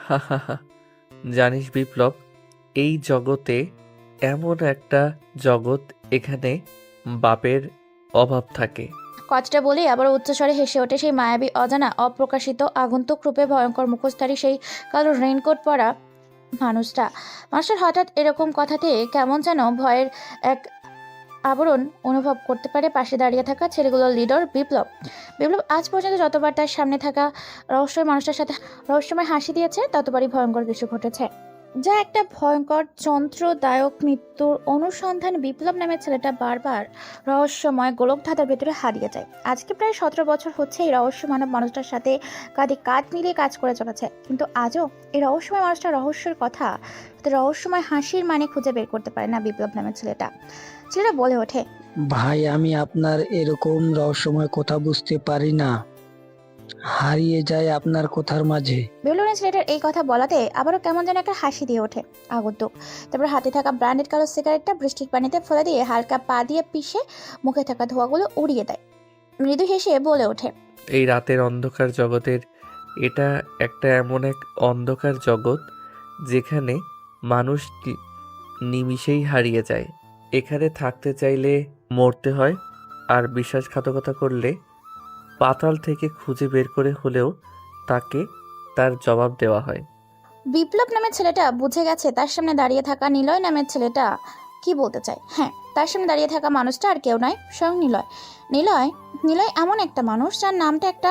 হাহাহা, জানিস বিপ্লব, এই জগতে এমন একটা জগৎ এখানে বাপের অভাব থাকে। কথাটা বলেই আবার উচ্চস্বরে হেসে ওঠে সেই মায়াবী অজানা অপ্রকাশিত আগন্তুক রূপে ভয়ঙ্কর মুখোশধারী সেই কালো রেইনকোট পরা মানুষটার হঠাৎ এরকম কথাতে কেমন যেন ভয়ের এক আবরণ অনুভব করতে পারে পাশে দাঁড়িয়ে থাকা ছেলেগুলোর লিডার বিপ্লব। বিপ্লব আজ পর্যন্ত যতবার তার সামনে থাকা রহস্যময় মানুষটার সাথে রহস্যময় হাসি দিয়েছে, ততবারই ভয়ঙ্কর কিছু ঘটেছে, যা একটা ভয়ঙ্কর যন্ত্রদায়ক মৃত্যুর অনুসন্ধান বিপ্লব নামের ছেলেটা বারবার রহস্যময় গোলকধাঁধার ভেতরে হারিয়ে যায়। আজকে প্রায় 17 বছর হচ্ছে এই রহস্য মানব মানুষটার সাথে কাঁধে কাঁধ মিলিয়ে কাজ করে চলেছে, কিন্তু আজও এই রহস্যময় মানুষটার রহস্যের কথা, রহস্যময় হাসির মানে খুঁজে বের করতে পারে না বিপ্লব নামের ছেলেটা। ছেলেটা বলে ওঠে, ভাই, আমি আপনার এরকম রহস্যময় কথা বুঝতে পারি না, হারিয়ে যায় আপনার কথার মাঝে। বিপ্লবের ছেলেটার এই কথা বলাতে আবারও কেমন যেন একটা হাসি দিয়ে ওঠে আগন্তুক। তারপর হাতে থাকা ব্র্যান্ডেড কালো সিগারেটটা বৃষ্টির পানিতে ফেলে দিয়ে হালকা পা দিয়ে পিষে মুখে থাকা ধোঁয়াগুলো উড়িয়ে দেয়। মৃদু হেসে বলে ওঠে, এই রাতের অন্ধকার জগতের এটা একটা এমন এক অন্ধকার জগৎ যেখানে মানুষ নিমিষেই হারিয়ে যায়। এখানে থাকতে চাইলে মরতে হয়, আর বিশ্বাসঘাতকতা করলে পাতাল থেকে খুঁজে বের করে হলেও তাকে তার জবাব দেওয়া হয়। বিপ্লব নামের ছেলেটা বুঝে গেছে তার সামনে দাঁড়িয়ে থাকা নিলয় নামের ছেলেটা কি বলতে চায়। হ্যাঁ, তার সামনে দাঁড়িয়ে থাকা মানুষটা আর কেউ নয়, স্বয়ং নিলয়। নিলয় নিলয় এমন একটা মানুষ যার নামটা একটা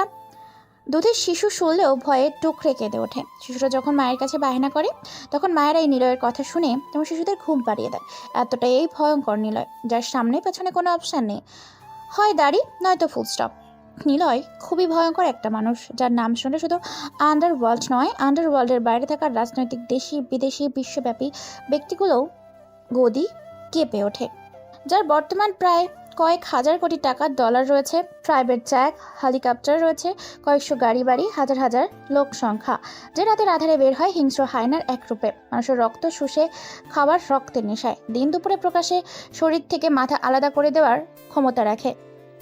দুধের শিশু শুনলেও ভয়ে টুকরে কেঁদে ওঠে। শিশুরা যখন মায়ের কাছে বায়না করে, তখন মায়েরা এই নিলয়ের কথা শুনে তেমন শিশুদের ঘুম পাড়িয়ে দেয়। এতটাই এই ভয়ঙ্কর নিলয়, যার সামনে পেছনে কোনো অপশান নেই, হয় দাড়ি নয়তো ফুল স্টপ। নিলয় খুবই ভয়ঙ্কর একটা মানুষ, যার নাম শুনে শুধু আন্ডারওয়ার্ল্ড নয়, আন্ডারওয়ার্ল্ডের বাইরে থাকা রাজনৈতিক দেশি বিদেশি বিশ্বব্যাপী ব্যক্তিগুলোও গদি কেঁপে ওঠে। যার বর্তমান প্রায় কয়েক হাজার কোটি টাকার ডলার রয়েছে, প্রাইভেট জ্যাট, হেলিকপ্টার রয়েছে, কয়েকশো গাড়ি বাড়ি, হাজার হাজার লোক সংখ্যা, যে রাতের আধারে বের হয় হিংস্র হায়নার এক রূপে, মানুষের রক্ত শুষে খাবার রক্তের নেশায়, দিন দুপুরে প্রকাশে শরীর থেকে মাথা আলাদা করে দেওয়ার ক্ষমতা রাখে।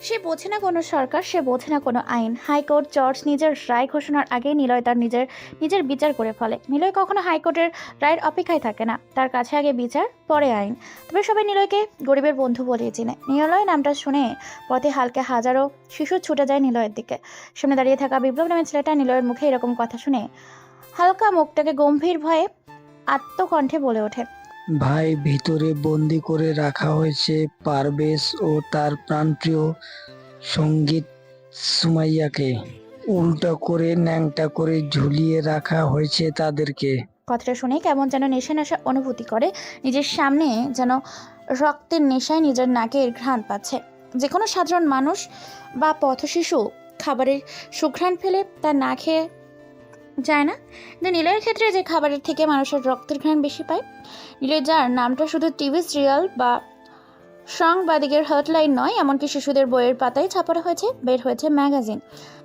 সে বোঝে না কোনো সরকার, সে বোঝে না কোনো আইন। হাইকোর্ট জজ নিজের রায় ঘোষণার আগেই নিলয় তার নিজের নিজের বিচার করে ফেলে। নিলয় কখনো হাইকোর্টের রায়ের অপেক্ষায় থাকে না, তার কাছে আগে বিচার, পরে আইন। তবে সবাই নিলয়কে গরিবের বন্ধু বলেই চেনে। নিলয় নামটা শুনে পথে হালকা হাজারো শিশু ছুটে যায় নিলয়ের দিকে। সামনে দাঁড়িয়ে থাকা বিপ্লব নামের ছেলেটা নিলয়ের মুখে এরকম কথা শুনে হালকা মুখটাকে গম্ভীর ভয়ে আত্মকণ্ঠে বলে ওঠে, ভাই, ভিতরে বন্দি করে রাখা হয়েছে পারভেজ ও তার প্রাণপ্রিয় সঙ্গীত সুমাইয়াকে। উল্টা করে ন্যাংটা করে ঝুলিয়ে রাখা হয়েছে তাদেরকে। কথাটা শুনে কেমন যেন নেশা নেশা অনুভূতি করে, নিজের সামনে যেন রক্তের নেশায় নিজের নাকের ঘ্রাণ পাচ্ছে। যে কোনো সাধারণ মানুষ বা পথশিশু খাবারের সুঘ্রাণ ফেলে তার না খেয়ে যায় না, কিন্তু নিলয়ের ক্ষেত্রে যে খাবারের থেকে মানুষের রক্তের ঘ্রাণ বেশি পায়। নিলয়, যার নামটা শুধু টিভি সিরিয়াল বা সাংবাদিকের হটলাইন নয়, এমনকি শিশুদের বইয়ের পাতায় ছাপানো হয়েছে, বের হয়েছে ম্যাগাজিন,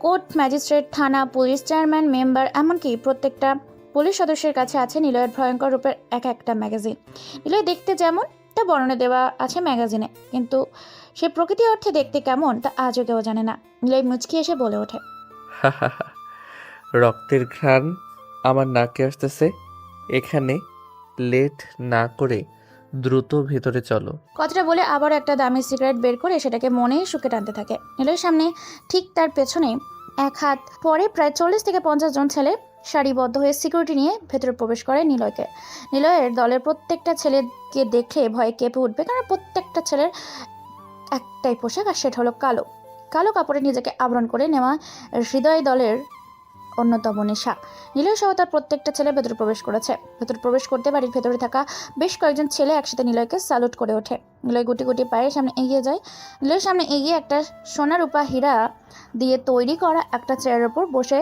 কোর্ট, ম্যাজিস্ট্রেট, থানা, পুলিশ চেয়ারম্যান, মেম্বার, এমনকি প্রত্যেকটা পুলিশ সদস্যের কাছে আছে নিলয়ের ভয়ঙ্কর রূপের এক একটা ম্যাগাজিন। নিলয় দেখতে যেমন তা বর্ণনা দেওয়া আছে ম্যাগাজিনে, কিন্তু সে প্রকৃতি অর্থে দেখতে কেমন তা আজও কেউ জানে না। নিলয় মুচকি এসে বলে ওঠে, হাহাহা, রক্তের ঘ্রাণ আমার নাকে আসতেছে। এখানে লেট না করে দ্রুত ভেতরে চলো। কথাটা বলে আবার একটা দামি সিগারেট বের করে সেটাকে মনেই শুকে টানতে থাকে। নিলয়ের সামনে ঠিক তার পেছনে এক হাত পরে প্রায় 40 থেকে 50 জন ছেলে সারিবদ্ধ হয়ে সিকিউরিটি নিয়ে ভেতরে প্রবেশ করে নিলয়কে। নিলয়ের দলের প্রত্যেকটা ছেলেকে দেখে ভয়ে কেঁপে উঠবে, কারণ প্রত্যেকটা ছেলের একটাই পোশাক, আর সেটা হলো কালো। কালো কাপড়ে নিজেকে আবরণ করে নেওয়া হৃদয় দলের অন্যতম নেশা। নিলয় সহ তার প্রত্যেকটা ছেলে ভেতরে প্রবেশ করেছে। ভেতরে প্রবেশ করতে বাড়ির ভেতরে থাকা বেশ কয়েকজন ছেলে একসাথে নিলয়কে স্যালুট করে ওঠে। নিলয় গুটি গুটি পায়ে সামনে এগিয়ে যায়। নিলয়ের সামনে এগিয়ে একটা সোনা রূপা হীরা দিয়ে তৈরি করা একটা চেয়ারের ওপর বসে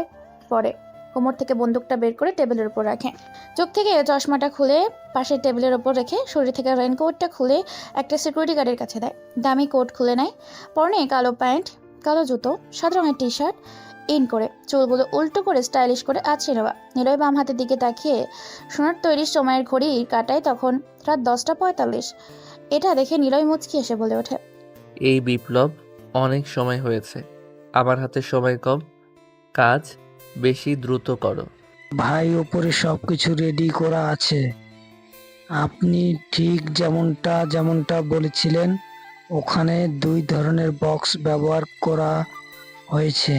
পড়ে। কোমর থেকে বন্দুকটা বের করে টেবিলের উপর রাখে। চোখ থেকে চশমাটা খুলে পাশের টেবিলের ওপর রেখে শরীর থেকে রেইনকোটটা খুলে একটা সিকিউরিটি গার্ডের কাছে দেয়। দামি কোট খুলে নেয়। পরনে কালো প্যান্ট, কালো জুতো, সাদা রঙের টি শার্ট ইন করে, চুলগুলো উল্টো করে স্টাইলিশ করে আছে নেওয়া। নিলয় বাম হাতের দিকে তাকিয়ে সোনার তৈরি সময়ের ঘড়ি কাটায় তখন রাত 10টা 45। এটা দেখে নিলয় মুচকি এসে বলে ওঠে, এই বিপ্লব, অনেক সময় হয়েছে, আমার হাতে সময় কম, কাজ বেশি দ্রুত করো। ভাই, ওপরে সবকিছু রেডি করা আছে। আপনি ঠিক যেমনটা বলেছিলেন, ওখানে 2 ধরনের বক্স ব্যবহার করা হয়েছে।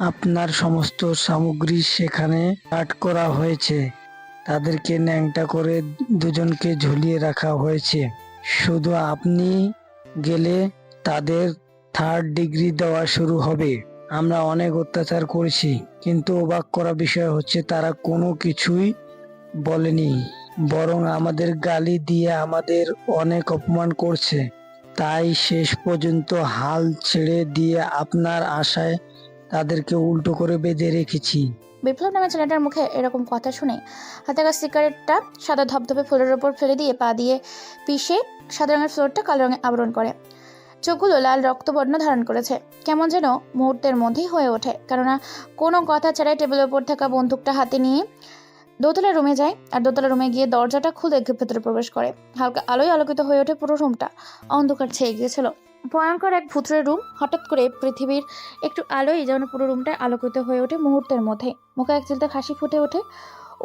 আপনার সমস্ত সামগ্রী সেখানে কাট করা হয়েছে। তাদেরকে ন্যাংটা করে দুজনকে ঝুলিয়ে রাখা হয়েছে। শুধু আপনি গেলে তাদের 3rd ডিগ্রি দেওয়া শুরু হবে। আমরা অনেক অত্যাচার করেছি, কিন্তু অবাক করা বিষয় হচ্ছে তারা কোনো কিছুই বলেনি, বরং আমাদের গালি দিয়ে আমাদের অনেক অপমান করছে। তাই শেষ পর্যন্ত হাল ছেড়ে দিয়ে আপনার আশায় তাদেরকে উল্টো করে বেঁধে রেখেছি। বিপ্লব নামে ছেলেটার মুখে এরকম কথা শুনে হাতে থাকা সিগারেটটা সাদা ধপধপে ফ্লোরের ওপর ফেলে দিয়ে পা দিয়ে পিষে সাদা রঙের ফ্লোরটা কালো রঙে আবরণ করে। চোখগুলো লাল রক্তবর্ণ ধারণ করেছে। কেমন যেন মুহূর্তের মধ্যেই হয়ে ওঠে, কেননা কোনো কথা ছাড়াই টেবিলের ওপর থাকা বন্দুকটা হাতে নিয়ে দোতলা রুমে যায় আর দোতলা রুমে গিয়ে দরজাটা খুলে ভেতরে প্রবেশ করে। হালকা আলোয় আলোকিত হয়ে ওঠে পুরো রুমটা। অন্ধকার ছেয়ে গিয়েছিল। ভয়ঙ্কর এক ভূতের রুম। হঠাৎ করে পৃথিবীর একটু আলোয় যেন পুরো রুমটা আলোকিত হয়ে ওঠে মুহূর্তের মধ্যে। মুখে এক চিলতে হাসি ফুটে ওঠে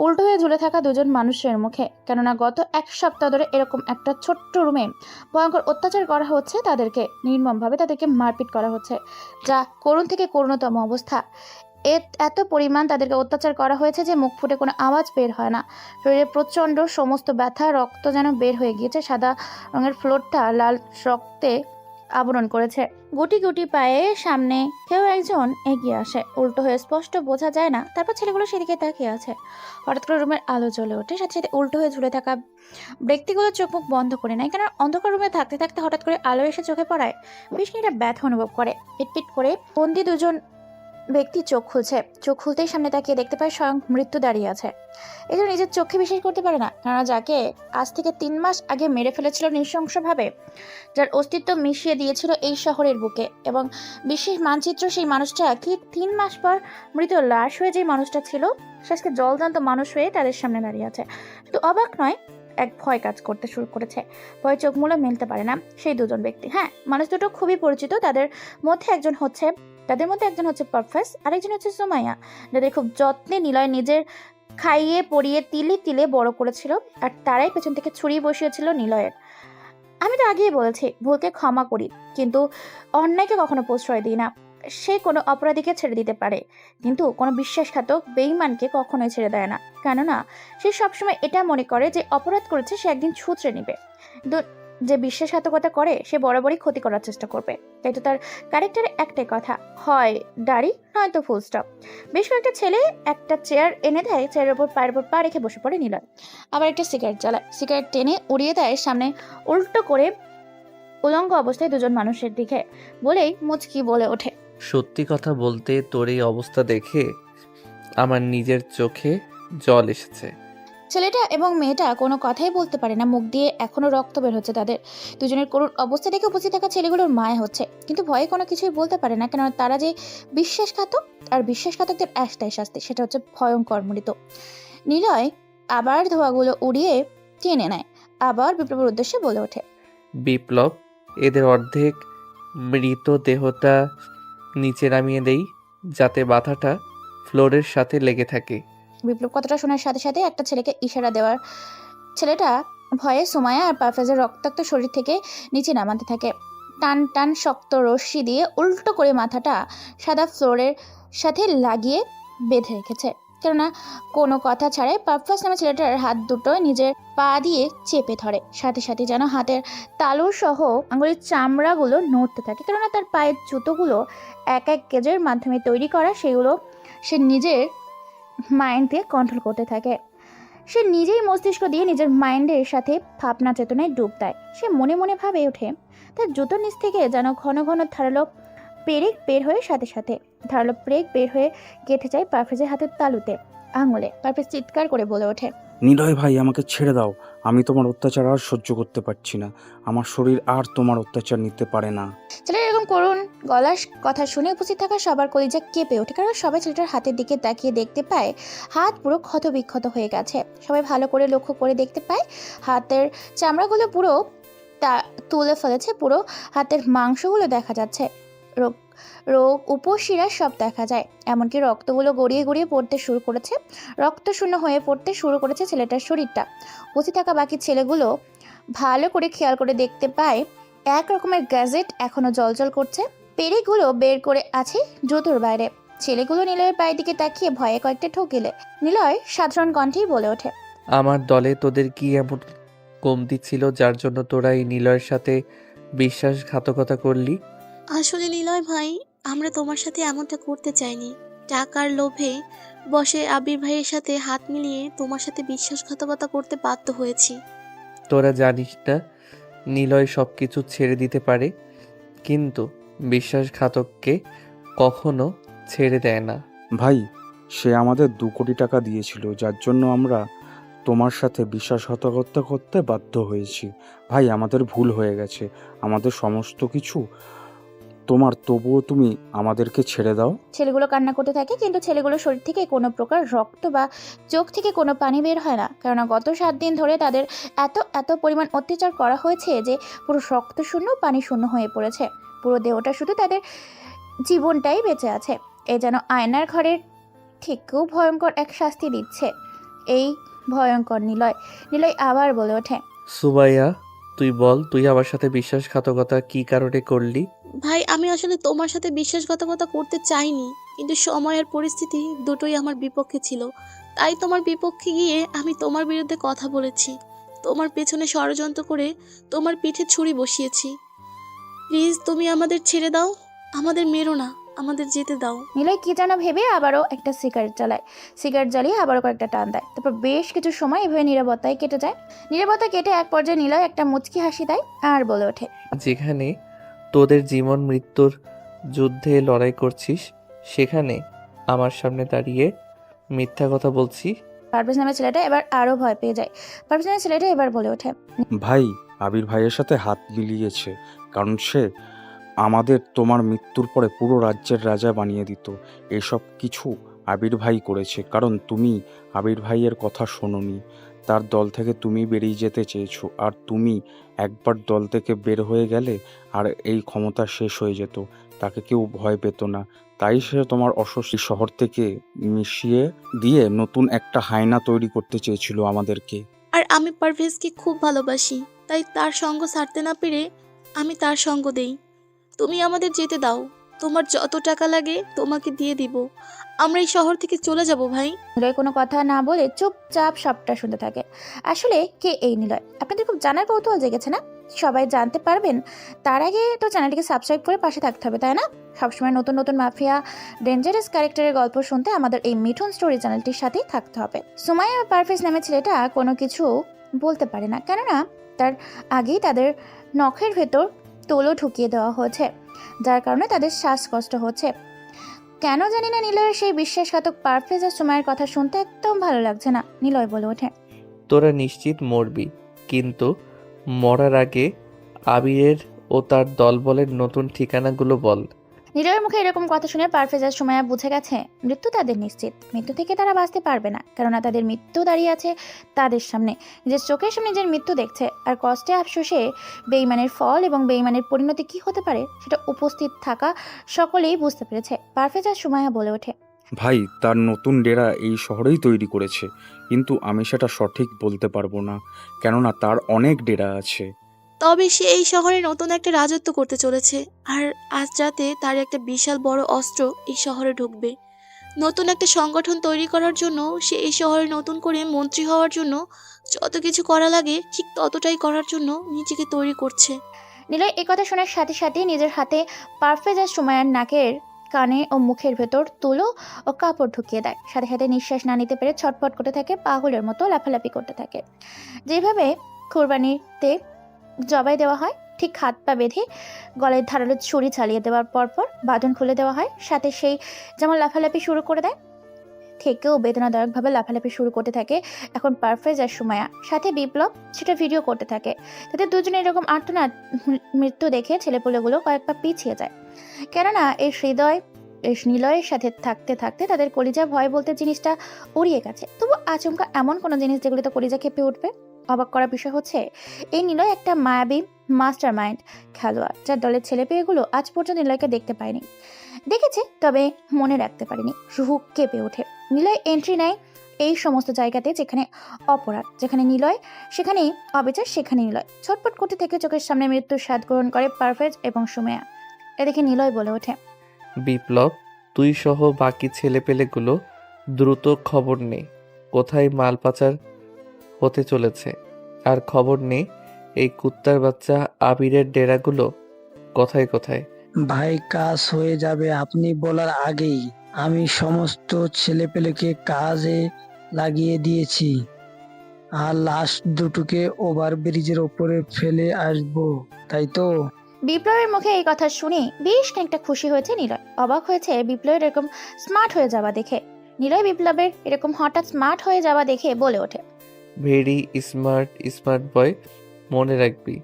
উল্টো হয়ে ঝুলে থাকা দুজন মানুষের মুখে, কেননা গত 1 সপ্তাহ ধরে এরকম একটা ছোট্ট রুমে ভয়ঙ্কর অত্যাচার করা হচ্ছে। তাদেরকে নির্মমভাবে তাদেরকে মারপিট করা হচ্ছে, যা করুণ থেকে করুণতম অবস্থা। এত পরিমাণ তাদেরকে অত্যাচার করা হয়েছে যে মুখ ফুটে কোনো আওয়াজ বের হয় না। শরীরে প্রচণ্ড সমস্ত ব্যথা, রক্ত যেন বের হয়ে গিয়েছে। সাদা রঙের ফ্লোরটা লাল রক্তে আবরণ করেছে। গুটি গুটি পায়ে সামনে কেউ একজন এগিয়ে আসে। উল্টো হয়ে স্পষ্ট বোঝা যায় না, তারপর ছেলেগুলো সেদিকে তাকিয়ে আছে। হঠাৎ করে রুমের আলো জ্বলে ওঠে, সাথে সাথে উল্টো হয়ে ঝুলে থাকা ব্যক্তিগুলো চোখ মুখ বন্ধ করে নেয়, কারণ অন্ধকার রুমে থাকতে থাকতে হঠাৎ করে আলো এসে চোখে পড়ায় বেশ খানিকটা ব্যথা অনুভব করে। পিটপিট করে বন্দি দুজন ব্যক্তি চোখ খুলছে। চোখ খুলতেই সামনে তাকিয়ে দেখতে পায় স্বয়ং মৃত্যু দাঁড়িয়ে আছে। এই জন্য নিজের চোখে বিশ্বাস করতে পারে না, কারণ যাকে আজ থেকে 3 মাস আগে মেরে ফেলেছিল নৃশংসভাবে, যার অস্তিত্ব মিশিয়ে দিয়েছিল এই শহরের বুকে এবং বিশেষ মানচিত্র, সেই মানুষটা ঠিক 3 মাস পর মৃত লাশ হয়ে যে মানুষটা ছিল, শেষকে জলজান্ত মানুষ হয়ে তাদের সামনে দাঁড়িয়ে আছে। শুধু অবাক নয়, এক ভয় কাজ করতে শুরু করেছে। ভয় চোখ মুলে মেলতে পারে না সেই দুজন ব্যক্তি। হ্যাঁ, মানুষ দুটো খুবই পরিচিত। তাদের মধ্যে একজন হচ্ছে পারফেস, আরেকজন হচ্ছে সুমাইয়া, যাদের খুব যত্নে নিলয় নিজের খাইয়ে পরিয়ে তিলে তিলে বড় করেছিল, আর তারাই পেছন থেকে ছুরি বসিয়েছিল নিলয়ের। আমি তো আগেই বলেছি, ভুলকে ক্ষমা করি, কিন্তু অন্যায়কে কখনো প্রশ্রয় দিই না। সে কোনো অপরাধীকে ছেড়ে দিতে পারে, কিন্তু কোনো বিশ্বাসঘাতক বেঈমানকে কখনোই ছেড়ে দেয় না, কেননা সে সবসময় এটা মনে করে যে অপরাধ করেছে সে একদিন শুধরে নেবে। কিন্তু যে বিশ্বাসঘাতকতা করে সে বরাবরই ক্ষতি করার চেষ্টা করবে। তাই তো তার ক্যারেক্টারে একটাই কথা, হয় দাড়ি নয়তো ফুল স্টপ। বেশ কয়েকটা ছেলে একটা চেয়ার এনে দেয়, চেয়ারের উপর পায়ের উপর পা রেখে বসে পড়ে নিলয়। আবার একটা সিগারেট জ্বালায়, সিগারেট টেনে উড়িয়ে দেয় সামনে উল্টো করে উলঙ্গ অবস্থায় দুজন মানুষের দিকে, বলেই মুচকি বলে ওঠে, সত্যি কথা বলতে তোর এই অবস্থা দেখে আমার নিজের চোখে জল এসেছে। ছেলেটা এবং মেয়েটা কোনো কথাই বলতে পারে না, মুখ দিয়ে এখনো রক্ত বের হচ্ছে তাদের। দুজনের করুণ অবস্থা দেখে উপস্থিত থাকা ছেলেগুলোর মায়া হচ্ছে, কিন্তু ভয়ে কোনো কিছুই বলতে পারে না, কেননা তারা যে বিশ্বাসঘাতক, আর বিশ্বাসঘাতকদের একটাই শাস্তি, সেটা হচ্ছে ভয়ঙ্কর মৃত্যু। নিলয় আবার ধোঁয়াগুলো উড়িয়ে টেনে নেয়, আবার বিপ্লবের উদ্দেশ্যে বলে ওঠে, বিপ্লব, এদের অর্ধেক মৃতদেহটা নিচে নামিয়ে দেই, যাতে মাথাটা ফ্লোরের সাথে লেগে থাকে। বিপ্লব কথাটা শোনার সাথে সাথে একটা ছেলেকে ইশারা দেওয়ার ছেলেটা ভয়ে সুমাইয়া আর পারফেজের রক্তাক্ত শরীর থেকে নিচে নামাতে থাকে। টান টান শক্ত রশ্মি দিয়ে উল্টো করে মাথাটা সাদা ফ্লোরের সাথে লাগিয়ে বেঁধে রেখেছে, কেননা কোনো কথা ছাড়াই পারফেজ নামে ছেলেটার হাত দুটো নিজের পা দিয়ে চেপে ধরে। সাথে সাথে যেন হাতের তালু সহ আঙুলের চামড়াগুলো নড়তে থাকে, কেননা তার পায়ের জুতোগুলো এক এক গেজের মাধ্যমে তৈরি করা, সেগুলো সে নিজের মাইন্ড দিয়ে কন্ট্রোল করতে থাকে। সে নিজেই মস্তিষ্ক দিয়ে নিজের মাইন্ডের সাথে ভাবনা চেতনায় ডুব দেয়। সে মনে মনে ভাবে ওঠে, তার জুতোর নিচ থেকে যেন ঘন ঘন ধারালো পেরেক বের হয়ে সাথে সাথে ধারালো পেরেক বের হয়ে গেঁথে যায় পারফেজের হাতের তালুতে আঙুলে। পারফেজ চিৎকার করে বলে ওঠে, নিলয় ভাই, আমাকে ছেড়ে দাও। আমি তোমার অত্যাচার আর সহ্য করতে পারছি না। আমার শরীর আর তোমার অত্যাচার নিতে পারে না। ছেলের এরকম করুণ গলার কথা শুনে উপস্থিত থাকা সবার কলিজা কেঁপে ওঠে, কারণ সবাই ছেলেটার হাতের দিকে তাকিয়ে দেখতে পায় হাত পুরো ক্ষত বিক্ষত হয়ে গেছে। সবাই ভালো করে লক্ষ্য করে দেখতে পায় হাতের চামড়াগুলো পুরো তুলে ফেলেছে, পুরো হাতের মাংসগুলো দেখা যাচ্ছে। রোগ, উপশিরা সব দেখা যায়। এমনকি রক্তগুলো গড়িয়ে গড়িয়ে পড়তে শুরু করেছে। রক্তশূন্য হয়ে পড়তে শুরু করেছে ছেলেটার শরীরটা। বসে থাকা বাকি ছেলেগুলো ভালো করে খেয়াল করে দেখতে পায় এক রকমের গ্যাজেট এখনো জ্বলজ্বল করছে। পেরেকগুলো বের করে আছে জুতোর বাইরে। ছেলেগুলো নিলয়ের পায়ের দিকে তাকিয়ে ভয়ে কয়েকটা ঠকিলে। নিলয় সাধারণ কণ্ঠেই বলে ওঠে, আমার দলে তোদের কি এমন কমতি ছিল যার জন্য তোরা এই নিলয়ের সাথে বিশ্বাসঘাতকতা করলি? আসলে নিলয় ভাই, আমরা তোমার সাথে এমনটা করতে চাইনি। টাকার লোভে বসে আবির ভাইয়ের সাথে হাত মিলিয়ে তোমার সাথে বিশ্বাসঘাতকতা করতে বাধ্য হয়েছি। তোরা জানিস না নিলয় সব কিছু ছেড়ে দিতে পারে, কিন্তু বিশ্বাসঘাতককে কখনো ছেড়ে দেয় না। ভাই, সে আমাদের 2 কোটি টাকা দিয়েছিল, যার জন্য আমরা তোমার সাথে বিশ্বাসঘাতকতা করতে বাধ্য হয়েছি। ভাই, আমাদের ভুল হয়ে গেছে, আমাদের সমস্ত কিছু তোমার, তবুও তুমি আমাদেরকে ছেড়ে দাও। ছেলেগুলো কান্না করতে থাকে, কিন্তু ছেলেগুলোর শরীর থেকে কোনো প্রকার রক্ত বা চোখ থেকে কোনো পানি বের হয় না। কেননা গত 7 দিন ধরে তাদের এত পরিমাণ অত্যাচার করা হয়েছে যে পুরো রক্ত শূন্য, পানি শূন্য হয়ে পড়েছে। পুরো দেহটা শুধু তাদের জীবনটাই বেঁচে আছে। এ যেন আয়নার ঘরের থেকেও ভয়ঙ্কর এক শাস্তি দিচ্ছে এই ভয়ঙ্কর নিলয়। নিলয় আবার বলে ওঠে, সুমাইয়া, তুই বল, তুই আমার সাথে বিশ্বাসঘাতকতা কি কারণে করলি? ভাই, আমি আসলে তোমার সাথে বিশ্বাসঘাতকতা করতে চাইনি, কিন্তু সময় আর পরিস্থিতি দুটোই আমার বিপক্ষে ছিল। তাই তোমার বিপক্ষে গিয়ে আমি তোমার বিরুদ্ধে কথা বলেছি, তোমার পেছনে ষড়যন্ত্র করে তোমার পিঠে ছুরি বসিয়েছি। প্লিজ, তুমি আমাদের ছেড়ে দাও, আমাদের মেরো না, আমাদের যেতে দাও। নিলয় কি যেন ভেবে আবারও একটা সিগারেট জ্বালায়। সিগারেট জ্বালিয়ে আবারও কয়েকটা টান দেয়। তারপর বেশ কিছু সময় এভাবে নীরবতায় কেটে যায়। নীরবতা কেটে এক পর্যায়ে নিলয় একটা মুচকি হাসি দেয় আর বলে ওঠে, যেখানে তোদের জীবন মৃত্যুর যুদ্ধে লড়াই করছিস, সেখানে আমার সামনে দাঁড়িয়ে মিথ্যা কথা বলছি? পারভেজ নামের ছেলেটা এবার আরও ভয় পেয়ে যায়। পারভেজ নামের ছেলেটা এবার বলে ওঠে, ভাই, আবির ভাইয়ের সাথে হাত মিলিয়েছে, কারণ সে আমাদের তোমার মৃত্যুর পরে পুরো রাজ্যের রাজা বানিয়ে দিত। এসব কিছু আবির ভাই করেছে, কারণ তুমি আবির ভাইয়ের কথা শোনোনি। তার দল থেকে তুমি বেরিয়ে যেতে চেয়েছো, আর তুমি একবার দল থেকে বের হয়ে গেলে আর এই ক্ষমতা শেষ হয়ে যেত, তাকে কেউ ভয় পেত না। তাই সে তোমার অস্বস্তি শহর থেকে মিশিয়ে দিয়ে নতুন একটা হায়না তৈরি করতে চেয়েছিল আমাদেরকে। আর আমি পারভেজকে খুব ভালোবাসি, তাই তার সঙ্গ ছাড়তে না পেরে আমি তার সঙ্গ দেই। তুমি আমাদের যেতে দাও, তোমার যত টাকা লাগে তোমাকে দিয়ে দিব। আমরা এই শহর থেকে চলে যাব ভাই। নিলয় কোনো কথা না বলে চুপচাপ সবটা শুনতে থাকে। আসলে কে এই নিলয়? আপনাদের খুব জানার কৌতূহল জেগেছে না? সবাই জানতে পারবেন তার আগে তো চ্যানেলটিকে সাবস্ক্রাইব করে পাশে থাকতে হবে, তাই না? সবসময় নতুন নতুন মাফিয়া, ডেঞ্জারাস ক্যারেক্টারের গল্প শুনতে আমাদের এই মিঠুন স্টোরি চ্যানেলটির সাথেই থাকতে হবে। সুমাইয়া পারভেজ নামের ছেলেটা কোনো কিছু বলতে পারে না, কেননা তার আগেই তাদের নখের ভেতর তোলো ঢুকিয়ে দেওয়া হয়েছে, যার কারণে তাদের শ্বাসকষ্ট হচ্ছে। কেন জানি না নিলয়ের সেই বিশ্বাসঘাতক পারভেজ আর সুমাইয়ের কথা শুনতে একদম ভালো লাগছে না। নিলয় বলে ওঠে, তোরা নিশ্চিত মরবি, কিন্তু মরার আগে আবিরের ও তার দলবলের নতুন ঠিকানাগুলো বল। নিলয়ের মুখে এরকম কথা শুনে পারভেজ আর সুমাইয়া বুঝে গেছে মৃত্যু তাদের নিশ্চিত। মৃত্যু থেকে তারা বাঁচতে পারবে না, কেননা তাদের মৃত্যু দাঁড়িয়ে আছে তাদের সামনে। নিজের চোখের সামনে নিজের মৃত্যু দেখছে, আর কষ্টে আফসোসে বেইমানের ফল এবং বেইমানের পরিণতি কি হতে পারে সেটা উপস্থিত থাকা সকলেই বুঝতে পেরেছে। পারভেজ আর সুমাইয়া বলে ওঠে, ভাই, তার নতুন ডেরা এই শহরেই তৈরি করেছে, কিন্তু আমি সেটা সঠিক বলতে পারবো না, কেননা তার অনেক ডেরা আছে। তবে সে এই শহরে নতুন একটা রাজত্ব করতে চলেছে, আর আজ রাতে তার একটা বিশাল বড় অস্ত্র এই শহরে ঢুকবে। নতুন একটা সংগঠন তৈরি করার জন্য সে এই শহরে নতুন করে মন্ত্রী হওয়ার জন্য যত কিছু করা লাগে ঠিক ততটাই করার জন্য নিজেকে তৈরি করছে। নিলয় এই কথা শোনার সাথে সাথে নিজের হাতে পারভেজ আর সুমাইয়ার নাকের, কানে ও মুখের ভেতর তুলো ও কাপড় ঢুকিয়ে দেয়। সাথে সাথে নিঃশ্বাস না নিতে পেরে ছটফট করতে থাকে, পাগলের মতো লাফালাফি করতে থাকে। যেভাবে কুরবানিতে জবাই দেওয়া হয় ঠিক হাত পা বেঁধে গলায় ধারালো ছুরি চালিয়ে দেওয়ার পরপর বাঁধন খুলে দেওয়া হয়, সাথে সেই যেমন লাফালাফি শুরু করে দেয়, থেকেও বেদনাদায়কভাবে লাফালাফি শুরু করতে থাকে এখন পারভেজ আর সুমাইয়া। সাথে বিপ্লব সেটা ভিডিও করতে থাকে। তাদের দুজনে এরকম আর্তনাদ মৃত্যু দেখে ছেলেপুলেগুলো কয়েক পা পিছিয়ে যায়, কেননা এই নিলয়ের সাথে থাকতে থাকতে তাদের কলিজা ভয় বলতে জিনিসটা উড়িয়ে গেছে। তবু আচমকা এমন কোনো জিনিস যেগুলিতে কলিজা কেঁপে উঠবে। অবাক করার বিষয় হচ্ছে এই নিলয় একটা মায়াবী মাস্টার মাইন্ড খেলোয়াড়, যার দলের ছেলেপেয়েগুলো আজ পর্যন্ত নিলয়কে দেখতে পায়নি। দেখেছে তবে মনে রাখতে পারেনি। রুহু কেঁপে ওঠে। নিলয় এন্ট্রি নেয় এই সমস্ত জায়গাতে যেখানে অপরাধ, যেখানে নিলয় সেখানেই অবিচার, সেখানে নিলয় ছটপট করতে থেকে চোখের সামনে মৃত্যুর স্বাদ গ্রহণ করে পারভেজ এবং সুমেয়া। এদিকে নিলয় বলে ওঠে, বিপ্লব, তুই সহ বাকি ছেলেপেলেগুলো দ্রুত খবর নে কোথায় মাল পাচার হতে চলেছে, আর খবর নে এই কুত্তার বাচ্চা আবিরের ডেরাগুলো কোথায় কোথায়। ভাই, কাজ হয়ে যাবে আপনি বলার আগেই আমি সমস্ত ছেলেপেলেকে কাজে লাগিয়ে দিয়েছি, আর লাস্ট দুটোকে ওভারব্রিজের ওপরে ফেলে আসবো, তাই তো? বিপ্লবের মুখে এই কথা শুনে বেশ খানিকটা খুশি হয়েছে নিলয়। অবাক হয়েছে বিপ্লবের এরকম স্মার্ট হয়ে যাওয়া দেখে। নিলয় বিপ্লবের এরকম হঠাৎ স্মার্ট হয়ে যাওয়া দেখে বলে ওঠে, ভেরি স্মার্ট স্মার্ট বয়, মনে রাখবি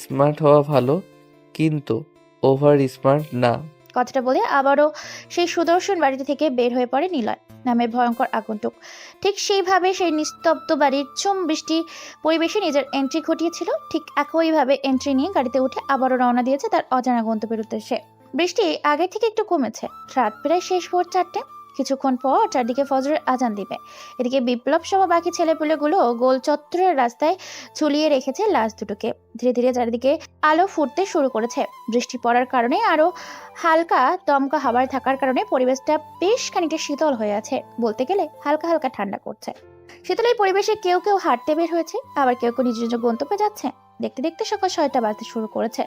স্মার্ট হওয়া ভালো কিন্তু ওভার স্মার্ট না। কথাটা বলে আবারও সেই সুদর্শন বাড়িতে থেকে বের হয়ে পড়ে নিলয় নামের ভয়ঙ্কর আগন্তুক। ঠিক সেইভাবে সেই নিস্তব্ধ বাড়ির চুম বৃষ্টি পরিবেশে নিজের এন্ট্রি ঘটিয়েছিল। ঠিক একইভাবে এন্ট্রি নিয়ে গাড়িতে উঠে আবারও রওনা দিয়েছে তার অজানা গন্তব্যের উদ্দেশ্যে। বৃষ্টি আগে থেকে একটু কমেছে। রাত প্রায় শেষ ভোর 4টে। কিছুক্ষণ পর চারদিকে ফজরের আজান দিবে। এদিকে বিপ্লব সহ বাকি ছেলেপুলেগুলো গোল চত্বরের রাস্তায় ঝুলিয়ে রেখেছে লাশ দুটোকে। ধীরে ধীরে চারিদিকে আলো ফুটতে শুরু করেছে। বৃষ্টি পড়ার কারণে আরো হালকা দমকা হাওয়ার থাকার কারণে পরিবেশটা বেশ খানিকটা শীতল হয়ে আছে, বলতে গেলে হালকা হালকা ঠান্ডা করছে। শীতল এই পরিবেশে কেউ কেউ হাঁটতে বের হয়েছে, আবার কেউ কেউ নিজ নিজ গন্তব্যে যাচ্ছে। দেখতে দেখতে সকাল 6টা বাজতে শুরু করেছে।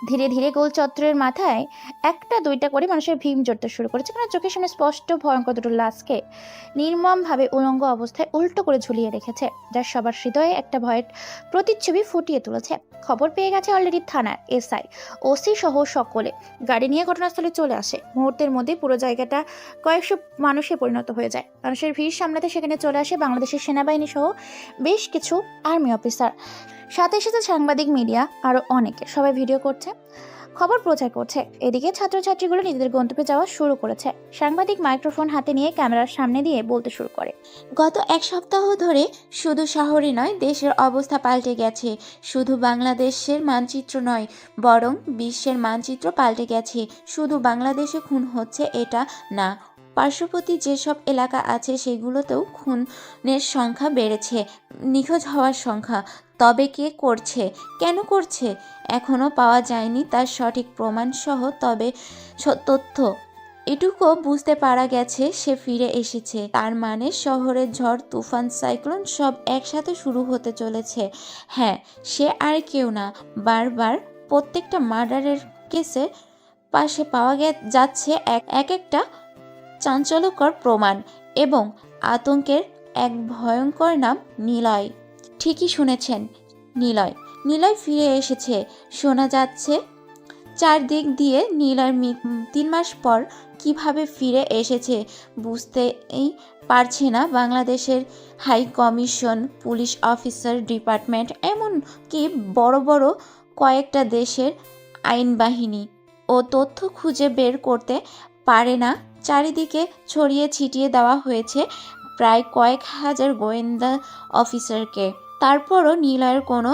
ধীরে ধীরে গোল চত্বরের মাথায় একটা দুইটা করে মানুষের ভিড় জড়তে শুরু করেছে, কারণ চোখের সামনে স্পষ্ট ভয়ঙ্কর দুটো লাশকে নির্মমভাবে উলঙ্গ অবস্থায় উল্টো করে ঝুলিয়ে রেখেছে, যার সবার হৃদয়ে একটা ভয়ের প্রতিচ্ছবি ফুটিয়ে তুলেছে। খবর পেয়ে গেছে অলরেডি থানার এসআই, ওসি সহ সকলে গাড়ি নিয়ে ঘটনাস্থলে চলে আসে। মুহূর্তের মধ্যে পুরো জায়গাটা কয়েকশো মানুষে পরিণত হয়ে যায়। মানুষের ভিড় সামলাতে সেখানে চলে আসে বাংলাদেশের সেনাবাহিনী সহ বেশ কিছু আর্মি অফিসার, সাথে সাথে সাংবাদিক, মিডিয়া, আরো অনেকে। সবাই ভিডিও করছে, খবর প্রচার করছে। এদিকে ছাত্রছাত্রীগুলো নিজেদের গন্তব্যে যাওয়া শুরু করেছে। সাংবাদিক মাইক্রোফোন হাতে নিয়ে ক্যামেরার সামনে দিয়ে বলতে শুরু করে, গত এক সপ্তাহ ধরে শুধু শহরে নয়, দেশের অবস্থা পাল্টে গেছে। শুধু বাংলাদেশের মানচিত্র নয়, বরং বিশ্বের মানচিত্র পাল্টে গেছে। শুধু বাংলাদেশে খুন হচ্ছে এটা না, পার্শ্ববর্তী যেসব এলাকা আছে সেগুলোতেও খুনের সংখ্যা বেড়েছে, নিখোঁজ হওয়ার সংখ্যা। তবে কে করছে, কেন করছে, এখনও পাওয়া যায়নি তার সঠিক প্রমাণসহ তবে তথ্য। এটুকু বুঝতে পারা গেছে সে ফিরে এসেছে। তার মানে শহরের ঝড়, তুফান, সাইক্লোন সব একসাথে শুরু হতে চলেছে। হ্যাঁ, সে আর কেউ না, বারবার প্রত্যেকটা মার্ডারের কেসে পাশে পাওয়া যাচ্ছে এক একটা চাঞ্চল্যকর প্রমাণ এবং আতঙ্কের এক ভয়ঙ্কর নাম নিলয়। ঠিকই শুনেছেন, নিলয়। নিলয় ফিরে এসেছে। শোনা যাচ্ছে চারদিক দিয়ে নিলয় 3 মাস পর কিভাবে ফিরে এসেছে বুঝতেই পারছে না বাংলাদেশের high commission, police officer, department, এমনকি বড় বড় কয়েকটা দেশের আইন বাহিনী ও তথ্য খুঁজে বের করতে পারে না। চারিদিকে ছড়িয়ে ছিটিয়ে দেওয়া হয়েছে প্রায় কয়েক হাজার গোয়েন্দা অফিসারকে। তারপরও নিলয়ের কোনো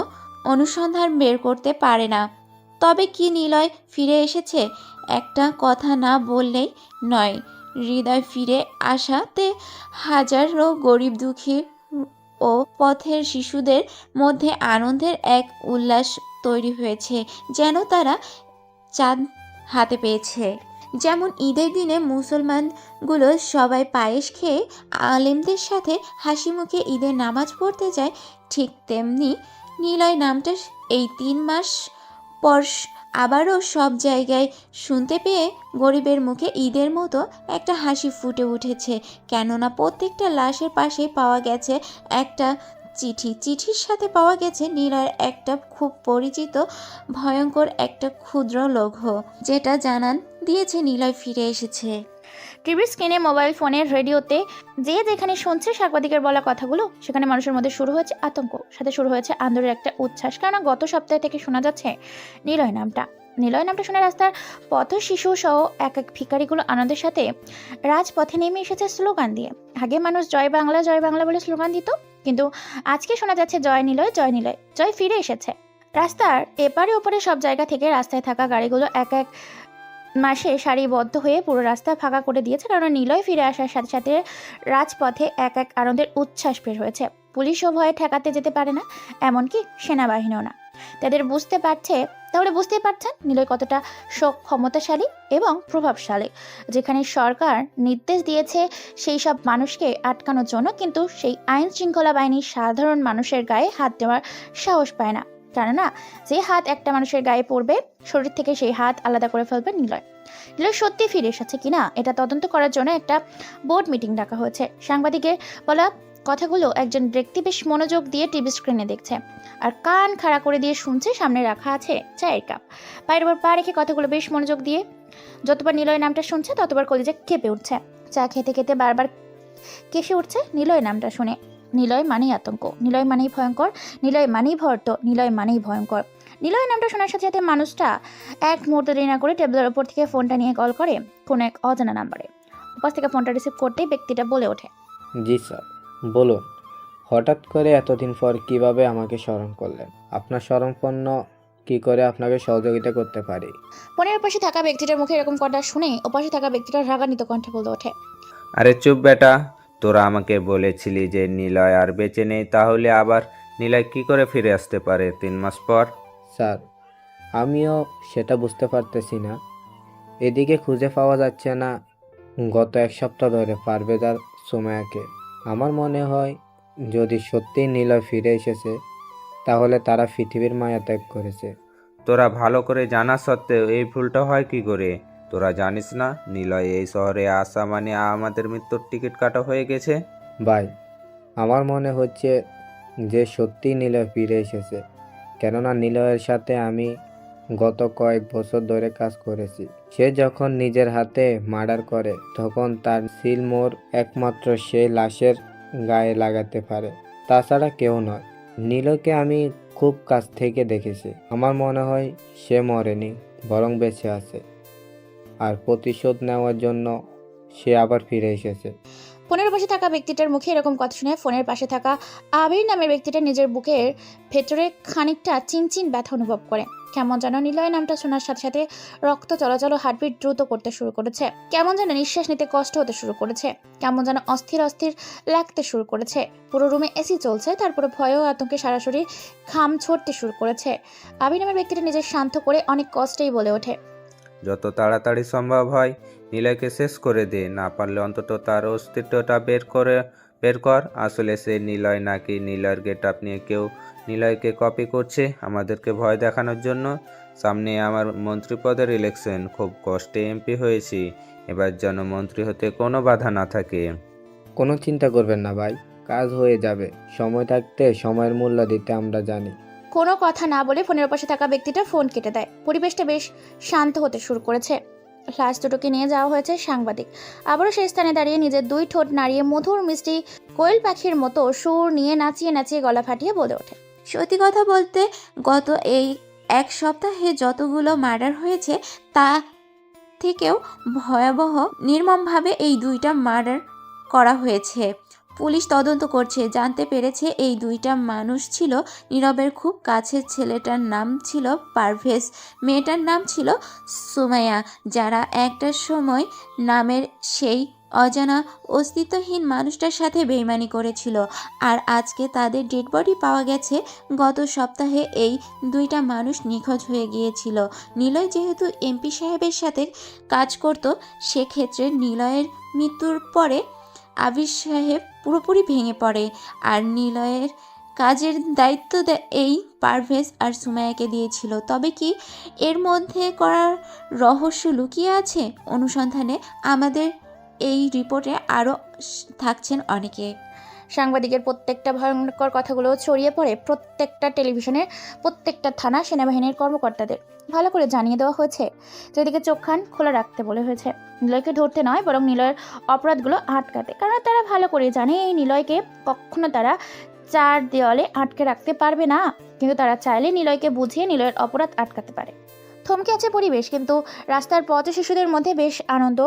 অনুসন্ধান বের করতে পারে না। তবে কি নিলয় ফিরে এসেছে? একটা কথা না বললেই নয়। হৃদয় ফিরে আসাতে হাজারো গরিব, দুঃখী ও পথের শিশুদের মধ্যে আনন্দের এক উল্লাস তৈরি হয়েছে, যেন তারা চাঁদ হাতে পেয়েছে। যেমন ঈদের দিনে মুসলমানগুলো সবাই পায়েস খেয়ে আলেমদের সাথে হাসি মুখে ঈদের নামাজ পড়তে যায়, ঠিক তেমনি নিলয় নামটা এই 3 মাস পর আবারও সব জায়গায় শুনতে পেয়ে গরিবের মুখে ঈদের মতো একটা হাসি ফুটে উঠেছে। কেননা প্রত্যেকটা লাশের পাশেই পাওয়া গেছে একটা চিঠি। চিঠির সাথে পাওয়া গেছে নিলয়ের একটা খুব পরিচিত ভয়ঙ্কর একটা ক্ষুদ্র লৌহ, যেটা জানান দিয়েছে নিলয় ফিরে এসেছে। টিভির স্ক্রিনে, মোবাইল ফোনের, রেডিওতে যে যেখানে শুনছে সাংবাদিকের বলা কথাগুলো, সেখানে মানুষের মধ্যে শুরু হয়েছে আতঙ্ক, সাথে শুরু হয়েছে আন্দোলনের একটা উচ্ছ্বাস। কারণ গত সপ্তাহ থেকে শোনা যাচ্ছে নিলয় নামটা। নিলয় নামটা শুনে রাস্তার পথ শিশু সহ এক এক ভিখারিগুলো আনন্দের সাথে রাজপথে নেমে এসেছে স্লোগান দিয়ে। আগে মানুষ জয় বাংলা বলে স্লোগান দিত, কিন্তু আজকে শোনা যাচ্ছে জয় নিলয়, জয় নিলয়, জয় ফিরে এসেছে। রাস্তার এপারে ওপারে সব জায়গা থেকে রাস্তায় থাকা গাড়িগুলো এক এক মাসে সারিবদ্ধ হয়ে পুরো রাস্তা ফাঁকা করে দিয়েছে, কারণ নিলয় ফিরে আসার সাথে সাথে রাজপথে এক এক আনন্দের উচ্ছ্বাস বের হয়েছে। পুলিশও ভয়ে ঠেকাতে যেতে পারে না, এমনকি সেনাবাহিনীও না। তাদের বুঝতেই পারছেন নিলয় কতটা ক্ষমতাশালী এবং প্রভাবশালী। যেখানে সরকার নির্দেশ দিয়েছে সেই সব মানুষকে আটকানোর জন্য, কিন্তু সেই আইন শৃঙ্খলা বাহিনী সাধারণ মানুষের গায়ে হাত দেওয়ার সাহস পায় না। কেননা যে হাত একটা মানুষের গায়ে পড়বে, শরীর থেকে সেই হাত আলাদা করে ফেলবে নিলয়। নিলয় সত্যি ফিরে এসেছে কিনা এটা তদন্ত করার জন্য একটা বোর্ড মিটিং ডাকা হয়েছে। সাংবাদিকের বলা কথাগুলো একজন ব্যক্তি বেশ মনোযোগ দিয়ে টিভি স্ক্রিনে দেখছে, আর কান খাড়া করে দিয়ে শুনছে। সামনে রাখা আছে চায়ের কাপ, পায়ের উপর পা রেখে কথাগুলো বেশ মনোযোগ দিয়ে যতবার নিলয় নামটা শুনছে ততবার কলিজা কেঁপে উঠছে। চা খেতে খেতে বারবার কেসে উঠছে নিলয় নামটা শুনে। নিলয় মানেই আতঙ্ক, নিলয় মানেই ভয়ঙ্কর, নিলয় মানেই ভর্ত, নিলয় মানেই ভয়ঙ্কর। নিলয় নামটা শোনার সাথে সাথে মানুষটা এক মুহূর্ত দেরি না করে টেবিলের ওপর থেকে ফোনটা নিয়ে কল করে কোনো এক অজানা নাম্বারে। উপাস থেকে ফোনটা রিসিভ করতেই ব্যক্তিটা বলে ওঠে, জি স্যার, বলুন। হঠাৎ করে এতদিন পর কিভাবে আমাকে স্মরণ করলেন? আপনার স্মরণপন্ন কি করে আপনাকে সহযোগিতা করতে পারি? ফোনের পাশে থাকা ব্যক্তিটার মুখে এরকম কথা শুনে ওপাশে থাকা ব্যক্তিটা রাগান্বিত কণ্ঠে বলে ওঠে, আরে চুপ বেটা, তোরা আমাকে বলেছিলি যে নিলয় আর বেঁচে নেই, তাহলে আবার নিলয় কি করে ফিরে আসতে পারে 3 মাস পর? স্যার, আমিও সেটা বুঝতে পারতেছি না। এদিকে খুঁজে পাওয়া যাচ্ছে না গত 1 সপ্তাহ ধরে পারভেজ আর সুমাইয়াকে। আমার মনে হয় যদি সত্যিই নিলয় ফিরে এসেছে তাহলে তারা পৃথিবীর মায়া ত্যাগ করেছে। তোরা ভালো করে জানা সত্ত্বেও এই ভুলটা হয় কি করে? তোরা জানিস না নিলয় এই শহরে আসা মানে আমাদের মৃত্যুর টিকিট কাটা হয়ে গেছে? ভাই, আমার মনে হচ্ছে যে সত্যিই নিলয় ফিরে এসেছে, কেননা নিলয়ের সাথে আমি গত কয়েক বছর ধরে কাজ করেছি। সে যখন নিজের হাতে মার্ডার করে তখন তার সিলমোর একমাত্র সে লাশের গায়ে লাগাতে পারে, তাছাড়া কেউ নয়। নিলয়কে আমি খুব কাছ থেকে দেখেছি, আমার মনে হয় সে মরেনি, বরং বেঁচে আছে, আর প্রতিশোধ নেওয়ার জন্য সে আবার ফিরে এসেছে। ফোনের পাশে থাকা ব্যক্তিটার মুখে এরকম কথা শুনে ফোনের পাশে থাকা আবির নামের ব্যক্তিটা নিজের বুকের ভেতরে খানিকটা চিনচিন ব্যথা অনুভব করে। কেমন যেন নিলয় নামটা শোনার সাথে সাথে রক্ত চলাচল, হার্টবিট দ্রুত করতে শুরু করেছে। কেমন যেন নিঃশ্বাস নিতে কষ্ট হতে শুরু করেছে। কেমন যেন অস্থির অস্থির লাগতে শুরু করেছে। পুরো রুমে এসি চলছে, তারপরে ভয় ও আতঙ্কে সারা শরীর ঘাম ছড়তে শুরু করেছে। আবির নামের ব্যক্তিটা নিজের শান্ত করে অনেক কষ্টেই বলে ওঠে, যত তাড়াতাড়ি সম্ভব হয় নিলয়কে শেষ করে দে, না পারলে অন্তত তার অস্তিত্বটা বের কর। আসলে সে নিলয় নাকি নিলয়ের গেটআপ নিয়ে কেউ নিলয়কে কপি করছে আমাদেরকে ভয় দেখানোর জন্য। সামনে আমার মন্ত্রী পদের ইলেকশন, খুব কষ্টে এমপি হয়েছি, এবার যেন মন্ত্রী হতে কোনো বাধা না থাকে। কোনো চিন্তা করবেন না ভাই, কাজ হয়ে যাবে। সময় থাকতে সময়ের মূল্য দিতে আমরা জানি। কোনো কথা না বলে ফোনের পাশে থাকা ব্যক্তিটা ফোন কেটে দেয়। পরিবেশটা বেশ শান্ত হতে শুরু করেছে। লাশ দুটোকে নিয়ে যাওয়া হয়েছে সাংবাদিক। আবারও সেই স্থানে দাঁড়িয়ে নিজের 2 ঠোঁট নাড়িয়ে মধুর মিষ্টি কোয়েল পাখির মতো সুর নিয়ে নাচিয়ে নাচিয়ে গলা ফাটিয়ে বলে ওঠে, সত্যি কথা বলতে গত এই 1 সপ্তাহে যতগুলো মার্ডার হয়েছে তা থেকেও ভয়াবহ নির্মমভাবে এই 2টা মার্ডার করা হয়েছে। পুলিশ তদন্ত করছে, জানতে পেরেছে এই 2টা মানুষ ছিল নীরবের খুব কাছের। ছেলেটার নাম ছিল পারভেজ, মেয়েটার নাম ছিল সুমাইয়া, যারা একটা সময় নামের সেই অজানা অস্তিত্বহীন মানুষটার সাথে বেইমানি করেছিল। আর আজকে তাদের ডেড বডি পাওয়া গেছে। গত সপ্তাহে এই 2টা মানুষ নিখোঁজ হয়ে গিয়েছিল। নিলয় যেহেতু এমপি সাহেবের সাথে কাজ করত, সেক্ষেত্রে নিলয়ের মৃত্যুর পরে আবির সাহেব পুরোপুরি ভেঙে পড়ে, আর নিলয়ের কাজের দায়িত্ব এই পারভেজ আর সুমাইয়াকে দিয়েছিল। তবে কি এর মধ্যে করার রহস্য লুকিয়ে আছে? অনুসন্ধানে আমাদের এই রিপোর্টে আরও থাকছেন অনেকে। সাংবাদিকের প্রত্যেকটা ভয়ঙ্কর কথাগুলো ছড়িয়ে পড়ে প্রত্যেকটা টেলিভিশনের প্রত্যেকটা থানা সেনাবাহিনীর কর্মকর্তাদের। ভালো করে জানিয়ে দেওয়া হয়েছে, যেদিকে চোখ কান খোলা রাখতে বলে হয়েছে। নিলয়কে ধরতে নয়, বরং নিলয়ের অপরাধগুলো আটকাতে। কারণ তারা ভালো করে জানে এই নিলয়কে কখনো তারা 4 দেওয়ালে আটকে রাখতে পারবে না, কিন্তু তারা চাইলে নিলয়কে বুঝিয়ে নিলয়ের অপরাধ আটকাতে পারে। থমকে আছে পরিবেশ, কিন্তু রাস্তার পথ শিশুদের মধ্যে বেশ আনন্দ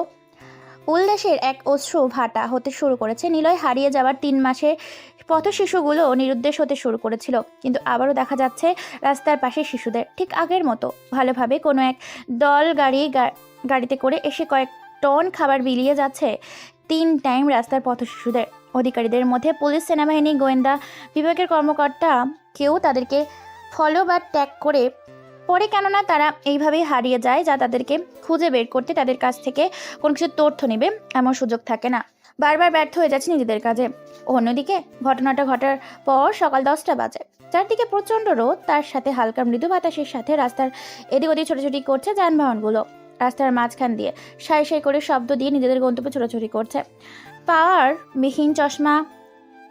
উল্লাসের এক অশ্রু ভাটা হতে শুরু করেছে। নিলয় হারিয়ে যাওয়ার 3 মাসের পথ শিশুগুলো নিরুদ্দেশ হতে শুরু করেছিল, কিন্তু আবারও দেখা যাচ্ছে রাস্তার পাশে শিশুদের ঠিক আগের মতো ভালোভাবে কোনো এক দল গাড়িতে করে এসে কয়েক টন খাবার বিলিয়ে যাচ্ছে 3 টাইম রাস্তার পথ শিশুদের। অধিকারীদের মধ্যে পুলিশ, সেনাবাহিনী, গোয়েন্দা বিভাগের কর্মকর্তা কেউ তাদেরকে ফলো বা ট্যাগ করে পরে, কেননা তারা এইভাবেই হারিয়ে যায় যা তাদেরকে খুঁজে বের করতে তাদের কাছ থেকে কোনো কিছু তথ্য নেবে এমন সুযোগ থাকে না। বারবার ব্যর্থ হয়ে যাচ্ছে নিজেদের কাজে। অন্যদিকে ঘটনাটা ঘটার পর সকাল 10টা বাজে। চারদিকে প্রচণ্ড রোদ, তার সাথে হালকা মৃদু বাতাসের সাথে রাস্তার এদিক ওদিক ছোটাছুটি করছে যানবাহনগুলো। রাস্তার মাঝখান দিয়ে সাই সাই করে শব্দ দিয়ে নিজেদের গন্তব্যে ছোটাছুটি করছে। পাওয়ার মিহিন চশমা,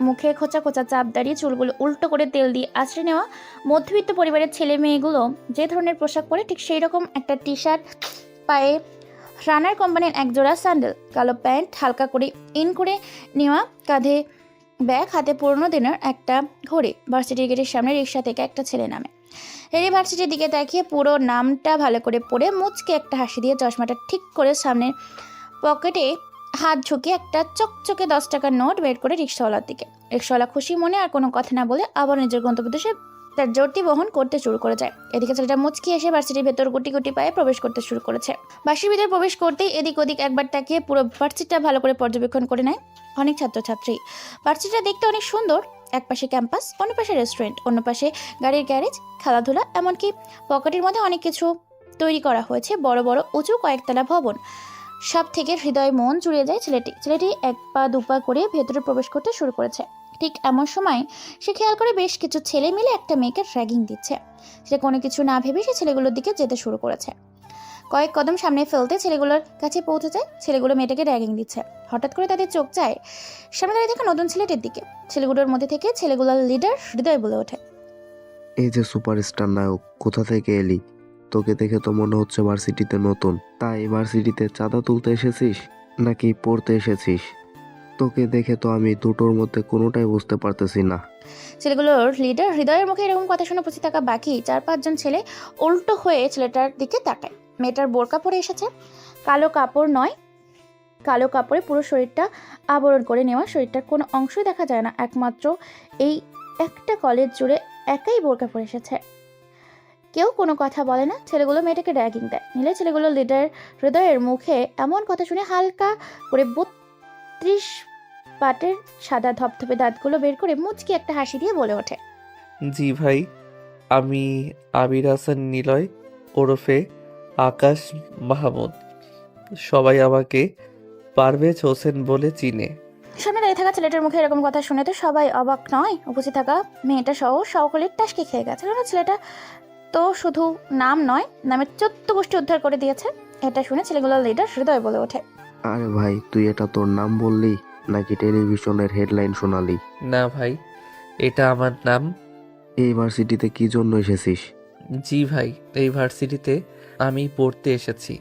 মুখে খোঁচা খোঁচা চাপ দাঁড়িয়ে, চুলগুলো উল্টো করে তেল দিয়ে আছড়ে নেওয়া মধ্যবিত্ত পরিবারের ছেলে মেয়েগুলো যে ধরনের পোশাক পরে ঠিক সেই রকম একটা টি শার্ট, পায়ে রানার কোম্পানির একজোড়া স্যান্ডেল, কালো প্যান্ট হালকা করে ইন করে নেওয়া, কাঁধে ব্যাগ, হাতে পুরোনো দিনের একটা ঘড়ি। ভার্সিটির গেটের সামনে রিক্সা থেকে একটা ছেলে নামে। ইউনিভার্সিটির দিকে তাকিয়ে পুরো নামটা ভালো করে পড়ে মুচকে একটা হাসি দিয়ে চশমাটা ঠিক করে সামনের পকেটে হাত ঝুঁকে একটা চকচকে 10 টাকার নোট বের করে রিক্সাওয়ালার দিকে। রিক্সাওয়ালা খুশি মনে আর কোনো কথা না বলে আবার নিজের গন্তব্যদেশে তার জোরটি বহন করতে শুরু করে যায়। এদিকে ছেলেটা মুচকি এসে ভার্সিটির ভেতর গুটি গুটি পায়ে প্রবেশ করতে শুরু করেছে। বাসির ভিতরে প্রবেশ করতেই এদিক ওদিক একবার তাকিয়ে পুরো ভার্সিটিটা ভালো করে পর্যবেক্ষণ করে নেয় অনেক ছাত্রছাত্রী। ভার্সিটিটা দেখতে অনেক সুন্দর। এক পাশে ক্যাম্পাস, অন্য পাশে রেস্টুরেন্ট, অন্য পাশে গাড়ির গ্যারেজ, খেলাধুলা, এমনকি পকেটের মধ্যে অনেক কিছু তৈরি করা হয়েছে। বড় বড় উঁচু কয়েকতলা ভবন। সব থেকে হৃদয় মন জুড়িয়ে যায় ছেলেটি 1 পা 2 পা করে ভেতরে প্রবেশ করতে শুরু করেছে। ঠিক এমন সময় সে খেয়াল করে বেশ কিছু ছেলে মিলে একটা মেয়েকে র্যাগিং দিচ্ছে। সে কোনো কিছু না ভেবে সে ছেলেগুলোর দিকে যেতে শুরু করেছে। কয়েক কদম সামনে ফেলতে ছেলেগুলোর কাছে পৌঁছে যায়। ছেলেগুলো মেয়েটাকে র্যাগিং দিচ্ছে। হঠাৎ করে তাদের চোখ যায় সামনে দাঁড়িয়ে থাকা নতুন ছেলেটির দিকে। ছেলেগুলোর মধ্যে থেকে ছেলেগুলোর লিডার হৃদয় বলে ওঠে, এই যে সুপারস্টার নায়ক, কোথা থেকে এলি? তোকে দেখে তো মনে হচ্ছে ভার্সিটিতে নতুন। তাই ভার্সিটিতে চাঁদা তুলতে এসেছিস নাকি পড়তে এসেছিস? তোকে দেখে তো আমি দুটোর মধ্যে কোনোটাই বুঝতে পারতেছি না। ছেলেগুলোর লিডার হৃদয়ের মুখে এরকম কথা শুনে উপস্থিত থাকা বাকি 4-5 জন ছেলে উল্টো হয়ে ছেলেটার দিকে তাকায়। মেয়েটার বোরকা পরে এসেছে। কালো কাপড় নয়, কালো কাপড়ে পুরো শরীরটা আবরণ করে নেওয়া। শরীরটার কোনো অংশই দেখা যায় না। একমাত্র এই একটা কলেজ জুড়ে একাই বোরকা পরে এসেছে। কেউ কোনো কথা বলে না। ছেলেগুলো মেয়েটাকে র্যাগিং দেয়। নিলে ছেলেগুলো লিডার হৃদয়ের মুখে এমন কথা শুনে হালকা করে 32 পাটের সাদা ধপধপে দাঁতগুলো বের করে মুচকি একটা হাসি দিয়ে বলে ওঠে, জি ভাই, আমি আবির হাসান নিলয় ওরফে আকাশ মাহমুদ। সবাই আমাকে পারভেজ হোসেন বলে চিনে। সামনে দাঁড়িয়ে থাকা ছেলেটার মুখে এরকম কথা শুনে তো সবাই অবাক নয়। উপস্থিত থাকা মেয়েটা সহ সকলের টাসকে খেয়ে গেছে। কারণ ছেলেটা তো শুধু নাম নয়, নামের 14 গোষ্ঠী উদ্ধার করে দিয়েছে। এটা শুনে ছেলেগুলোর লিডার হৃদয় বলে ওঠে, আরে ভাই, তুই এটা তোর নাম বললি নাকি টেলিভিশনের হেডলাইন শোনালি? না ভাই, এটা আমার নাম। এই ভার্সিটিতে কি জন্য এসেছিস? জি ভাই, এই ভার্সিটিতে আমি পড়তে এসেছি।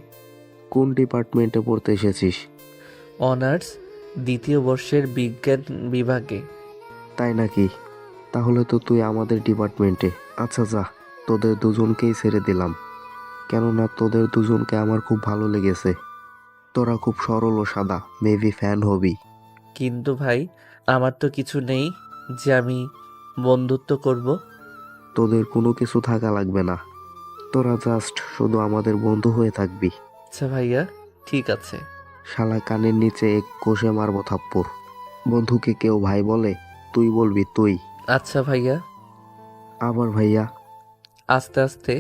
কোন ডিপার্টমেন্টে পড়তে এসেছিস? অনার্স 2য় বর্ষের বিজ্ঞান বিভাগে। তাই নাকি? তাহলে তো তুই আমাদের ডিপার্টমেন্টে। আচ্ছা যা, তোদের দুজনকেই ছেড়ে দিলাম, কেননা তোদের দুজনকে আমার খুব ভালো লেগেছে। তোরা খুব সরল ও সাদা, মেবি ফ্যান হবি। কিন্তু ভাই, আমার তো কিছু নেই যে আমি বন্ধুত্ব করব। তোদের কোনো কিছু থাকা লাগবে না, তোরা জাস্ট শুধু আমাদের বন্ধু হয়ে থাকবি। আচ্ছা ভাইয়া, ঠিক আছে। শালা কানের নিচে এক কষে মারবো থাপ্পড়। বন্ধুকে কেউ ভাই বলে? তুই বলবি তুই। আচ্ছা ভাইয়া, আবার ভাইয়া? আস্তে আস্তে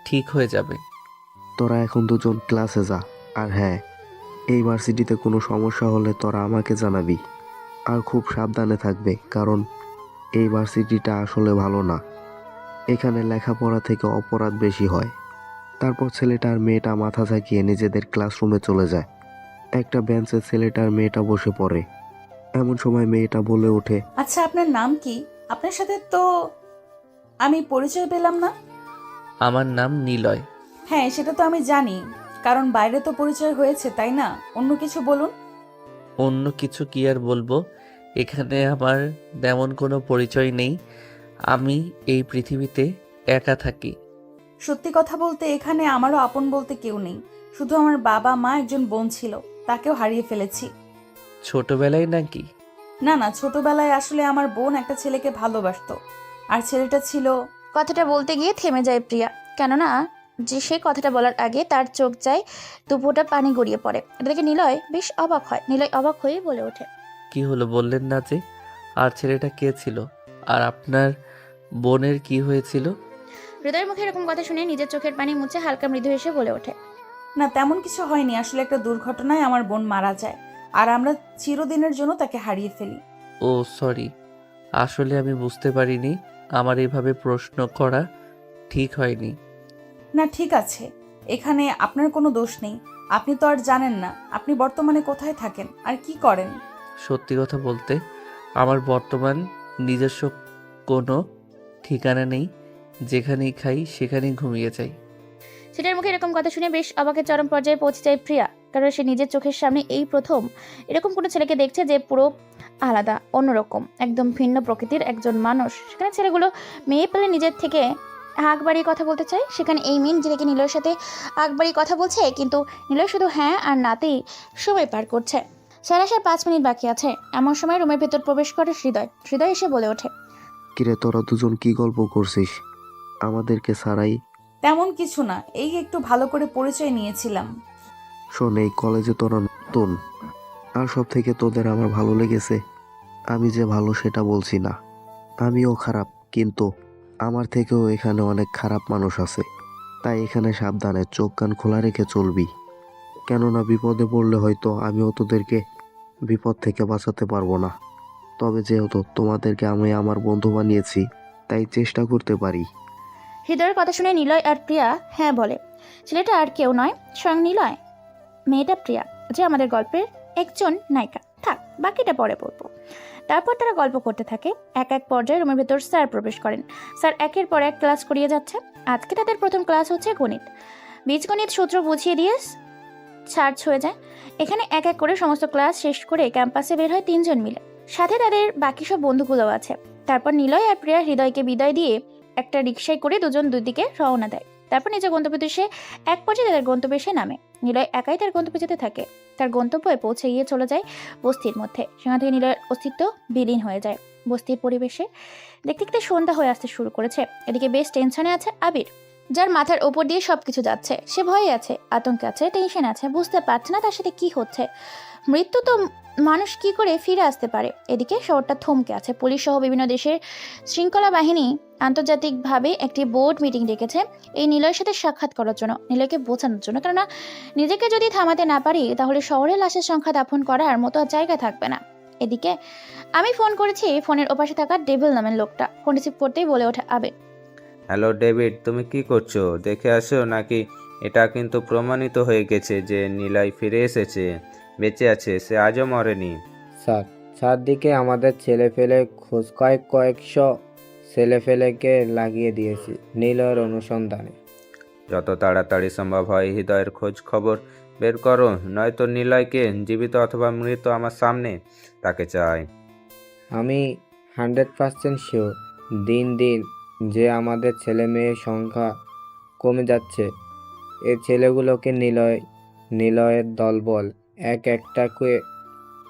ঠিক হয়ে যাবে। তোরা এখন দুজন ক্লাসে যা। আর হ্যাঁ, এই ভার্সিটিতে কোনো সমস্যা হলে তোরা আমাকে জানাবি। আর খুব সাবধানে থাকবে, কারণ এই ভার্সিটিটা আসলে ভালো না। এখানে লেখাপড়া থেকে অপরাধ বেশি হয়। তারপর ছেলেটা আর মেয়েটা মাথা ঝাঁকিয়ে নিজেদের ক্লাসরুমে চলে যায়। একটা বেঞ্চে ছেলেটার মেয়েটা বসে পড়ে। এমন সময় মেয়েটা বলে ওঠে, আচ্ছা, আপনার নাম কি? আপনার সাথে তো আমি পরিচয় পেলাম না। আমার নাম নিলয়। হ্যাঁ, সেটা তো আমি জানি, কারণ বাইরে তো পরিচয় হয়েছে, তাই না? অন্য কিছু বলুন। অন্য কিছু কি আর বলবো, এখানে আমার তেমন কোনো পরিচয় নেই। আমি এই পৃথিবীতে একা থাকি। সত্যি কথা বলতে এখানে আমারও আপন বলতে কেউ নেই। শুধু আমার বাবা মা, একজন বোন ছিল, তাকেও হারিয়ে ফেলেছি। ছোটবেলায় নাকি? না না, ছোটবেলায় আসলে আমার বোন একটা ছেলেকে ভালোবাসতো, আর ছেলেটা ছিল। কথাটা বলতে গিয়ে থেমে যায় প্রিয়া, কেননা যে সে কথাটা বলার আগে তার চোখ যায় দুপোটা পানি গড়িয়ে পড়ে। এটা দেখে নিলয় বেশ অবাক হয়। নিলয় অবাক হয়ে বলে ওঠে, কি হলো বললেন না যে? আর ছেলেটা কে ছিল? আর আপনার বোনের কি হয়েছিল? হৃদয়ের মুখে এরকম কথা শুনে নিজের চোখের পানি মুছে হালকা মৃদু হেসে বলে ওঠে, না, তেমন কিছু হয়নি। আসলে একটা দুর্ঘটনায় আমার বোন মারা যায়, আর আমরা চিরদিনের জন্য তাকে হারিয়ে ফেলি। ও সরি, আসলে আমি বুঝতে পারিনি। আমার এভাবে প্রশ্ন করা ঠিক হয়নি। না ঠিক আছে, এখানে আপনার কোনো দোষ নেই। আপনি তো আর জানেন না আপনি বর্তমানে কোথায় থাকেন আর কি করেন। সত্যি কথা বলতে আমার বর্তমান নিজস্ব কোনো ঠিকানা নেই। যেখানেই খাই সেখানেই ঘুমিয়ে যাই। ছেলের মুখে এরকম কথা শুনে বেশ অবাকের চরম পর্যায়ে পৌঁছে যায় প্রিয়া, কারণ সে নিজের চোখের সামনে এই প্রথম এরকম কোনো ছেলেকে দেখছে যে পুরো আলাদা, অন্যরকম, একদম ভিন্ন প্রকৃতির একজন মানুষ। সেখানে ছেলেগুলো মেয়ে পেলে নিজের থেকে আগ বাড়িয়ে কথা বলতে চায়, সেখানে এই মেয়ে নিজে থেকে নিলয়ের সাথে আগ বাড়িয়ে কথা বলছে, কিন্তু নিলয় শুধু হ্যাঁ আর নাতেই সময় পার করছে। স্যার আসার 5 মিনিট বাকি আছে, এমন সময় রুমের ভেতর প্রবেশ করে হৃদয়। হৃদয় এসে বলে ওঠে, কিরে তোরা দুজন কি গল্প করছিস আমাদেরকে ছাড়াই? তেমন কিছু না, এই একটু ভালো করে পরিচয় নিয়েছিলাম। শোন, এই কলেজে তোরা নতুন, আর সব থেকে তোদের আমার ভালো লেগেছে। আমি যে ভালো সেটা বলছি না, আমিও খারাপ, কিন্তু আমার থেকেও এখানে অনেক খারাপ মানুষ আছে। তাই এখানে সাবধানে চোখ কান খোলা রেখে চলবি, কেননা বিপদে পড়লে হয়তো আমিও তোদেরকে বিপদ থেকে বাঁচাতে পারবো না। তবে যেহেতু তোমাদেরকে আমি আমার বন্ধু বানিয়েছি, তাই চেষ্টা করতে পারি। হৃদয়ের কথা শুনে নিলয় আর প্রিয়া হ্যাঁ বলে। ছেলেটা আর কেউ নয়, স্বয়ং নিলয়। মেয়েটা প্রিয়া, যে আমাদের গল্পের একজন নায়িকা। থাক, বাকিটা পরে বলবো। তারপর তারা গল্প করতে থাকে। এক এক পর্যায়ে রুমের ভেতর স্যার প্রবেশ করেন। স্যার একের পর এক ক্লাস করিয়ে যাচ্ছে। আজকে তাদের প্রথম ক্লাস হচ্ছে গণিত। বীজগণিত সূত্র বুঝিয়ে দিয়ে ছাড় হয়ে যায়। এখানে এক এক করে সমস্ত ক্লাস শেষ করে ক্যাম্পাসে বের হয় 3 জন মিলে, সাথে তাদের বাকি সব বন্ধুগুলোও আছে। তারপর নিলয় আর প্রিয়া হৃদয়কে বিদায় দিয়ে একটা রিকশায় করে দুজন দুই দিকে রওনা দেয়। তারপর নিজের গন্তব্যে এসে এক পর্যায়ে তাদের গন্তব্যে এসে নামে। নিলয় একাই তার গন্তব্যে যেতে থাকে। তার গন্তব্যে পৌঁছে গিয়ে চলে যায় বস্তির মধ্যে। সেখান থেকে নিলয়ের অস্তিত্ব বিলীন হয়ে যায় বস্তির পরিবেশে। দেখতে দেখতে সন্ধ্যা হয়ে আসতে শুরু করেছে। এদিকে বেশ টেনশনে আছে আবির, যার মাথার ওপর দিয়ে সবকিছু যাচ্ছে। সে ভয়ে আছে, আতঙ্কে আছে, টেনশন আছে, বুঝতে পারছে না তার সাথে কি হচ্ছে। মৃত্যু তো মানুষ কি করে ফিরে আসতে পারে। এদিকে শহরটা থমকে আছে। পুলিশ সহ বিভিন্ন দেশের শৃঙ্খলা বাহিনী আন্তর্জাতিকভাবে একটি বোর্ড মিটিং ডেকেছে এই নিলয়ের সাথে সাক্ষাৎ করার জন্য, নিলয়কে বোঝানোর জন্য। কেননা নিজেকে যদি থামাতে না পারি তাহলে শহরে লাশের সংখ্যা দাফন করার মতো আর জায়গা থাকবে না। এদিকে আমি ফোন করেছি, ফোনের ওপাশে থাকা ডেভিল নামের লোকটা। ফোন রিসিভ করতেই বলে ওঠে আবে, হ্যালো ডেভিড, তুমি কি করছো? দেখে আসো নাকি? এটা কিন্তু প্রমাণিত হয়ে গেছে যে নিলয় ফিরে এসেছে, বেঁচে আছে, সে আজও মরেনি। স্যার, চারদিকে আমাদের ছেলেফেলে খোঁজ কয়েকশো ছেলেফেলেকে লাগিয়ে দিয়েছি নিলয়ের অনুসন্ধানে। যত তাড়াতাড়ি সম্ভব হয় হৃদয়ের খোঁজ খবর বের করো, নয়তো নিলয়কে জীবিত অথবা মৃত আমার সামনে তাকে চাই। আমি 100% শিওর দিন দিন যে আমাদের ছেলে মেয়ের সংখ্যা কমে যাচ্ছে। এই ছেলেগুলোকে নিলয়ের দলবল এক একটাকে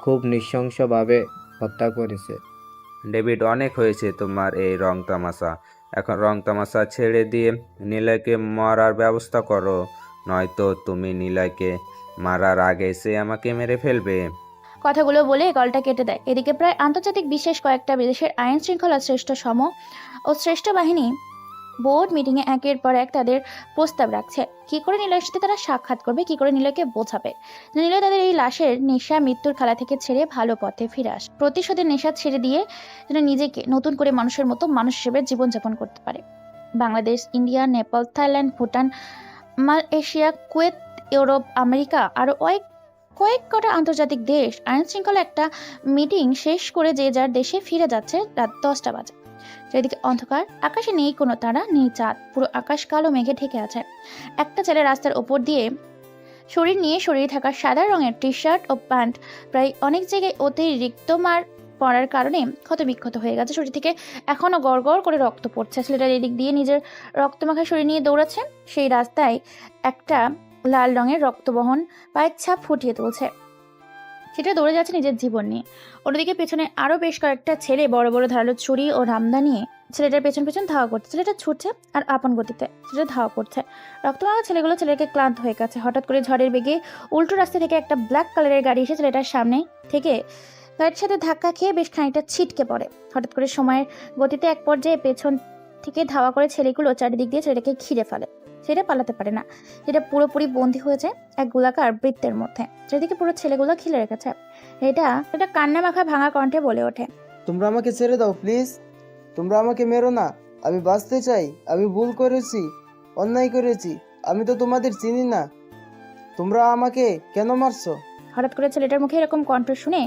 খুব নৃশংসভাবে হত্যা করেছে। ডেভিড, অনেক হয়েছে তোমার এই রং তামাশা। এখন রং তামাশা ছেড়ে দিয়ে নিলয়কে মারার ব্যবস্থা করো, নয়তো তুমি নিলয়কে মারার আগে সে আমাকে মেরে ফেলবে। কথাগুলো বলে কলটা কেটে দেয়। এদিকে প্রায় আন্তর্জাতিক বিশেষ কয়েকটা বিদেশের আইন শৃঙ্খলা শ্রেষ্ঠ সম ও শ্রেষ্ঠ বাহিনী বোর্ড মিটিংয়ে একের পর এক তাদের প্রস্তাব রাখছে। কি করে নিলয়ের সাথে তারা সাক্ষাৎ করবে, কি করে নিলয়কে বোঝাবে নিলয় তাদের এই লাশের নেশা মৃত্যুর খেলা থেকে ছেড়ে ভালো পথে ফিরে আসে, প্রতিশোধের নেশা ছেড়ে দিয়ে যেন নিজেকে নতুন করে মানুষের মতো মানুষ হিসেবে জীবনযাপন করতে পারে। Bangladesh, India, Nepal, Thailand, Bhutan, Malaysia, Kuwait, Europe, America আরও কয়েক কটা আন্তর্জাতিক দেশ আইন শৃঙ্খলা একটা মিটিং শেষ করে যে যার দেশে ফিরে যাচ্ছে রাত 10টা বাজে। চারিদিকে অন্ধকার, আকাশে নেই কোনো তারা, নেই চাঁদ, পুরো আকাশ কালো মেঘে ঢেকে আছে। একটা ছেলে রাস্তার ওপর দিয়ে শরীরে থাকা সাদা রঙের টি শার্ট ও প্যান্ট প্রায় অনেক জায়গায় অতিরিক্ত মার পড়ার কারণে ক্ষতবিক্ষত হয়ে গেছে। শরীর থেকে এখনো গড় করে রক্ত পড়ছে। ছেলেটার এদিক দিয়ে নিজের রক্তমাখা শরীর নিয়ে দৌড়াচ্ছে। সেই রাস্তায় একটা লাল রঙের রক্তবহন পায়ের ছাপ ফুটিয়ে তুলছে। সেটা দৌড়ে যাচ্ছে নিজের জীবন নিয়ে। অন্যদিকে পেছনে আরও বেশ কয়েকটা ছেলে বড় বড় ধারালো ছুরি ও রামদা নিয়ে ছেলেটার পেছন পেছন ধাওয়া করছে। ছেলেটা ছুটছে আর আপন গতিতে ছেলেটা ধাওয়া করছে। রক্তমাখা ছেলেগুলো ছেলেকে ক্লান্ত হয়ে গেছে। হঠাৎ করে ঝড়ের বেগে উল্টো রাস্তা থেকে একটা ব্ল্যাক কালারের গাড়ি এসে ছেলেটার সামনে থেকে গাড়ির সাথে ধাক্কা খেয়ে বেশ খানিকটা ছিটকে পড়ে। হঠাৎ করে সময়ের গতিতে এক পর্যায়ে পেছন থেকে ধাওয়া করে ছেলেগুলো চারিদিক দিয়ে ছেলেটাকে ঘিরে ফেলে। সেটা পালাতে পারে না, সেটা পুরোপুরি বন্দী হয়ে যায় এক গোলাকার বৃত্তের মধ্যে, যেদিকে পুরো ছেলেগুলো ঘিরে রেখেছে। এটা কান্না মাখা ভাঙা কণ্ঠে বলে ওঠে, তোমরা আমাকে ছেড়ে দাও প্লিজ, তোমরা আমাকে মেরো না, আমি বাঁচতে চাই, আমি ভুল করেছি, অন্যায় করেছি, আমি তো তোমাদের চিনি না, তোমরা আমাকে কেন মারছো? হঠাৎ করে ছেলেটার মুখে এরকম কণ্ঠ শুনে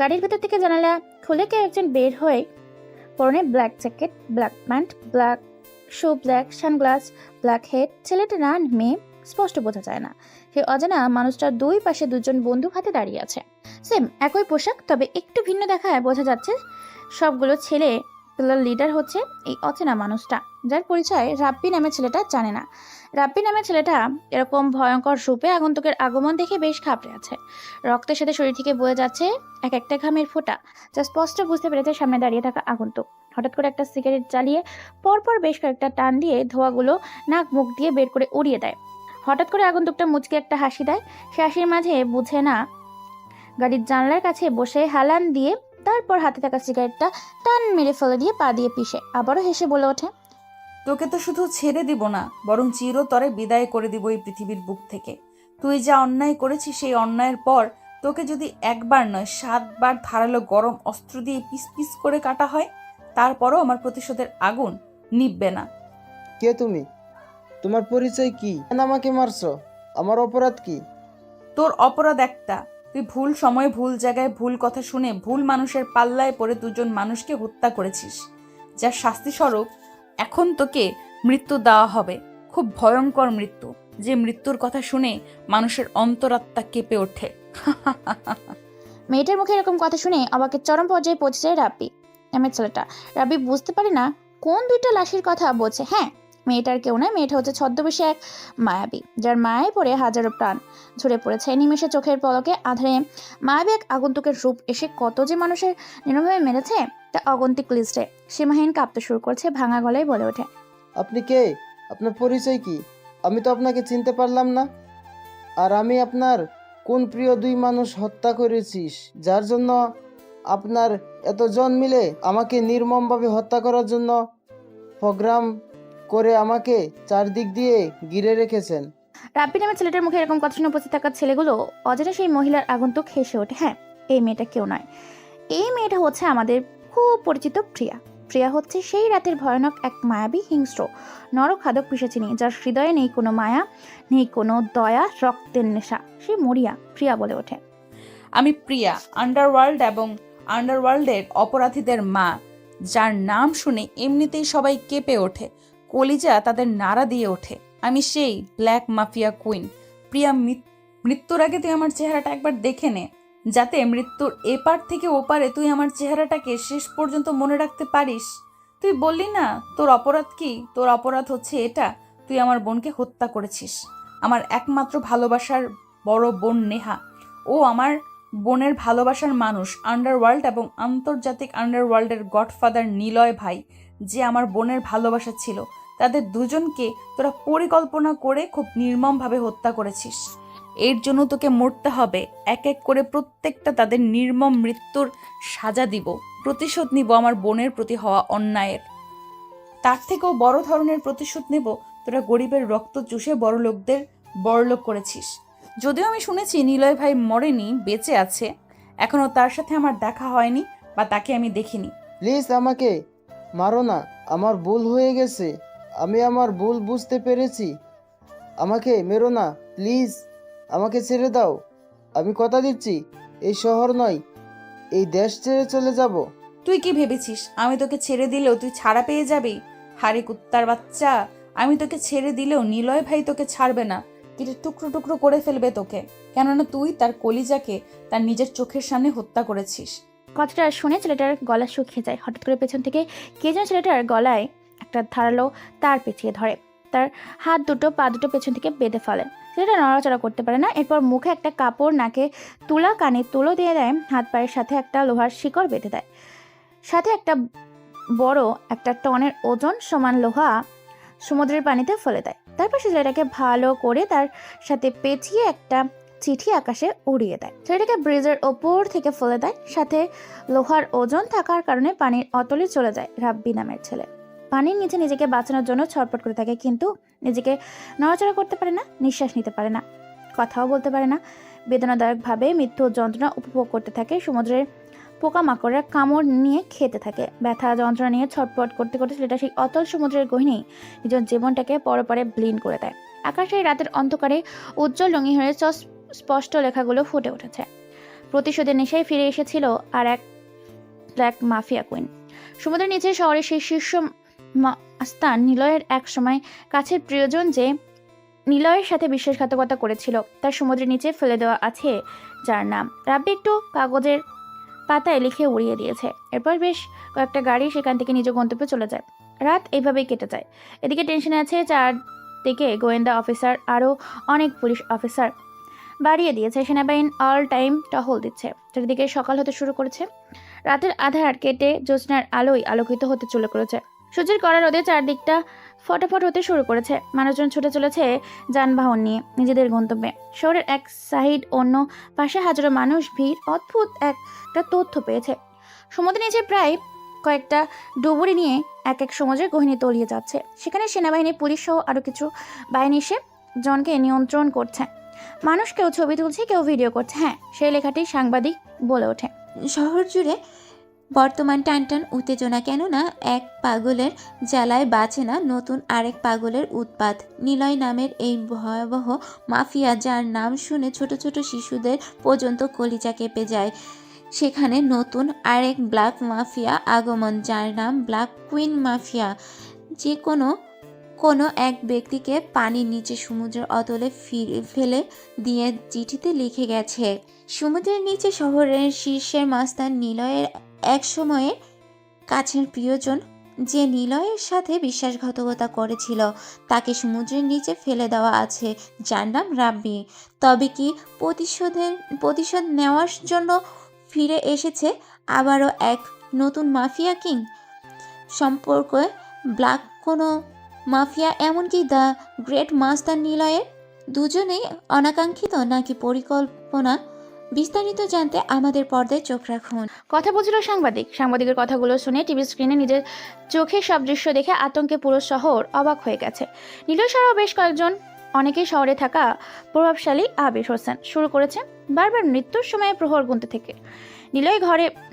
গাড়ির ভেতর থেকে জানালা খুলে কেউ একজন বের হয়ে, পরনে black jacket, black pant, black শু, ব্ল্যাক সানগ্লাস, ব্ল্যাক হেড। ছেলেটা না মেয়ে স্পষ্ট বোঝা যায় না। সে অজানা মানুষটার দুই পাশে দুজন বন্দুক হাতে দাঁড়িয়ে আছে। সেম একই পোশাক, তবে একটু ভিন্ন দেখায় বোঝা যাচ্ছে সবগুলো ছেলে পিলার লিডার হচ্ছে এই অচেনা মানুষটা, যার পরিচয় রাব্বি নামের ছেলেটা জানে না। রাব্বি নামের ছেলেটা এরকম ভয়ঙ্কর রূপে আগন্তুকের আগমন দেখে বেশ ঘাবড়ে আছে। রক্তের সাথে শরীর থেকে বয়ে যাচ্ছে এক একটা ঘামের ফোঁটা, যা স্পষ্ট বুঝতে পেরেছে সামনে দাঁড়িয়ে থাকা আগন্তুক। হঠাৎ করে একটা সিগারেট জ্বালিয়ে পরপর বেশ কয়েকটা টান দিয়ে ধোঁয়াগুলো নাক মুখ দিয়ে বের করে উড়িয়ে দেয়। হঠাৎ করে আগন্তুকটা মুচকে একটা হাসি দেয়। সে হাসির মাঝে বুঝে না গাড়ির জানলার কাছে বসে হালান দিয়ে তারপর হাতে থাকা সিগারেটটা টান মেরে ফেলে দিয়ে পা দিয়ে পিষে আবারও হেসে বলে ওঠে, তোকে তো শুধু ছেড়ে দিব না, বরং চিরতরে বিদায় করে দিব এই পৃথিবীর বুক থেকে। তুই যা অন্যায় করেছিস, সেই অন্যায়ের পর তোকে যদি একবার নয় 7 বার ধারালো গরম অস্ত্র দিয়ে পিস পিস করে কাটা হয়, তারপরও আমার প্রতিশোধের আগুন নিববে না। কে তুমি? তোমার পরিচয় কি? কেন আমাকে মারছো? আমার অপরাধ কি? তোর অপরাধ একটা, তুই ভুল সময়ে ভুল জায়গায় ভুল কথা শুনে ভুল মানুষের পাল্লায় পড়ে দুজন মানুষকে হত্যা করেছিস, যার শাস্তিস্বরূপ এখন তোকে মৃত্যু দেওয়া হবে। খুব ভয়ঙ্কর মৃত্যু, যে মৃত্যুর কথা শুনে মানুষের অন্তরাত্মা কেঁপে ওঠে। মেয়েটার মুখে এরকম কথা শুনে অবাকের চরম পর্যায়ে পৌঁছে রাব্বি নামের ছেলেটা। রাব্বি বুঝতে পারে না কোন দুইটা লাশের কথা বলছে। হ্যাঁ, মেয়েটার কেউ নয়, মেয়েটা হচ্ছে ছদ্মবেশে এক মায়াবী, যার মায়ায় পড়ে হাজারো প্রাণ ঝরে পড়েছে। নিমেষে চোখের পলকে আধারে মায়াবী এক আগন্তুকের রূপ এসে কত যে মানুষের নির্মমভাবে মেরেছে তা অগন্তিক লিস্টে। সীমাহীন কাঁপতে শুরু করছে, ভাঙা গলায় বলে ওঠে, আপনি কে? আপনার পরিচয় কি? আমি তো আপনাকে চিনতে পারলাম না। আর আমি আপনার কোন প্রিয় 2 মানুষ হত্যা করেছিস, যার জন্য আপনার এতজন মিলে আমাকে নির্মমভাবে হত্যা করার জন্য প্রোগ্রাম করে আমাকে চারদিক দিয়ে ঘিরে রেখেছেন। রাব্বি নামের ছেলেটার মুখে এরকম কথা শুনে উপস্থিত থাকা ছেলেগুলো অজানা সেই মহিলার আগন্তুক হেসে ওঠে। হ্যাঁ, এই মেয়েটা কেউ নয়, এই মেয়েটা হচ্ছে আমাদের খুব পরিচিত প্রিয়া। প্রিয়া হচ্ছে সেই রাতের ভয়ানক এক মায়াবী হিংস্র নরখাদক পিশাচিনী, যার হৃদয়ে নেই কোনো মায়া, নেই কোনো দয়া, রক্তের নেশা। সে মরিয়া। প্রিয়া বলে ওঠে, আমি প্রিয়া, আন্ডারওয়ার্ল্ড এবং আন্ডারওয়ার্ল্ডের অপরাধীদের মা, যার নাম শুনে এমনিতেই সবাই কেঁপে ওঠে, কলিজা তাদের নাড়া দিয়ে ওঠে। আমি সেই ব্ল্যাক মাফিয়া কুইন। প্রিয়া, মৃত্যুর আগে তুই আমার চেহারাটা একবার দেখে নে, যাতে মৃত্যুর এপার থেকে ওপারে তুই আমার চেহারাটাকে শেষ পর্যন্ত মনে রাখতে পারিস। তুই বললি না তোর অপরাধ কি? তোর অপরাধ হচ্ছে এটা, তুই আমার বোনকে হত্যা করেছিস। আমার একমাত্র ভালোবাসার বড় বোন নেহা, ও আমার বোনের ভালোবাসার মানুষ। আন্ডারওয়ার্ল্ড এবং আন্তর্জাতিক আন্ডারওয়ার্ল্ডের গডফাদার নিলয় ভাই, যে আমার বোনের ভালোবাসা ছিল, তাদের দুজনকে তোরা পরিকল্পনা করে খুব নির্মমভাবে হত্যা করেছিস। এর জন্য তোকে মরতে হবে। এক এক করে প্রত্যেকটা তাদের নির্মম মৃত্যুর সাজা দিব, প্রতিশোধ নিব আমার বোনের প্রতি হওয়া অন্যায়ের। তার থেকেও বড় ধরনের প্রতিশোধ নেব, তোরা গরিবের রক্ত চুষে বড় লোকদের বড়লোক করেছিস। যদিও আমি শুনেছি নিলয় ভাই মরেনি, বেঁচে আছে, এখনো তার সাথে আমার দেখা হয়নি বা তাকে আমি দেখিনি। প্লিজ আমাকে মারো না, আমার ভুল হয়ে গেছে, আমি আমার ভুল বুঝতে পেরেছি, আমাকে মেরো না প্লিজ, আমাকে ছেড়ে দাও। আমি কথা দিচ্ছি, এই শহর নয়, এই দেশ ছেড়ে চলে যাব। তুই কি ভেবেছিস আমি তোকে ছেড়ে দিলেও তুই ছাড়া পেয়ে যাবি? হারি কুত্তার বাচ্চা, আমি তোকে ছেড়ে দিলেও নিলয় ভাই তোকে ছাড়বে না, কেটে টুকরো টুকরো করে ফেলবে তোকে, কেননা তুই তার কলিজাকে তার নিজের চোখের সামনে হত্যা করেছিস। কথাটা শুনে ছেলেটার গলা শুকিয়ে যায়। হঠাৎ করে পেছন থেকে কে যেন ছেলেটার গলায় একটা ধারালো তার পেঁচিয়ে ধরে। তার হাত দুটো পা দুটো পেছন থেকে বেঁধে ফেলে। ছেলেটা নড়াচড়া করতে পারে না। এরপর মুখে একটা কাপড়, নাকে তুলা, কানে তুলো দিয়ে দেয়, হাত পায়ের সাথে একটা লোহার শিকড় বেঁধে দেয়, সাথে একটা বড় একটা টনের ওজন সমান লোহা সমুদ্রের পানিতে ফেলে দেয়। তারপর সে ছেলেটাকে ভালো করে তার সাথে পেঁচিয়ে একটা চিঠি আকাশে উড়িয়ে দেয়। ছেলেটাকে ব্রিজের ওপর থেকে ফেলে দেয়, সাথে লোহার ওজন থাকার কারণে পানির অতলে চলে যায় রাব্বি নামের ছেলে। পানির নিচে নিজেকে বাঁচানোর জন্য ছটফট করে থাকে, কিন্তু নিজেকে নড়াচড়া করতে পারে না, নিঃশ্বাস নিতে পারে না, কথাও বলতে পারে না। বেদনাদায়কভাবে মৃত্যু যন্ত্রণা উপভোগ করতে থাকে। সমুদ্রের পোকামাকড়রা কামড় নিয়ে খেতে থাকে। ব্যথা যন্ত্রণা নিয়ে ছটফট করতে করতে ছেলেটা সেই অতল সমুদ্রের গহীনে নিজের জীবনটাকে পরপরে ব্লিন করে দেয়। আকাশে রাতের অন্ধকারে উজ্জ্বল রঙিন হয়ে স্পষ্ট লেখাগুলো ফুটে উঠেছে। প্রতিশোধের নেশায় ফিরে এসেছিল আর এক ব্ল্যাক মাফিয়া কুইন। সমুদ্রের নিচে শহরের সেই শীর্ষ স্থান নিলয়ের এক সময় কাছের প্রিয়জন যে নিলয়ের সাথে বিশ্বাসঘাতকতা করেছিল, তার সমুদ্রের নিচে ফেলে দেওয়া আছে, যার নাম রাব্বি একটু কাগজের পাতায় লিখে উড়িয়ে দিয়েছে। এরপর বেশ কয়েকটা গাড়ি সেখান থেকে নিজ গন্তব্যে চলে যায়। রাত এইভাবেই কেটে যায়। এদিকে টেনশনে আছে চারদিকে গোয়েন্দা অফিসার, আরও অনেক পুলিশ অফিসার বাড়িয়ে দিয়েছে। সেনাবাহিনী অল টাইম টহল দিচ্ছে। চারিদিকে সকাল হতে শুরু করেছে। রাতের আধার কেটে জ্যোৎস্নার আলোয় আলোকিত হতে চলে করেছে। সূর্যের কড়া রোদে চারদিকটা ফটাফট হতে শুরু করেছে। মানুষজন ছুটে চলেছে যানবাহন নিয়ে নিজেদের গন্তব্যে। শহরের এক সাইড অন্য পাশে হাজারো মানুষ ভিড়। অদ্ভুত একটা তথ্য পেয়েছে। সমুদ্রের নিচে প্রায় কয়েকটা ডুবুরি নিয়ে এক এক সমুদ্রের গহীনে তলিয়ে যাচ্ছে। সেখানে সেনাবাহিনী, পুলিশ সহ আরও কিছু বাহিনী এসে জনকে নিয়ন্ত্রণ করছে। মানুষ কেউ ছবি তুলছে, কেউ ভিডিও করছে। হ্যাঁ, সেই লেখাটি সাংবাদিক বলে ওঠে। শহর জুড়ে বর্তমান টানটান উত্তেজনা, কেননা এক পাগলের জ্বালায় বাঁচে না নতুন আরেক পাগলের উৎপাত। নিলয় নামের এই ভয়াবহ মাফিয়া, যার নাম শুনে ছোট ছোট শিশুদের পর্যন্ত কলিজা কেঁপে যায়, সেখানে নতুন আরেক ব্ল্যাক মাফিয়া আগমন, যার নাম ব্ল্যাক কুইন মাফিয়া। যে কোনো এক ব্যক্তিকে পানির নিচে সমুদ্রের অতলে ফেলে দিয়ে চিঠিতে লিখে গেছে। সমুদ্রের নিচে শহরের শীর্ষের মাস্তান নিলয়ের এক সময়ে কাছের প্রিয়জন, যে নিলয়ের সাথে বিশ্বাসঘাতকতা করেছিল, তাকে সমুদ্রের নিচে ফেলে দেওয়া আছে, যার নাম রাব্বি। তবে কি প্রতিশোধ নেওয়ার জন্য ফিরে এসেছে আবারও এক নতুন মাফিয়া কিং? সম্পর্কে ব্ল্যাক কোনো মাফিয়া, এমনকি দ্য গ্রেট মাস্টার নিলয়ের, দুজনেই অনাকাঙ্ক্ষিত নাকি পরিকল্পনা? বিস্তারিত জানতে আমাদের পর্দায় চোখ রাখুন। কথা বলছিল সাংবাদিক। সাংবাদিকের কথাগুলো শুনে টিভি স্ক্রিনে নিজের চোখে সব দৃশ্য দেখে আতঙ্কে পুরো শহর অবাক হয়ে গেছে। নিলয় ছাড়াও বেশ কয়েকজন, অনেকেই শহরে থাকা প্রভাবশালী আবির হোসেন শুরু করেছে বারবার মৃত্যুর সময় প্রহর গুনতে থেকে।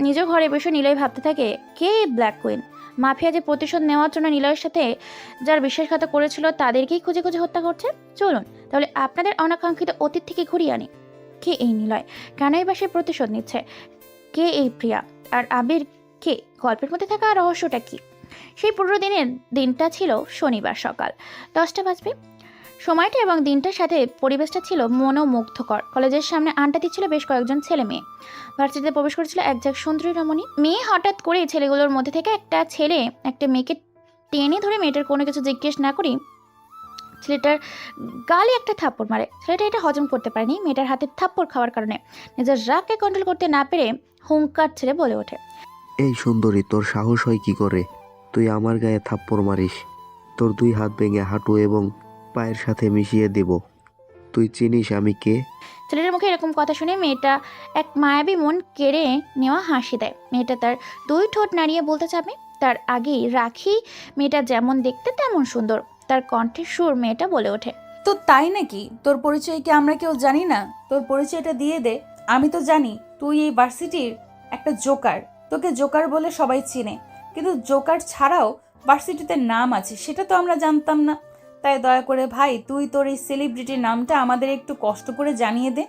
নিজ ঘরে বসে নিলয় ভাবতে থাকে, কে এই ব্ল্যাক কুইন মাফিয়া, যে প্রতিশোধ নেওয়ার জন্য নিলয়ের সাথে যার বিশ্বাসঘাতক করেছিল তাদেরকেই খুঁজে খুঁজে হত্যা করছে। চলুন তাহলে আপনাদের অনাকাঙ্ক্ষিত অতীত থেকে ঘুরিয়ে আনি। কে এই নিলয়? কেনই বা সে প্রতিশোধ নিচ্ছে? কে এই প্রিয়া আর আবির? কে? গল্পের মধ্যে থাকা রহস্যটা কি? সেই পুরো দিনটা ছিল শনিবার সকাল 10টা বাজবে। সময়টা এবং দিনটার সাথে পরিবেশটা ছিল মনোমুগ্ধকর। কলেজের সামনে আড্ডা দিচ্ছিল বেশ কয়েকজন ছেলে মেয়ে। ভার্সিটিতে প্রবেশ করেছিল একজন সুন্দরী রমণী মেয়ে। হঠাৎ করে ছেলেগুলোর মধ্যে থেকে একটা ছেলে একটা মেয়েকে টেনে ধরে মেয়েটার কোনো কিছু জিজ্ঞেস না করেই ছেলেটার গালে একটা থাপ্পড় মারে। ছেলেটা এটা হজম করতে পারেনি। মেয়েটার হাতে থাপ্পড় খাওয়ার কারণে নিজের রাগকে কন্ট্রোল করতে না পেরে হুঙ্কার ছেড়ে বলে ওঠে, এই সুন্দরী, তোর সাহস হয় কি করে? তুই আমার গায়ে থাপ্পড় মারিস? তোর 2 হাত ভেঙে হাঁটু এবং পায়ের সাথে মিশিয়ে দেব। তুই চিনিস আমি কে? ছেলেটার মুখে এরকম কথা শুনে মেয়েটা এক মায়াবী মন কেড়ে নেওয়া হাসি দেয়। মেয়েটা তার 2 ঠোঁট নাড়িয়ে বলতে চাবে, তার আগেই রাখি মেয়েটা যেমন দেখতে তেমন সুন্দর। তার কণ্ঠের সুর মেয়েটা বলে ওঠে, তো তাই নাকি? তোর পরিচয় কি আমরা কেউ জানি না? তোর পরিচয়টা দিয়ে দে। আমি তো জানি তুই এই ভার্সিটির একটা জোকার। তোকে জোকার বলে সবাই চিনে, কিন্তু জোকার ছাড়াও ভার্সিটিতে নাম আছে, সেটা তো আমরা জানতাম না। তাই দয়া করে ভাই, তুই তোর এই সেলিব্রিটির নামটা আমাদের একটু কষ্ট করে জানিয়ে দে।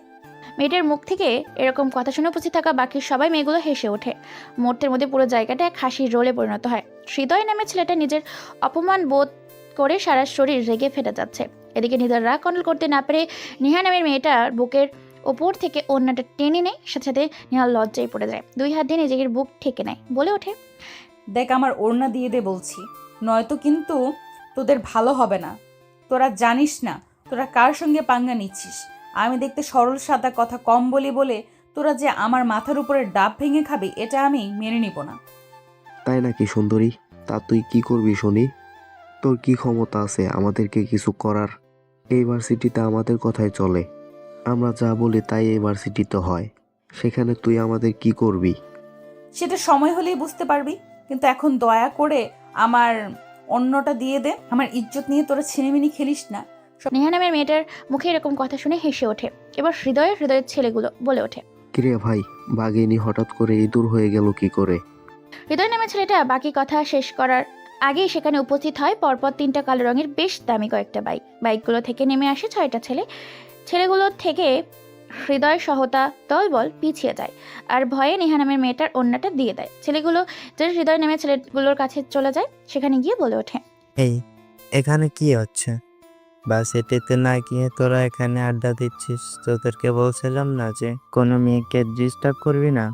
মেয়েটার মুখ থেকে এরকম কথা শুনে উপস্থিত থাকা বাকি সবাই মেয়েগুলো হেসে ওঠে। মুহূর্তের মধ্যে পুরো জায়গাটা এক হাসির রোলে পরিণত হয়। হৃদয় নামে ছেলেটা নিজের অপমান বোধ করে সারা শরীর রেগে ফেটে যাচ্ছে। এদিকে নিজের রাগ কন্ট্রোল করতে না পেরে নেহা নামের মেয়েটার বুকের ওপর থেকে ওড়নাটা টেনে নেয়। সাথে সাথে নেহা লজ্জায় পড়ে যায়। 2 হাত দিয়ে নিজের বুক ঠেকে নেয়, বলে ওঠে, দেখ, আমার ওড়না দিয়ে দে বলছি, নয়তো কিন্তু তোদের ভালো হবে না। তোরা জানিস না তোরা কার সঙ্গে পাঙ্গা নিচ্ছিস। আমি দেখতে সরল সাদা, কথা কম বলি বলে তোরা যে আমার মাথার উপরে ডাব ভেঙে খাবি, এটা আমি মেনে নিব না। তাই নাকি সুন্দরী? তা তুই কি করবি শুনি? তোর কি ক্ষমতা আছে আমাদেরকে কিছু করার? এই ভার্সিটিতে আমাদের কথাই চলে, আমরা যা বলি তাই এই ভার্সিটিতে হয়। সেখানে তুই আমাদের কি করবি? সেটা সময় হলেই বুঝতে পারবি, কিন্তু এখন দয়া করে আমার অন্যটা দিয়ে দে। আমার ইজ্জত নিয়ে তোরা ছিনিমিনি খেলিস না। নেহা নামের মেয়েটার মুখে এরকম কথা শুনে হেসে ওঠে। এবার হৃদয়ের ছেলেগুলো বলে ওঠে। কিরে ভাই, বাঘিনী হঠাৎ করে ইঁদুর হয়ে গেল কি করে? হৃদয় নামের ছেলেটা বাকি কথা শেষ করার আগেই সেখানে উপস্থিত হয় পরপর 3টা কালো রঙের বেশ দামি কয়েকটা বাইকগুলো থেকে নেমে আসে 6টা ছেলেগুলোর থেকে হৃদয় সহতা দলবল পিছিয়ে যায় আর ভয়ে নেহা নামের মেয়েটার অন্যটা দিয়ে দেয়। ছেলেগুলো যে হৃদয় নামের ছেলেগুলোর কাছে চলে যায়, সেখানে গিয়ে বলে ওঠে। এই, এখানে কি হচ্ছে? ভার্সিটিতে না গিয়ে তোরা এখানে আড্ডা দিচ্ছিস? তোদেরকে বলছিলাম না যে কোনো মেয়েকে ডিস্টার্ব করবি না?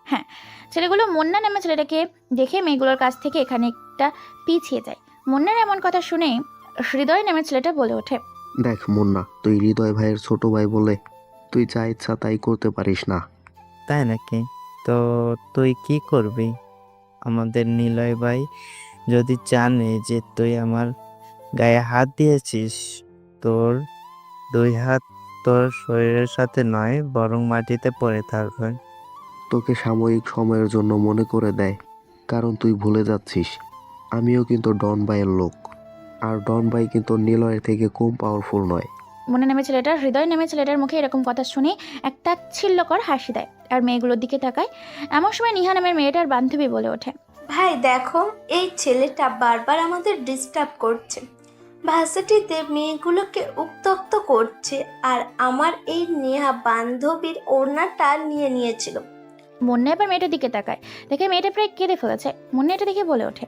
হ্যাঁ, ছেলেগুলো মুন্না নামের ছেলেটাকে দেখে মেয়েগুলোর কাছ থেকে এখানে একটা পিছিয়ে যায়। মুন্নার এমন কথা শুনে হৃদয় নামের ছেলেটা বলে ওঠে। দেখ মুন্না, তুই হৃদয় ভাইয়ের ছোট ভাই বলে তুই যা ইচ্ছা তাই করতে পারিস না। তাই নাকি? তো তুই কি করবি? আমাদের নিলয় ভাই যদি জানে যে তুই আমার গায়ে হাত দিয়েছিস, তোর 2 হাত তোর শরীরের সাথে নয় বরং মাটিতে পড়ে থাকবে। তোকে সাময়িক সময়ের জন্য মনে করে দেয়, কারণ তুই ভুলে যাচ্ছিস আমিও কিন্তু ডন ভাইয়ের লোক, আর ডন ভাই কিন্তু নিলয়ের থেকে কম পাওয়ারফুল নয়। মুন্না নামের ছেলেটা হৃদয় নামের ছেলেটার মুখে এরকম কথা শুনে একটা ছিল্লকর হাসি দেয় আর মেয়েগুলোর দিকে তাকায়। এমন সময় নিহা নামের মেয়েটার বান্ধবী বলে ওঠে। ভাই দেখো, এই ছেলেটা বারবার আমাদের ডিস্টার্ব করছে, ভার্সিটিতে মেয়েগুলোকে উত্ত্যক্ত করছে, আর আমার এই নেহা বান্ধবীর ওড়নাটা নিয়ে নিয়েছিল। মুন্না এবার মেয়েটার দিকে তাকায়, দেখে মেয়েটা প্রায় কেঁদে ফেলেছে। মুন্না এটা দেখে বলে ওঠে।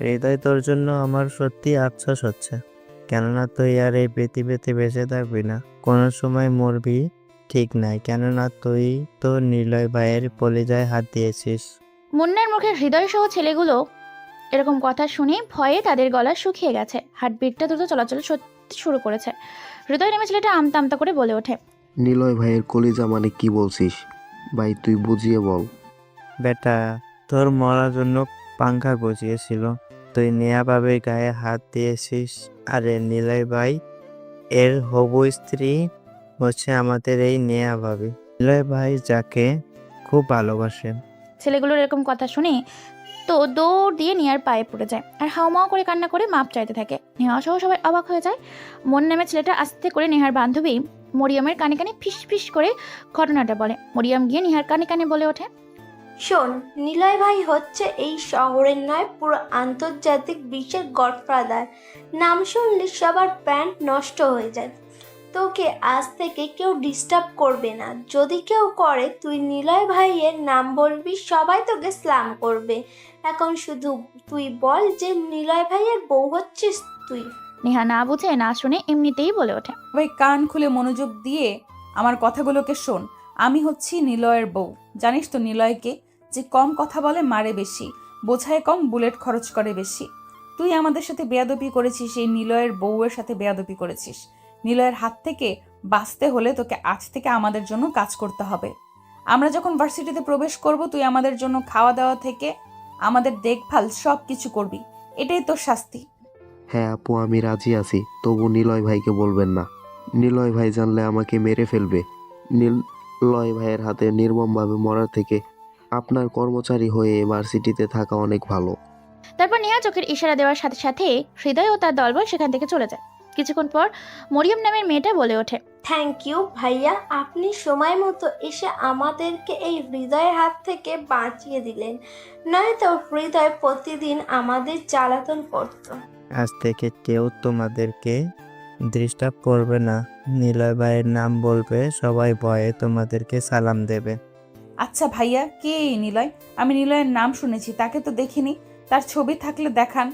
হৃদয়, তোর জন্য আমার সত্যি আফসোস হচ্ছে, কেননা তুই আর এই পৃথিবীতে বেঁচে থাকবি না, কোনো সময় মরবি ঠিক নাই, কেননা তুই তো নিলয় ভাইয়ের কলিজায় হাত দিয়েছিস। মুন্নার মুখে হৃদয় সহ ছেলেগুলো এরকম কথা শুনে ভয়ে তাদের গলা শুকিয়ে গেছে, হার্টবিটটা দ্রুত চলাচল শুরু করেছে। হৃদয় নামে ছেলেটা আমতা আমতা করে বলে ওঠে। নিলয় ভাইয়ের কলিজা মানে কি বলছিস ভাই? তুই বুঝিয়ে বল। বেটা, তোর মরার জন্য পাংখা গজিয়েছিল, তুই নেহা ভাবের গায়ে হাত দিয়েছিস। আরে নিলয় ভাই এর হবু স্ত্রী হচ্ছে আমাদের এই নেহা ভাবি। নিলয় ভাই যাকে খুব ভালোবাসেন। ছেলেগুলোর এরকম কথা শুনে তো দৌড় দিয়ে নিয়ার পায়ে পড়ে যায় আর হাওমাও করে কান্না করে মাপ চাইতে থাকে। নেহা সহ সবাই অবাক হয়ে যায়। মন নামে ছেলেটা আস্তে করে নেহার বান্ধবী মরিয়মের কানে কানে ফিস ফিস করে ঘটনাটা বলে। মরিয়ম গিয়ে নেহার কানে কানে বলে ওঠে। শোন, নিলয় ভাই হচ্ছে এই শহরের নয় পুরো আন্তর্জাতিক বিশ্বের গডফাদার। নাম শুনলে সবার প্যান্ট নষ্ট হয়ে যায়। তোকে আজ থেকে কেউ ডিস্টার্ব করবে না, যদি কেউ করে তুই নিলয় ভাইয়ের নাম বলবি, সবাই তোকে স্লাম করবে। এখন শুধু তুই বল যে নিলয় ভাইয়ের বউ হচ্ছিস তুই। নেহা না বুঝে না শুনে এমনিতেই বলে ওঠে। ভাই কান খুলে মনোযোগ দিয়ে আমার কথাগুলোকে শোন। আমি হচ্ছি নিলয়ের বউ। জানিস তো নিলয়কে, যে কম কথা বলে মারে বেশি, বোঝায় কম বুলেট খরচ করে বেশি। তুই আমাদের সাথে বেয়াদবি করেছিস, এই নিলয়ের বউয়ের সাথে বেয়াদবি করেছিস। নিলয়ের হাত থেকে বাঁচতে হলে তোকে আজ থেকে আমাদের জন্য কাজ করতে হবে। আমরা যখন ভার্সিটিতে প্রবেশ করব, তুই আমাদের জন্য খাওয়া দাওয়া থেকে আমাদের দেখভাল সব কিছু করবি। এটাই তোর শাস্তি। হ্যাঁ আপু, আমি রাজি আছি, তবু নিলয় ভাইকে বলবেন না। নিলয় ভাই জানলে আমাকে মেরে ফেলবে। নিলয় ভাইয়ের হাতে নির্মমভাবে মরার থেকে আপনার কর্মচারী হয়ে ভার্সিটিতে থাকা অনেক ভালো। তারপর নেহা চোখের ইশারা দেওয়ার সাথে সাথে হৃদয় ও তার দলবল সেখান থেকে চলে যায়। কিছুক্ষণ পর মরিয়ম নামের মেয়েটা বলে ওঠে। থ্যাংক ইউ ভাইয়া, আপনি সময় মতো এসে আমাদেরকে এই হৃদয়ের হাত থেকে বাঁচিয়ে দিলেন, নয়তো হৃদয় প্রতিদিন আমাদের জ্বালাতন করত। আজ থেকে কেউ তোমাদেরকে ডিস্টার্ব করবে না, নিলয় ভাইয়ের নাম বলবে, সবাই ভয়ে তোমাদেরকে সালাম দেবে। আচ্ছা ভাইয়া, কে এই নিলয়? আমি নিলয়ের নাম শুনেছি, তাকে তো দেখিনি। তার ছবি থাকলে দেখান।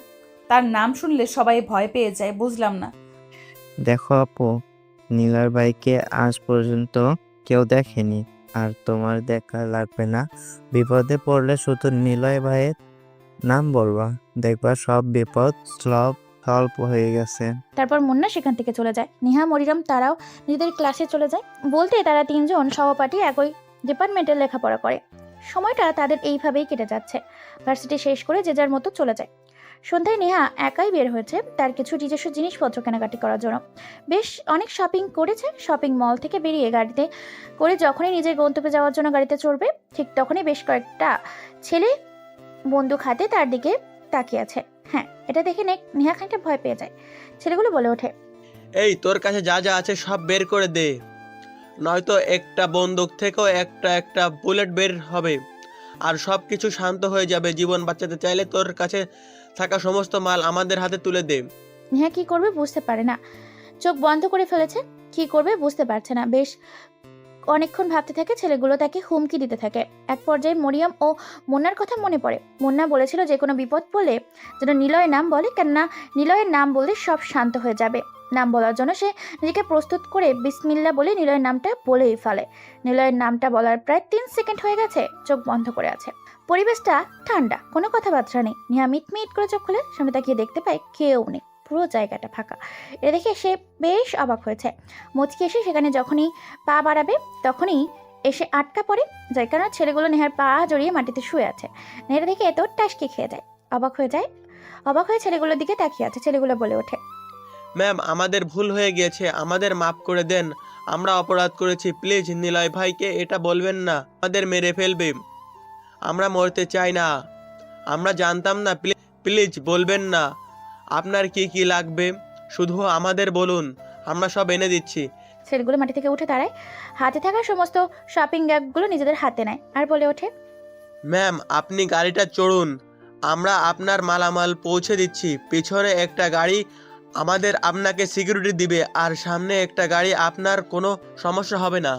তার নাম শুনলে সবাই ভয় পেয়ে যায়, বুঝলাম না। দেখো আপু, নিলয় ভাইকে আজ পর্যন্ত কেউ দেখেনি, আর তোমার দেখা লাগবে না। বিপদে পড়লে শুধু নিলয় ভাইয়ের নাম বলবা, দেখবা সব বিপদ সলভ অল্প হয়ে গেছে। তারপর মুন্না সেখান থেকে চলে যায়। নেহা মরিয়ম তারাও নিজেদের ক্লাসে চলে যায়। বলতে তারা তিনজন সহপাঠী একই ডিপার্টমেন্টে লেখাপড়া করে। সময়টা তাদের এইভাবেই কেটে যাচ্ছে। ভার্সিটি শেষ করে যে যার মতো চলে যায়। সন্ধ্যায় নেহা একাই বের হয়েছে তার কিছু নিজস্ব জিনিসপত্র কেনাকাটি করার জন্য। বেশ অনেক শপিং করেছে। শপিং মল থেকে বেরিয়ে গাড়িতে করে যখনই নিজের গন্তব্যে যাওয়ার জন্য গাড়িতে চড়বে, ঠিক তখনই বেশ কয়েকটা ছেলে বন্দুক হাতে তার দিকে তাকিয়ে আছে। হ্যাঁ, এটা দেখে নেহা খানিকটা ভয় পেয়ে যায়। ছেলেগুলো বলে ওঠে, এই তোর কাছে যা যা আছে সব বের করে দে, নয়তো একটা বন্দুক থেকেও একটা একটা বুলেট বের হবে আর সব কিছু শান্ত হয়ে যাবে। জীবন বাঁচাতে চাইলে তোর কাছে থাকা সমস্ত মাল আমাদের হাতে তুলে দে। নেহা কি করবে বুঝতে পারে না। চোখ বন্ধ করে ফেলেছে, কি করবে বুঝতে পারছে না। বেশ অনেকক্ষণ ভাবতে থাকে। ছেলেগুলো তাকে হুমকি দিতে থাকে। এক পর্যায়ে মরিয়ম ও মুন্নার কথা মনে পড়ে। মুন্না বলেছিল যে কোনো বিপদ পড়লে যেন নিলয়ের নাম বলে, কেননা নিলয়ের নাম বললে সব শান্ত হয়ে যাবে। নাম বলার জন্য সে নিজেকে প্রস্তুত করে বিসমিল্লা বলে নিলয়ের নামটা বলেই ফেলে। নিলয়ের নামটা বলার প্রায় 3 সেকেন্ড হয়ে গেছে, চোখ বন্ধ করে আছে। পরিবেশটা ঠান্ডা, কোনো কথাবার্তা নেই। নেহা মিট করে চোখ খুলে সামনে তাকিয়ে দেখতে পায় কেউ নেই, পুরো জায়গাটা ফাঁকা। এটা দেখে সে বেশ অবাক হয়েছে। মুচকি এসে সেখানে যখনই পা বাড়াবে তখনই এসে আটকা পড়ে, যার কারণে ছেলেগুলো নেহার পা জড়িয়ে মাটিতে শুয়ে আছে। নেহার দেখে এত টাসকি খেয়ে যায়, অবাক হয়ে ছেলেগুলোর দিকে তাকিয়ে আছে। ছেলেগুলো বলে ওঠে, ম্যাম, আমাদের ভুল হয়ে গিয়েছে, আমাদের মাফ করে দেন, আমরা অপরাধ করেছি, প্লিজ নিলয় ভাইকে এটা বলবেন না, আমাদের মেরে ফেলবে, আমরা মরতে চাই না, আমরা জানতাম না, প্লিজ বলবেন না। আপনার কি কি লাগবে শুধু আমাদের বলুন, আমরা সব এনে দিচ্ছি। ছেলেগুলো মাটি থেকে উঠে দাঁড়ায়, হাতে থাকা সমস্ত শপিং ব্যাগগুলো নিজেদের হাতে নেয় আর বলে ওঠে, ম্যাম, আপনি গাড়িটা চড়ুন, আমরা আপনার মালামাল পৌঁছে দিচ্ছি। পিছনে একটা গাড়ি আমাদের আপনাকে সিকিউরিটি দিবে আর সামনে একটা গাড়ি, আপনার কোনো সমস্যা হবে না।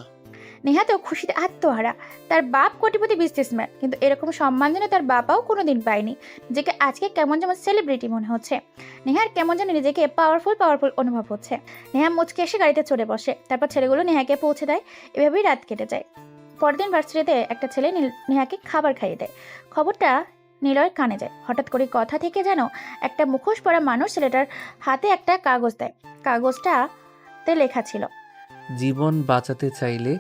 নেহা তো খুশিতে আত্মহারা। তার বাপ কোটিপতি বিজনেসম্যান, কিন্তু এরকম সম্মান যেন তার বাবাও কোনোদিন পায়নি। নিজেকে আজকে কেমন যেন সেলিব্রিটি মনে হচ্ছে। নেহার কেমন যেন নিজেকে পাওয়ারফুল অনুভব হচ্ছে। নেহা মুচকে এসে গাড়িতে চড়ে বসে। তারপর ছেলেগুলো নেহাকে পৌঁছে দেয়। এভাবেই রাত কেটে যায়। পরদিন ভার্সিটিতে একটা ছেলে নেহাকে খাবার খাইয়ে দেয়। খবরটা নিলয়ের কানে যায়। হঠাৎ করে কথা থেকে যেন একটা মুখোশ পরা মানুষ ছেলেটার হাতে একটা কাগজ দেয়। কাগজটাতে লেখা ছিল, জীবন বাঁচাতে চাইলে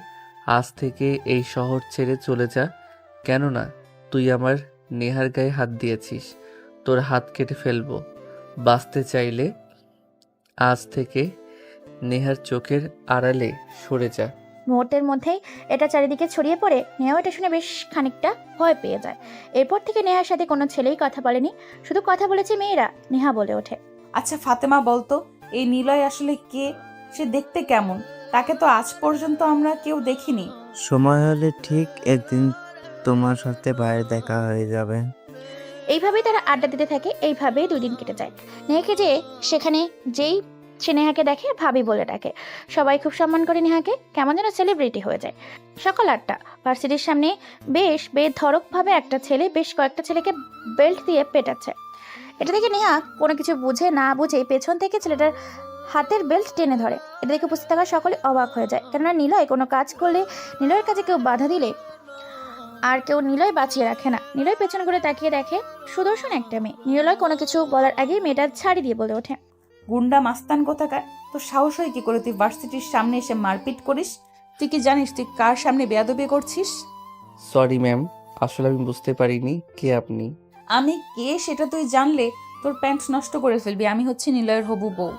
আজ থেকে এই শহর ছেড়ে চলে যা, কেননা তুই আমার নেহার গায়ে হাত দিয়েছিস, তোর হাত কেটে ফেলবো। বাঁচতে চাইলে আজ থেকে নেহার চোখের আড়ালে সরে যা। মুহূর্তের মধ্যেই এটা চারিদিকে ছড়িয়ে পড়ে। নেহাও এটা শুনে বেশ খানিকটা ভয় পেয়ে যায়। এরপর থেকে নেহার সাথে কোনো ছেলেই কথা বলেনি, শুধু কথা বলেছে মেয়েরা। নেহা বলে ওঠে, আচ্ছা ফাতেমা, বলতো এই নিলয় আসলে কে? সে দেখতে কেমন? তাকে তো আজ পর্যন্ত আমরা কেউ দেখিনি। সময় হলে ঠিক একদিন তোমার সাথে ভাইয়ের দেখা হয়ে যাবে। এইভাবেই তারা আড্ডা দিতে থাকে। এইভাবেই 2 দিন কেটে যায়। নেহাকে সে নেহাকে দেখে ভাবি বলে ডাকে। সবাই খুব সম্মান করে নেহাকে, কেমন যেন সেলিব্রিটি হয়ে যায়। সকাল 8টা, ভার্সিটির সামনে বেশ বেধড়কভাবে একটা ছেলে বেশ কয়েকটা ছেলেকে বেল্ট দিয়ে পেটাচ্ছে। এটা দেখে নেহা কোনো কিছু বুঝে না বুঝে পেছন থেকে ছেলেটার হাতের বেল্ট টেনে ধরে। এটা দেখে উপস্থিত থাকা সকলে অবাক হয়ে যায়, কেননা নিলয় কোনো কাজ করলে, নিলয়ের কাজে কেউ বাধা দিলে আর কেউ নিলয় বাঁচিয়ে রাখে না। নিলয় পেছন করে তাকিয়ে দেখে সুদর্শন একটা মেয়ে। নিলয় কোনো কিছু বলার আগেই মেয়েটা ছাড়ি দিয়ে বলে ওঠে, গুন্ডা মাস্তান কোথাকার, তো সাহস হয় কি করে তুই ভার্সিটির সামনে এসে মারপিট করিস? তুই কি জানিস তুই কার সামনে বেয়াদবি করছিস? সরি ম্যাম, আসলে আমি বুঝতে পারিনি কে আপনি। আমি কে সেটা তুই জানলে তোর প্যান্ট নষ্ট করে ফেলবি। আমি হচ্ছে নিলয়ের হবু বউ।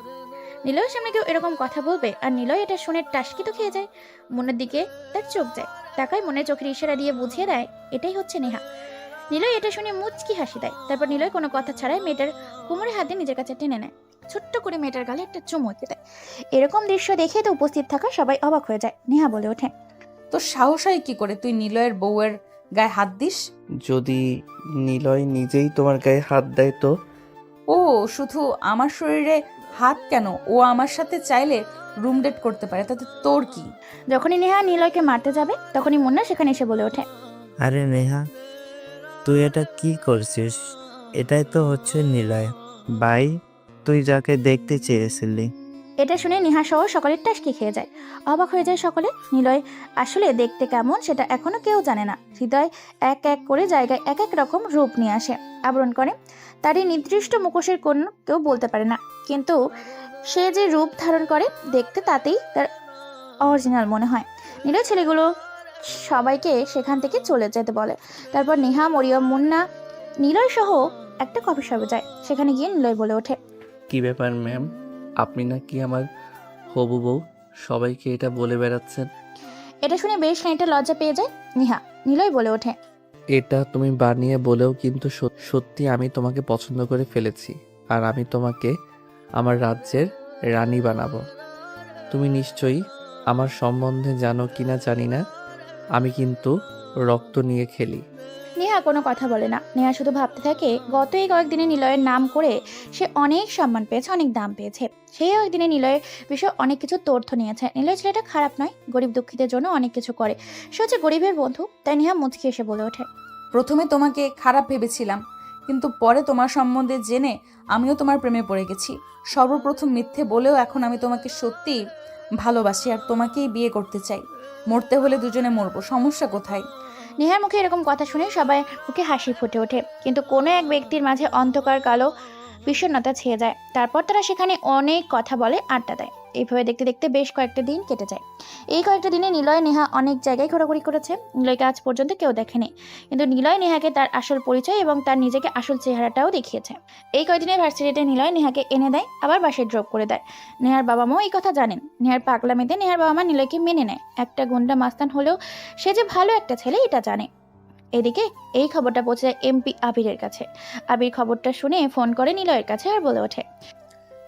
নিলয়ের সামনে কেউ এরকম কথা বলবে? আর নিলয় এটা শুনে টাসকি তো খেয়ে যায়। মনের দিকে তার চোখ যায়, তাকায়, মনে চোখের ইশারা দিয়ে বুঝিয়ে দেয় এটাই হচ্ছে নেহা। নিলয় এটা শুনে মুচকি হাসি দেয়। তারপর নিলয় কোনো কথা ছাড়াই মেয়েটার কোমরে হাত দিয়ে নিজের কাছে টেনে নেয়। ছোট্ট করে মেয়েটার গালে একটা চুমু এঁকে দেয়। এরকম দৃশ্য দেখে তো উপস্থিত থাকা সবাই অবাক হয়ে যায়। নেহা বলে ওঠে, তোর সাহস হয় কি করে তুই নিলয়ের বউয়ের গায়ে হাত দিস? যদি নিলয় নিজেই তোমার গায়ে হাত দেয় তো? ও শুধু আমার শরীরে হাত কেন, ও আমার সাথে চাইলে রুম ডেট করতে পারে, তাতে তোর কি? যখনই নেহা নিলয়কে মারতে যাবে তখনই মুন্না সেখানে এসে বলে ওঠে, আরে নেহা, তুই এটা কি করছিস? এটাই তো হচ্ছে নিলয় ভাই, তুই যাকে দেখতে চেয়েছিলি। এটা শুনে নেহা সহ সকলের টাসকি খেয়ে যায়। অবাক হয়ে যায় সকলে। নিলয় আসলে দেখতে কেমন সেটা এখনো কেউ জানে না। হৃদয় এক এক করে জায়গায় এক এক রকম রূপ নিয়ে আসে, আবরণ করে। তার এই নির্দিষ্ট মুখোশের কোন কেউ বলতে পারে না, কিন্তু সে যে রূপ ধারণ করে দেখতে তাতেই তার অরিজিনাল মনে হয়। নিলয় ছেলেগুলো সবাইকে সেখান থেকে চলে যেতে বলে। তারপর নেহা, মরিয়ম, মুন্না, নিলয় সহ একটা কফি শপে যায়। সেখানে গিয়ে নিলয় বলে ওঠে, কি ব্যাপার ম্যাম, আপনি নাকি আমার হবু বউ? সবাইকে এটা বলে বেড়াচ্ছেন। এটা শুনে বেশ খানিকটা লজ্জা পেয়ে যায় নেহা। নিলয় বলে ওঠে, এটা তুমি বানিয়ে বলেও কিন্তু সত্যি আমি তোমাকে পছন্দ করে ফেলেছি, আর আমি তোমাকে আমার রাজ্যের রানী বানাবো। তুমি নিশ্চয়ই আমার সম্বন্ধে জানো কিনা জানি না, আমি কিন্তু রক্ত নিয়ে খেলি। নেহা কোনো কথা বলে না। নেহা শুধু ভাবতে থাকে গত এই কয়েকদিনে নিলয়ের নাম করে সে অনেক সম্মান পেয়েছে, অনেক দাম পেয়েছে। সেই কয়েকদিনে নিলয়ের বিষয়ে অনেক কিছু তথ্য নিয়েছে। নিলয় ছেলেটা খারাপ নয়, গরিব দুঃখীদের জন্য অনেক কিছু করে। সে হচ্ছে গরিবের বন্ধু। তাই নেহা মুচকি এসে বলে ওঠে, প্রথমে তোমাকে খারাপ ভেবেছিলাম, কিন্তু পরে তোমার সম্বন্ধে জেনে আমিও তোমার প্রেমে পড়ে গেছি। সর্বপ্রথম মিথ্যে বলেও এখন আমি তোমাকে সত্যি ভালোবাসি আর তোমাকেই বিয়ে করতে চাই। মরতে হলে দুজনে মরবো, সমস্যা কোথায়? নেহার মুখে এরকম কথা শুনে সবাই মুখে হাসি ফুটে ওঠে, কিন্তু কোনো এক ব্যক্তির মাঝে অন্ধকার কালো বিষণ্ণতা ছেয়ে যায়। তারপর তারা সেখানে অনেক কথা বলে, আড্ডা দেয়। এইভাবে দেখতে দেখতে বেশ কয়েকটা দিন কেটে যায়। এই কয়েকটা দিনে নিলয় নেহা অনেক জায়গায় ঘোরাঘুরি করেছে। নিলয়কে আজ পর্যন্ত কেউ দেখেনি, কিন্তু নিলয় নেহাকে তার আসল পরিচয় এবং তার নিজেকে আসল চেহারাটাও দেখিয়েছে। এই কয়েকদিনে ভার্সিটিতে নিলয় নেহাকে এনে দেয়, আবার বাসায় ড্রপ করে দেয়। নেহার বাবা মাও এই কথা জানেন। নেহার পাগলামিতে নেহার বাবা মা নিলয়কে মেনে নেয়। একটা গুন্ডা মাস্তান হলেও সে যে ভালো একটা ছেলে এটা জানে। এদিকে এই খবরটা পৌঁছে যায় এমপি আবিরের কাছে। আবির খবরটা শুনে ফোন করে নিলয়ের কাছে আর বলে ওঠে,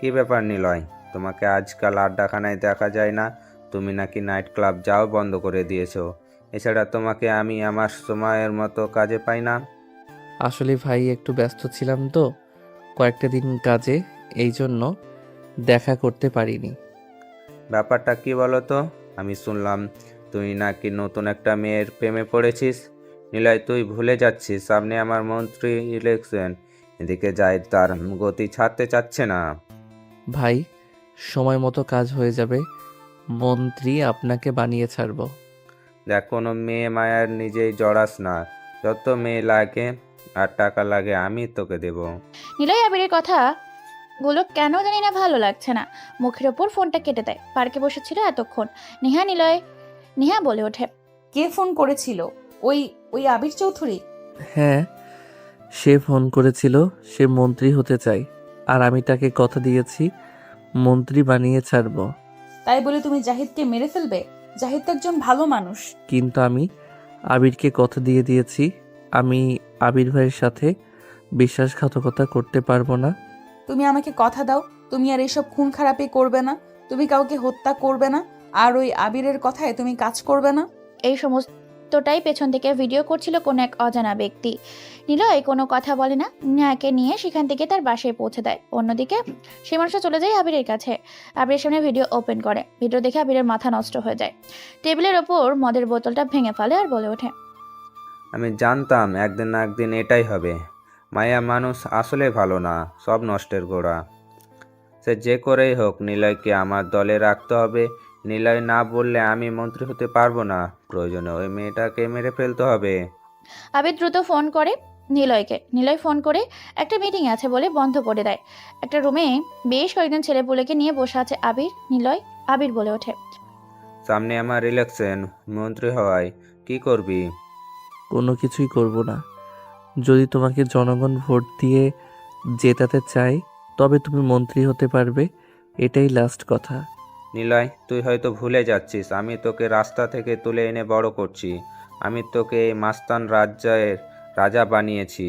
কি ব্যাপার নিলয়, তোমাকে আজকাল আড্ডাখানায় দেখা যায় না। তুমি নাকি নাইট ক্লাব যাও বন্ধ করে দিয়েছো। এছাড়া তোমাকে আমি আমার সময়ের মতো কাজে পাই না। আসলে ভাই একটু ব্যস্ত ছিলাম তো কয়েকটা দিন কাজে, এই জন্য দেখা করতে পারিনি। ব্যাপারটা কি বলো তো? আমি শুনলাম তুই নাকি নতুন একটা মেয়ের প্রেমে পড়েছিস। নিলয়, তুই ভুলে যাচ্ছিস সামনে আমার মন্ত্রী ইলেকশন। এদিকে যাই তার গতি ছাড়তে চাচ্ছে না। ভাই সময় মতো কাজ হয়ে যাবে, মন্ত্রী আপনাকে বানিয়ে ছাড়বো। দেখ, কোনো মেয়ে মায়ার নিজেই জড়াস না। যত মেয়ে লাগে আর টাকা লাগে আমি তোকে দেব। নিলয় আবিরের কথা গুলো কেন জানি না ভালো লাগছে না। মুখের ওপর ফোনটা কেটে দেয়। পার্কে বসেছিল এতক্ষণ। নেহা বলে ওঠে, কে ফোন করেছিল? ওই ওই আবির চৌধুরী? হ্যাঁ, সে ফোন করেছিল, সে মন্ত্রী হতে চায়, আর আমি তাকে কথা দিয়েছি মন্ত্রী বানিয়ে ছাড়বো। তাই বলে তুমি জাহিদকে মেরে ফেলবে? জাহিদ তো একজন ভালো মানুষ। কিন্তু আমি আবিরকে কথা দিয়ে দিয়েছি, আমি আবির ভাইয়ের সাথে বিশ্বাসঘাতকতা করতে পারবো না। তুমি আমাকে কথা দাও, তুমি আর এসব খুন খারাপি করবে না, তুমি কাউকে হত্যা করবে না, আর ওই আবিরের কথায় তুমি কাজ করবে না। এই সমস্তটাই পেছন থেকে ভিডিও করছিল কোন এক অজানা ব্যক্তি। নিলয় কোনো কথা বলে না, নেহাকে নিয়ে সেখান থেকে তার বাসায় পৌঁছে দেয়। অন্যদিকে সেই মানুষটা চলে যায় আবিরের কাছে। আবিরের সামনে ভিডিও ওপেন করে। ভিডিও দেখে আবিরের মাথা নষ্ট হয়ে যায়। টেবিলের ওপর মদের বোতলটা ভেঙে ফেলে আর বলে ওঠে, আমি জানতাম একদিন না একদিন এটাই হবে। মায়া মানুষ আসলে ভালো না, সব নষ্টের গোড়া। সে যে করেই হোক নিলয়কে আমার দলে রাখতে হবে। নিলয় না বললে আমি মন্ত্রী হতে পারবো না। প্রয়োজনে ওই মেয়েটাকে মেরে ফেলতে হবে। আবির দ্রুত ফোন করে নিলয়কে। নিলয় ফোন করে একটা মিটিং আছে বলে বন্ধ করে দেয়। একটা রুমে বেশ কয়েকজন ছেলেপুলেকে নিয়ে বসে আছে আবির বলে ওঠে, সামনে আমার ইলেকশন, মন্ত্রী হওয়ায় কি করবি? কোনো কিছুই করব না। যদি তোমাকে জনগণ ভোট দিয়ে জেতাতে চায় তবে তুমি মন্ত্রী হতে পারবে, এটাই লাস্ট কথা। নিলয়, তুই হয়তো ভুলে যাচ্ছিস আমি তোকে রাস্তা থেকে তুলে এনে বড় করছি। আমি তোকে এই মাস্তান রাজ্যের রাজা বানিয়েছি।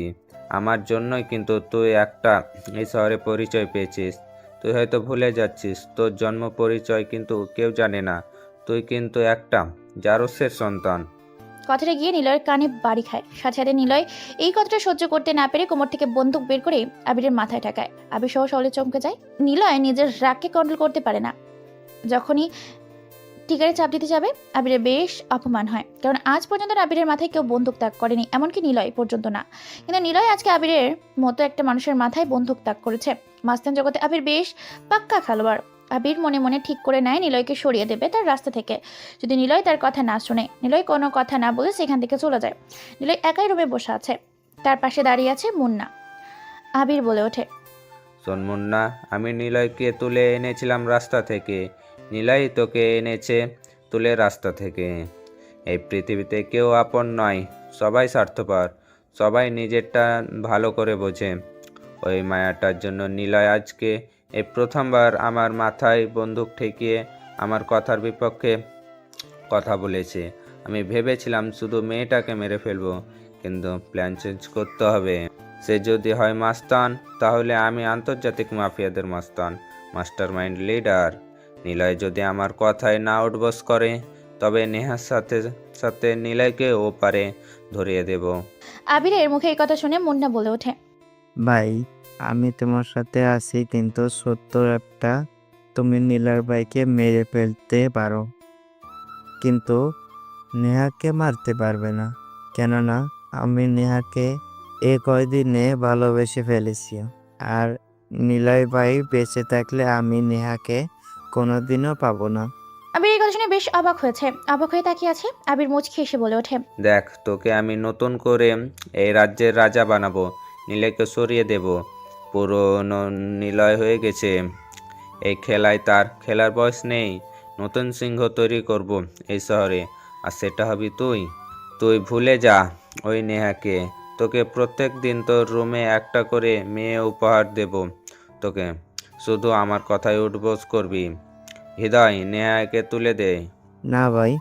আমার জন্যই কিন্তু তুই একটা এই শহরে পরিচয় পেয়েছিস। তুই হয়তো ভুলে যাচ্ছিস তোর জন্ম পরিচয় কিন্তু কেউ জানে না। তুই কিন্তু একটা জারসের সন্তান। কথাটা গিয়ে নিলয়ের কানে বাড়ি খায়। সাথে সাথে নিলয় এই কথাটা সহ্য করতে না পেরে কোমর থেকে বন্দুক বের করে আবিরের মাথায় ঠেকায়। আবির সহ সকলে চমকে যায়। নিলয় নিজের রাগকে কন্ট্রোল করতে পারে না। যখনই টিকারে চাপ দিতে যাবে আবিরের বেশ অপমান হয়, কারণ আজ পর্যন্ত আবিরের মাথায় কেউ বন্দুক তাক করেনি, এমনকি নিলয় পর্যন্ত না। কিন্তু নিলয় আজকে আবিরের মতো একটা মানুষের মাথায় বন্দুক তাক করেছে। মাস্তান জগতে আবির বেশ পাক্কা খেলোয়াড়। আবির মনে মনে ঠিক করে নেয় নিলয়কে সরিয়ে দেবে তার রাস্তা থেকে যদি নিলয় তার কথা না শুনে। নিলয় কোনো কথা না বলে সেখান থেকে চলে যায়। নিলয় একাই রুমে বসে আছে, তার পাশে দাঁড়িয়ে আছে মুন্না। আবির বলে ওঠে, শোন মুন্না, আমি নিলয়কে তুলে এনেছিলাম রাস্তা থেকে, নিলয় তোকে এনেছে তুলে রাস্তা থেকে। এই পৃথিবীতে কেউ আপন নয়, সবাই স্বার্থপর, সবাই নিজেরটা ভালো করে বোঝে। ওই মায়াটার জন্য নিলয় আজকে এই প্রথমবার আমার মাথায় বন্দুক ঠেকিয়ে আমার কথার বিপক্ষে কথা বলেছে। আমি ভেবেছিলাম শুধু মেয়েটাকে মেরে ফেলবো, কিন্তু প্ল্যান চেঞ্জ করতে হবে। সে যদি হয় মাস্তান, তাহলে আমি আন্তর্জাতিক মাফিয়াদের মাস্তান, মাস্টার মাইন্ড লিডার। নিলয় যদি আমার কথায় না উঠবোস করে, তবে নেহার সাথে সাথে নিলয়কে ও পারে ধরিয়ে দেব। আবিরের মুখে এই কথা শুনে মুন্না বলে ওঠে, ভাই, আমি তোমার সাথে আছি, কিন্তু সত্য একটা, তুমি নীলার ভাইকে মেরে ফেলতে পারো, কিন্তু নেহাকে মারতে পারবে না। কেননা আমি নেহাকে এ কয়দিনে ভালোবেসে ফেলেছি, আর নিলয় ভাই বেঁচে থাকলে আমি নেহাকে কোনোদিনও পাবো না। আবির এই কথা শুনে বেশ অবাক হয়েছে, অবাক হয়ে তাকিয়ে আছে। আবির মুচকি এসে বলে ওঠে, দেখ, তোকে আমি নতুন করে এই রাজ্যের রাজা বানাবো, নিলয়কে সরিয়ে দেব। পুরনো নিলয় হয়ে গেছে, এই খেলায় তার খেলার বয়স নেই। নতুন সিংহ তৈরি করব এই শহরে, আর সেটা হবি তুই। তুই ভুলে যা ওই নেহাকে। তোকে প্রত্যেক দিন তোর রুমে একটা করে মেয়ে উপহার দেব তোকে, শুধু আমার কথায় উঠবোস করবি। হৃদয়, নেহাকে তুলে দে। না ভাই,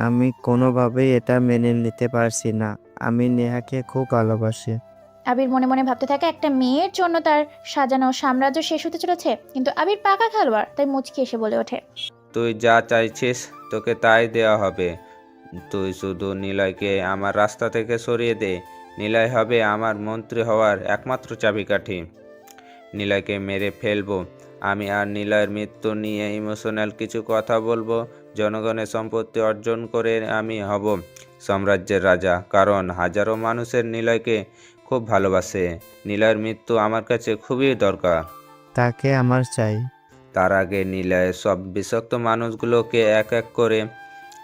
আমি কোনোভাবেই এটা মেনে নিতে পারছি না। আমি নেহাকে খুব ভালোবাসি। আবির মনে মনে ভাবতে থাকে একটা মেয়ের জন্য তার সাজানো সাম্রাজ্য শেষ হতে চলেছে, কিন্তু আবির পাকা খেলোয়াড়, তাই মুচকি এসে বলে ওঠে, তুই যা চাইছিস তোকে তাই দেওয়া হবে। তুই শুধু নিলয়কে আমার রাস্তা থেকে সরিয়ে দে। নিলয় হবে আমার মন্ত্রী হওয়ার একমাত্র চাবিকাঠি। নিলয়কে মেরে ফেলবো আমি, আর নিলয়ের মৃত্যু নিয়ে ইমোশনাল কিছু কথা বলবো। জনগণের সম্পত্তি অর্জন করে আমি হব সাম্রাজ্যের রাজা, কারণ হাজারো মানুষের নিলয়কে খুব ভালোবাসে। নিলয়ের মৃত্যু আমার কাছে খুবই দরকার। তাকে আমার চাই। তার আগে নিলয়ের সব বিষাক্ত মানুষগুলোকে এক এক করে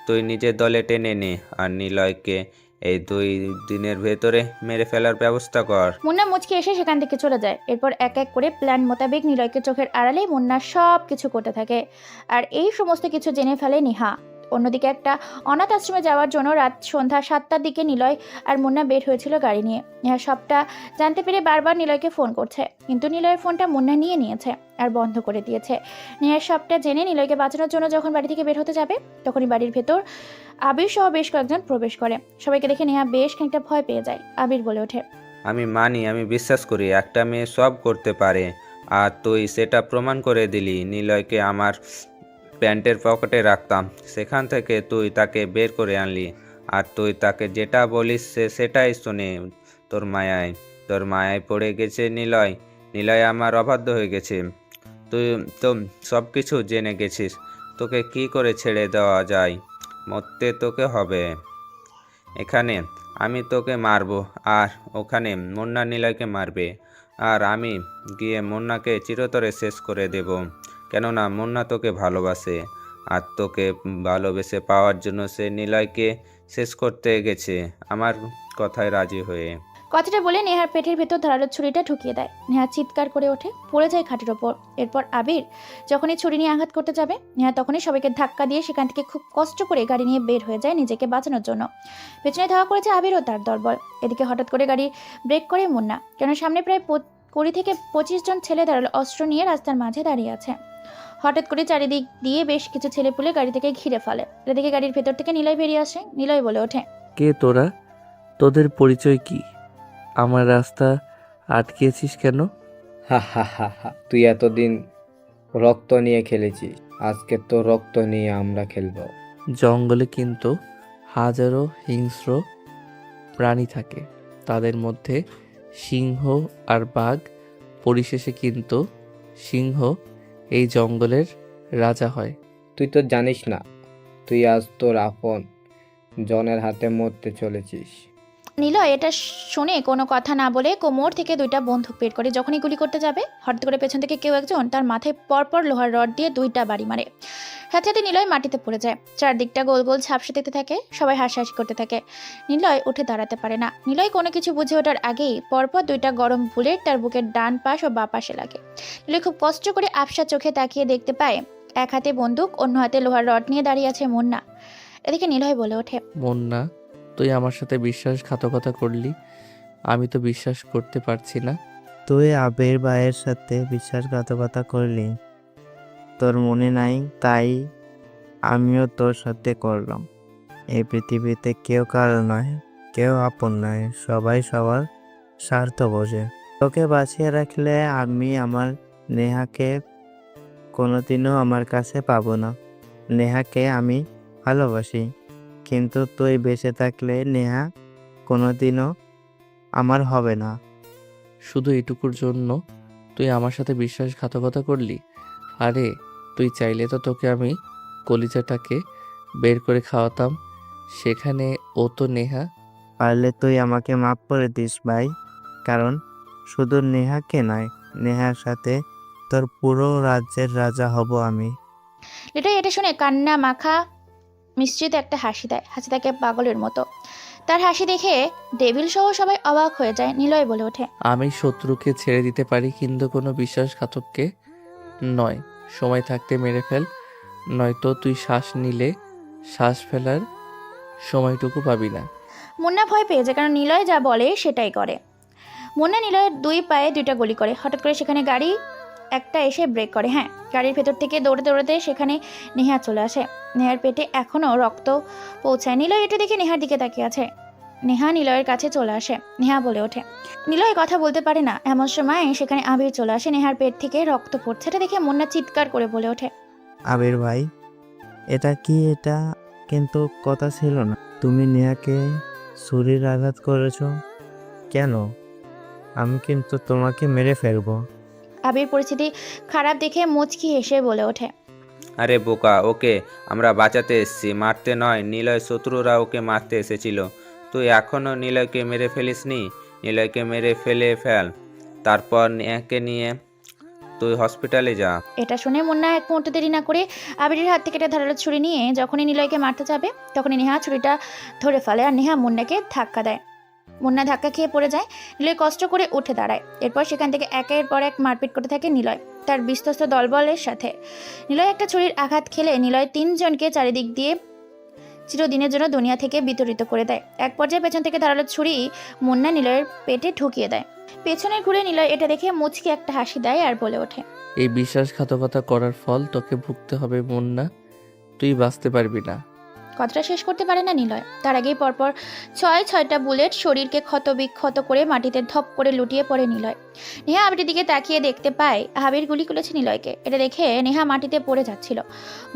তুই নিজের দলে টেনে নে, আর নিলয়কে এই 2 দিনের ভেতরে মেরে ফেলার ব্যবস্থা কর। মুন্না মুচকি এসে সেখান থেকে চলে যায়। এরপর এক এক করে প্ল্যান মোতাবেক নিলয়কে চোখের আড়ালে মুন্না সব কিছু করতে থাকে, আর এই সমস্ত কিছু জেনে ফেলে নেহা। অন্যদিকে একটা অনাথ আশ্রমে যাওয়ার জন্য রাত সন্ধ্যা 7টার দিকে নিলয় আর মুন্না বের হয়েছিল গাড়ি নিয়ে। নেহা সবটা জানতে পেরে বারবার নিলয়কে ফোন করছে, কিন্তু নিলয়ের ফোনটা মুন্না নিয়ে নিয়েছে আর বন্ধ করে দিয়েছে। নেহা সবটা জেনে নিলয়কে বাঁচানোর জন্য যখন বাড়ি থেকে বের হতে যাবে, তখনই বাড়ির ভেতর আবির সহ বেশ কয়েকজন প্রবেশ করে। সবাইকে দেখে নেহা বেশ খানিকটা ভয় পেয়ে যায়। আবির বলে ওঠে, আমি মানি, আমি বিশ্বাস করি একটা মেয়ে সব করতে পারে, আর তুই সেটা প্রমাণ করে দিলি। নিলয়কে আমার প্যান্টের পকেটে রাখতাম, সেখান থেকে তুই তাকে বের করে আনলি, আর তুই তাকে যেটা বলিস সে সেটাই শোনে। তোর মায়ায় পড়ে গেছে নিলয়। নিলয় আমার অবাধ্য হয়ে গেছে। তুই তো সব কিছু জেনে গেছিস, তোকে কি করে ছেড়ে দেওয়া যায়? মরতে তোকে হবে। এখানে আমি তোকে মারবো, আর ওখানে মুন্না নিলয়কে মারবে, আর আমি গিয়ে মুন্নাকে চিরতরে শেষ করে দেব। কেননা মুন্না তোকে ভালোবাসে, আর তোকে ভালোবেসে পাওয়ার জন্য সে নিলয়কে শেষ করতে গেছে আমার কথায় রাজি হয়ে। কথাটা বলে নেহার পেটের ভেতর ধারালো ছুরিটা ঢুকিয়ে দেয়। নেহা চিৎকার করে ওঠে, পড়ে যায় খাটের ওপর। এরপর আবির যখনই ছুরি নিয়ে আঘাত করতে যাবে, নেহা তখনই সবাইকে ধাক্কা দিয়ে সেখান থেকে খুব কষ্ট করে গাড়ি নিয়ে বের হয়ে যায় নিজেকে বাঁচানোর জন্য। পেছনে ধাওয়া করেছে আবির ও তার দলবল। এদিকে হঠাৎ করে গাড়ি ব্রেক করে মুন্না, কেন সামনে প্রায় 20 থেকে 25 জন ছেলে ধারালো অস্ত্র নিয়ে রাস্তার মাঝে দাঁড়িয়ে আছে। হঠাৎ করে চারিদিক দিয়ে বেশ কিছু ছেলেপুলে গাড়ি থেকে ঘিরে ফেলে। এদিকে গাড়ির ভেতর থেকে নিলয় বেরিয়ে আসে। নিলয় বলে ওঠে, কে তোরা? তোদের পরিচয় কি? আমার রাস্তা আটকিয়েছিস কেন? হা হা হা হা, তুই এতদিন রক্ত নিয়ে খেলেছিস, আজকে তো রক্ত নিয়ে আমরা খেলবো। জঙ্গলে কিন্তু হাজারো হিংস্র প্রাণী থাকে, তাদের মধ্যে সিংহ আর বাঘ। পরিশেষে কিন্তু সিংহ এই জঙ্গলের রাজা হয়। তুই তো জানিস না, তুই আজ তোর আপন জনের হাতে মরতে চলেছিস। নিলয় এটা শুনে কোনো কথা না বলে কোমর থেকে 2টা বন্দুক বের করে যখনই গুলি করতে যাবে হঠাৎ করে পেছন থেকে কেউ একজন তার মাথায় পরপর লোহার রড দিয়ে 2টা বাড়ি মারে। সাথে সাথে নিলয় মাটিতে পড়ে যায়। চারদিকটা গোল গোল ঝাপসা দিতে থাকে, সবাই হাসাহাসি করতে থাকে। নিলয় উঠে দাঁড়াতে পারে না। নিলয় কোনো কিছু বুঝে ওঠার আগেই পরপর 2টা গরম বুলেট তার বুকের ডান পাশ ও বাঁ পাশে লাগে। নিলয় খুব কষ্ট করে আবসা চোখে তাকিয়ে দেখতে পায় এক হাতে বন্দুক, অন্য হাতে লোহার রড নিয়ে দাঁড়িয়ে আছে মুন্না। এদিকে নিলয় বলে ওঠে, মুন্না, তুই আমার সাথে বিশ্বাসঘাতকতা করলি। আমি তো বিশ্বাস করতে পারছি না। তুই আবির ভাইয়ের সাথে বিশ্বাসঘাতকতা করলি, তোর মনে নাই, তাই আমিও তোর সাথে করলাম। এই পৃথিবীতে কেউ কারো নয়, কেউ আপন নয়, সবাই সবার স্বার্থ বোঝে। তোকে বাঁচিয়ে রাখলে আমি আমার নেহাকে কোনোদিনও আমার কাছে পাবো না। নেহাকে আমি ভালোবাসি, কিন্তু তুই বেঁচে থাকলে নেহা কোনোদিনও আমার হবে না। শুধু এটুকুর জন্য তুই আমার সাথে বিশ্বাসঘাতকতা করলি? আরে তুই চাইলে তো তোকে আমি কলিজাটাকে বের করে খাওয়াতাম। সেখানে ও তো নেহা। পারলে তুই আমাকে মাফ করে দিস ভাই, কারণ শুধু নেহাকে নয়, নেহার সাথে তোর পুরো রাজ্যের রাজা হব আমি। লিটয় এটা শুনে কান্না মাখা মিশ্রিত একটা হাসি দেয়, হাসি তাকে পাগলের মতো। তার হাসি দেখে ডেভিল সহ সবাই অবাক হয়ে যায়। নিলয় বলে ওঠে, আমি শত্রুকে ছেড়ে দিতে পারি, কিন্তু কোনো বিশ্বাসঘাতককে নয়। সময় থাকতে মেরে ফেল, নয়তো তুই শ্বাস নিলে শ্বাস ফেলার সময়টুকু পাবি না। মুন্না ভয় পেয়ে যায়, কারণ নিলয় যা বলে সেটাই করে। মুন্না নিলয়ের 2 পায়ে 2টা গুলি করে। হঠাৎ করে সেখানে গাড়ি একটা এসে ব্রেক করে। হ্যাঁ, গাড়ির ভেতর থেকে দৌড়াতে দৌড়াতে সেখানে নেহা চলে আসে। নেহার পেটে এখনও রক্ত পৌঁছায়। নিলয় এটা দেখে নেহার দিকে তাকিয়ে আছে। নেহা নিলয়ের কাছে চলে আসে। নেহা বলে ওঠে, নিলয় কথা বলতে পারে না, এমন সময় সেখানে আবির চলে আসে। নেহার পেট থেকে রক্ত পড়ছে। এটা দেখে মুন্না চিৎকার করে বলে ওঠে, আবির ভাই, এটা কি? এটা কিন্তু কথা ছিল না। তুমি নেহাকে ছুরির আঘাত করেছো কেন? আমি কিন্তু তোমাকে মেরে ফেলবো। আবির পরিস্থিতি খারাপ দেখে মুচকি হেসে বলে ওঠে, আরে বোকা, ওকে আমরা বাঁচাতে এসেছি, মারতে নয়। নিলয় শত্রুরা ওকে মারতে এসেছিল। তুই এখনও নিলয়কে মেরে ফেলিসনি। নিলয়কে মেরে ফেল, তারপর নেহাকে নিয়ে তুই হসপিটালে যা। এটা শুনে মুন্না এক মুহূর্ত দেরি না করে আবিরের হাত থেকে একটা ধারালো ছুরি নিয়ে যখনই নিলয়কে মারতে যাবে তখনই নেহা ছুরিটা ধরে ফেলে আর নেহা মুন্নাকে ধাক্কা দেয়। মুন্না ধাক্কা খেয়ে পড়ে যায়। নিলয় কষ্ট করে উঠে দাঁড়ায়। এরপর সেখান থেকে একের পর এক মারপিট করতে থাকে নিলয় তার বিশ্বস্ত দলবলের সাথে। নিলয় একটা ছুরির আঘাত খেলে নিলয় 3 জনকে চারিদিক দিয়ে চিরদিনের জন্য দুনিয়া থেকে বিতরিত করে দেয়। এক পর্যায়ে পেছন থেকে ধারালো ছুরি মুন্না নিলয়ের পেটে ঢুকিয়ে দেয়। পেছনে ঘুরে নিলয় এটা দেখে মুচকি একটা হাসি দেয় আর বলে ওঠে, এই বিশ্বাসঘাতকতা করার ফল তোকে ভুগতে হবে মুন্না, তুই বাঁচতে পারবি না। কথাটা শেষ করতে পারে না নিলয়। তার আগেই পরপর 6টা বুলেট শরীরকে ক্ষতবিক্ষত করে মাটিতে ধপ করে লুটিয়ে পড়ে নিলয়। নেহা আবিরের দিকে তাকিয়ে দেখতে পায় আবির গুলি করেছে নিলয়কে। এটা দেখে নেহা মাটিতে পড়ে যাচ্ছিল।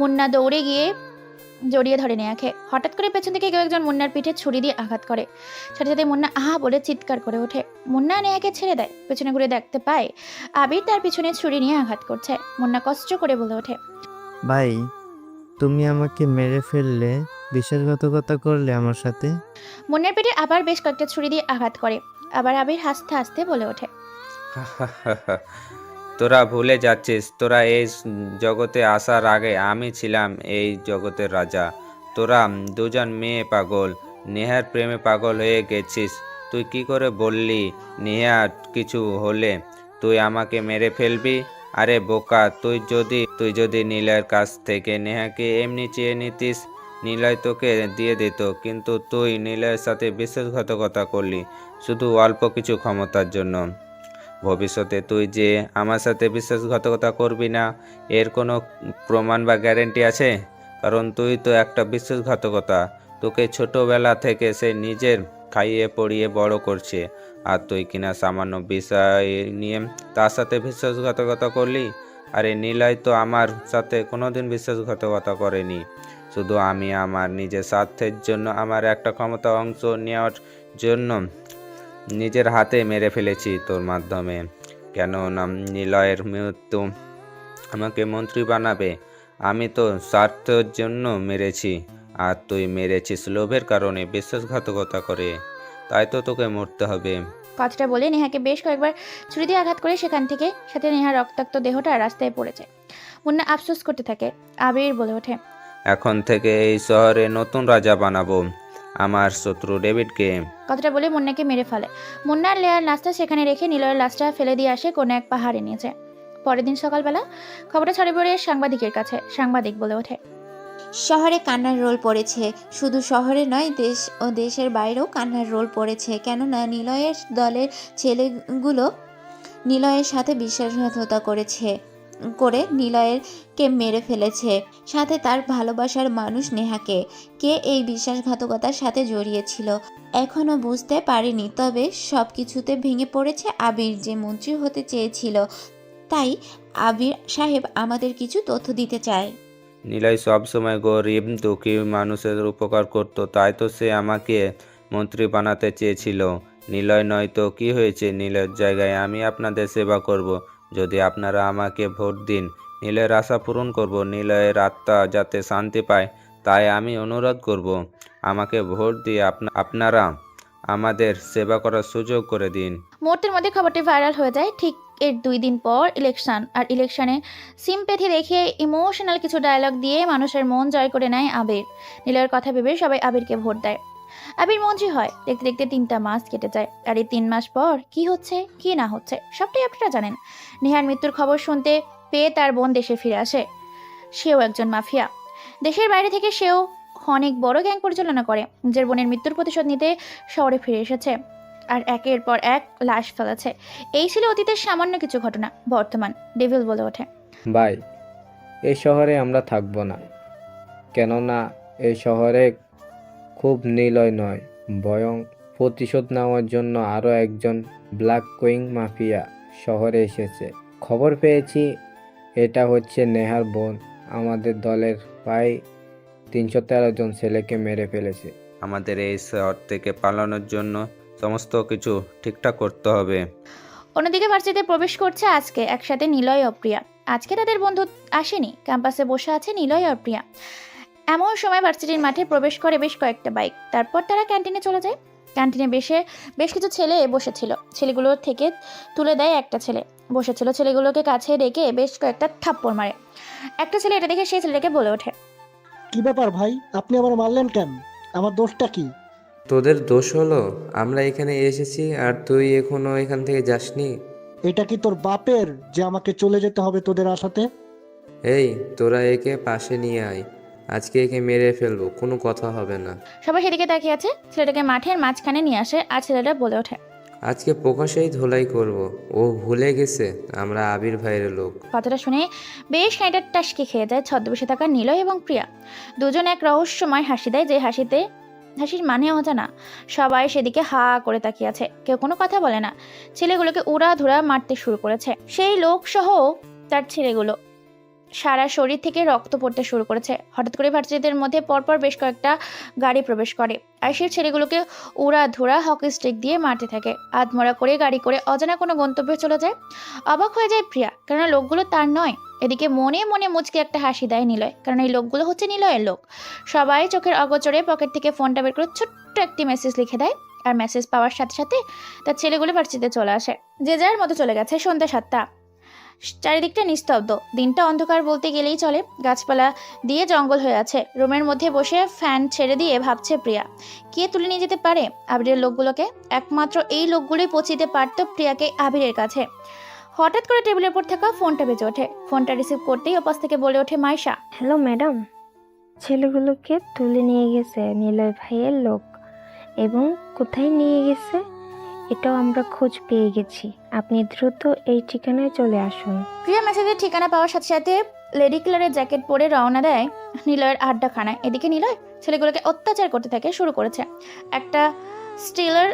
মুন্না দৌড়ে গিয়ে জড়িয়ে ধরে নেহাকে। হঠাৎ করে পেছন থেকে কেউ একজন মুন্নার পিঠে ছুরি দিয়ে আঘাত করে। সাথে সাথে মুন্না আহা বলে চিৎকার করে ওঠে। মুন্না নেহাকে ছেড়ে দেয়। পেছনে ঘুরে দেখতে পায় আবির তার পিছনে ছুরি নিয়ে আঘাত করছে। মুন্না কষ্ট করে বলে ওঠে, ভাই, তুমি আমাকে মেরে ফেললে, বিশ্বাসঘাতকতা করলে আমার সাথে। মুন্নার পেটে আবার বেশ কয়েকটা ছুরি দিয়ে আঘাত করে। আবার আবির হাসতে হাসতে বলে ওঠে, তোরা ভুলে যাচ্ছিস, তোরা এই জগতে আসার আগে আমি ছিলাম এই জগতের রাজা। তোরা 2জন মেয়ে পাগল, নেহার প্রেমে পাগল হয়ে গেছিস। তুই কি করে বললি নেহার কিছু হলে তুই আমাকে মেরে ফেলবি? আরে বোকা, তুই যদি নিলয়ের কাছ থেকে নেহাকে এমনি চেয়ে নিতিস, নিলয় তোকে দিয়ে দিত। কিন্তু তুই নিলয়ের সাথে বিশ্বাসঘাতকতা করলি শুধু অল্প কিছু ক্ষমতার জন্য। ভবিষ্যতে তুই যে আমার সাথে বিশ্বাসঘাতকতা করবি না এর কোনো প্রমাণ বা গ্যারেন্টি আছে? কারণ তুই তো একটা বিশ্বাসঘাতকতা। তোকে ছোটবেলা থেকে সে নিজের খাইয়ে পড়িয়ে বড় করছে, আর তুই কিনা সামান্য বিষয় নিয়ে তার সাথে বিশ্বাসঘাতকতা করলি। আরে নিলয় তো আমার সাথে কোনোদিন বিশ্বাসঘাতকতা করেনি। শুধু আমি আমার নিজের স্বার্থের জন্য, আমার একটা ক্ষমতা অংশ নেওয়ার জন্য নিজের হাতে মেরে ফেলেছি তোর মাধ্যমে। কেন না নিলয়ের মৃত্যু আমাকে মন্ত্রী বানাবে। আমি তো স্বার্থের জন্য মেরেছি, আর তুই মেরেছিস লোভের কারণে, বিশ্বাসঘাতকতা করে। তাই তো তোকে মরতে হবে। কথাটা বলে নেহাকে বেশ কয়েকবার ছুরি দিয়ে আঘাত করে সেখান থেকে সাথে নেহার রক্তাক্ত দেহটা রাস্তায় পড়েছে। মুন্না আফসোস করতে থাকে। আবির বলে ওঠে, এখন থেকে এই শহরে নতুন রাজা বানাবো, আমার শত্রু ডেভিডকে। কথাটা বলে মুন্নাকে মেরে ফেলে। মুন্নার লেয়ার লাশটা সেখানে রেখে নিলয়ের লাশটা ফেলে দিয়ে আসে কোনো এক পাহাড়ে নিয়েছে। পরের দিন সকালবেলা খবরটা ছড়িয়ে পড়ে সাংবাদিকের কাছে। সাংবাদিক বলে ওঠে, শহরে কান্নার রোল পড়েছে। শুধু শহরে নয়, দেশ ও দেশের বাইরেও কান্নার রোল পড়েছে। কেননা নিলয়ের দলের ছেলেগুলো নিলয়ের সাথে বিশ্বাসঘাতকতা করে নিলয়েরকে মেরে ফেলেছে, সাথে তার ভালোবাসার মানুষ নেহাকে। কে এই বিশ্বাসঘাতকতার সাথে জড়িয়েছিল এখনও বুঝতে পারেনি। তবে সব কিছুতে ভেঙে পড়েছে আবির, যে মন্ত্রী হতে চেয়েছিল। তাই আবির সাহেব আমাদের কিছু তথ্য দিতে চায়। নিলয় সবসময় গরিব দুঃখী মানুষের উপকার করত, তাই তো সে আমাকে মন্ত্রী বানাতে চেয়েছিল। নিলয় নয় তো কি হয়েছে, নিলয়ের জায়গায় আমি আপনাদের সেবা করব। যদি আপনারা আমাকে ভোট দিন, নিলয়ের আশা পূরণ করব, নিলয়ের আত্মা যাতে শান্তি পায়, তাই আমি অনুরোধ করব আমাকে ভোট দিয়ে আপনারা আমাদের সেবা করার সুযোগ করে দিন। মুহূর্তের মধ্যে খবরটি ভাইরাল হয়ে যায়। ঠিক এর 2 দিন পর ইলেকশন। আর ইলেকশনে সিম্প্যাথি দেখিয়ে ইমোশনাল কিছু ডায়লগ দিয়ে মানুষের মন জয় করে নেয় আবির। নিলয়ের কথা ভেবে সবাই আবিরকে ভোট দেয়। আবির মন্ত্রী হয়। দেখতে দেখতে 3টা মাস কেটে যায়। আর এই 3 মাস পর কি হচ্ছে কি না হচ্ছে সবটাই আপনারা জানেন। নেহার মৃত্যুর খবর শুনতে পেয়ে তার বোন দেশে ফিরে আসে। সেও একজন মাফিয়া। দেশের বাইরে থেকে সেও অনেক বড় গ্যাং পরিচালনা করে। নিজের বোনের মৃত্যুর প্রতিশোধ নিতে শহরে ফিরে এসেছে আর একের পর এক লাশ ফেলেছে। এই ছিল অতীতের সামান্য কিছু ঘটনা। বর্তমান। ডেভিল বলে ওঠে, ভাই, এই শহরে আমরা থাকবো না। কেননা এই শহরে খুব নিলয় নয়, বরং প্রতিশোধ নেওয়ার জন্য আরও একজন ব্ল্যাক কুইং মাফিয়া শহরে এসেছে। খবর পেয়েছি এটা হচ্ছে নেহার বোন। আমাদের দলের প্রায় 313 জন ছেলেকে মেরে ফেলেছে। আমাদের এই শহর থেকে পালানোর জন্য সমস্ত কিছু ঠিকঠাক করতে হবে। অন্যদিকে ভার্সিটিতে প্রবেশ করছে আজকে একসাথে নিলয় ও প্রিয়া। আজকে তাদের বন্ধু আসেনি, ক্যাম্পাসে বসে আছে নিলয় আর প্রিয়া। এমন সময় ভার্সিটির মাঠে প্রবেশ করে বেশ কয়েকটা বাইক। তারপর তারা ক্যান্টিনে চলে যায়। ক্যান্টিনে বেশ কিছু ছেলে বসেছিল। ছেলেগুলোর থেকে তুলে দেয় একটা ছেলে বসেছিল। ছেলেগুলোকে কাছে ডেকে বেশ কয়েকটা থাপ্পড় মারে। একটা ছেলে এটা দেখে সেই ছেলেটাকে বলে ওঠে, কি ব্যাপার ভাই, আপনি আবার মারলেন কেন? আমার দোষটা কি? তোদের দোষ হলো আমরা এখানে এসেছি আর তুই এখনো এখান থেকে যাসনি? এটা কি তোর বাপের যে আমাকে চলে যেতে হবে তোদের আশাতে? এই তোরা একে পাশে নিয়ে আয়, আজকে একে মেরে ফেলবো, কোনো কথা হবে না। সবাই সেদিকে তাকিয়ে আছে। ছেলেটাকে মাঠের মাঝখানে নিয়ে আসে আর ছেলেটা বলে ওঠে, আজকে প্রকাশেই ধোলাই করব। ও ভুলে গেছে আমরা আবির ভাইয়ের লোক। কথাটা শুনে বেশ খানিকটা টাসকি খেয়ে যায় ছদ্মবেশে থাকা নিলয় এবং প্রিয়া। দুজন এক রহস্যময় হাসি দেয়, যে হাসির মানে অজানা। সবাই সেদিকে হা করে তাকিয়ে আছে, কেউ কোনো কথা বলে না। ছেলেগুলোকে উড়াধুরা মারতে শুরু করেছে। সেই লোক সহ তার ছেলেগুলো সারা শরীর থেকে রক্ত পড়তে শুরু করেছে। হঠাৎ করে ভার্সিটিদের মধ্যে পরপর বেশ কয়েকটা গাড়ি প্রবেশ করে আর সেই ছেলেগুলোকে উড়াধুরা হকি স্টিক দিয়ে মারতে থাকে। আধমরা করে গাড়ি করে অজানা কোনো গন্তব্যে চলে যায়। অবাক হয়ে যায় প্রিয়া, কেননা লোকগুলো তার নয়। এদিকে মনে মনে মুচকে একটা হাসি দেয় নিলয়, কারণ এই লোকগুলো হচ্ছে নিলয়ের লোক। সবাই চোখের অগোচরে পকেট থেকে ফোনটা বের করে ছোট্ট একটি মেসেজ লিখে দেয়। আর মেসেজ পাওয়ার সাথে সাথে তার ছেলেগুলো ভার্সিটিতে চলে আসে। যে যার মতো চলে গেছে। সন্ধ্যা 7টা। চারিদিকটা নিস্তব্ধ। দিনটা অন্ধকার বলতে গেলেই চলে। গাছপালা দিয়ে জঙ্গল হয়ে আছে। রুমের মধ্যে বসে ফ্যান ছেড়ে দিয়ে ভাবছে প্রিয়া, কে তুলে নিয়ে যেতে পারে আবিরের লোকগুলোকে? একমাত্র এই লোকগুলোই পৌঁছিতে পারত প্রিয়াকে আবিরের কাছে। হঠাৎ করে টেবিলের উপর থাকা ফোনটা বেজে ওঠে। ফোনটা রিসিভ করতেই ওপাশ থেকে বলে ওঠে মাইশা, হ্যালো ম্যাডাম, ছেলেগুলোকে তুলে নিয়ে গেছে নিলয় ভাইয়ের লোক, এবং কোথায় নিয়ে গেছে এটাও আমরা খোঁজ পেয়ে গেছি। আপনি দ্রুত এই ঠিকানায় চলে আসুন। প্রিয়া মেসেজের ঠিকানা পাওয়ার সাথে সাথে লেডি কিলারের জ্যাকেট পরে রওনা দেয় নিলয়ের আড্ডাখানায়। এদিকে নিলয় ছেলেগুলোকে অত্যাচার করতে থাকে শুরু করেছে। একটা স্টিলের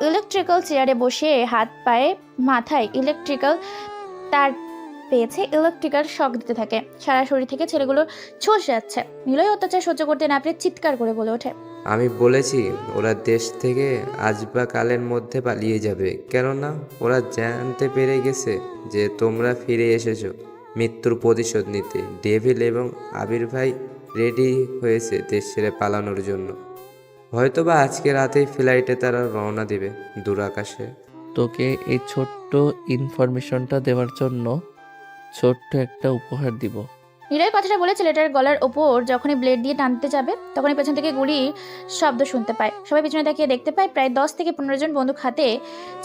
ইলেকট্রিক্যাল চেয়ারে বসে হাত পায়ে মাথায় ইলেকট্রিক্যাল তার পেয়েছে, ইলেকট্রিক্যাল শক দিতে থাকে। সারা শরীর থেকে ছেলেগুলোর ঝলসে যাচ্ছে। নিলয় অত্যাচার সহ্য করতে না পেরে চিৎকার করে বলে ওঠে, আমি বলেছি ওরা দেশ থেকে আজ বা কালের মধ্যে পালিয়ে যাবে, কেননা ওরা জানতে পেরে গেছে যে তোমরা ফিরে এসেছো মৃত্যুর প্রতিশোধ নিতে। ডেভিল এবং আবির ভাই রেডি হয়েছে দেশ ছেড়ে পালানোর জন্য। হয়তোবা আজকে রাতেই ফ্লাইটে তারা রওনা দিবে দূর আকাশে। তোকে এই ছোট্ট ইনফরমেশনটা দেওয়ার জন্য ছোট্ট একটা উপহার দিব। নিলয় কথাটা বলে ছেলেটার গলার ওপর যখনই ব্লেড দিয়ে টানতে যাবে তখনই পেছন থেকে গুলির শব্দ শুনতে পায়। সবাই পিছনে তাকিয়ে দেখতে পায় প্রায় 10 থেকে 15 জন বন্দুক হাতে,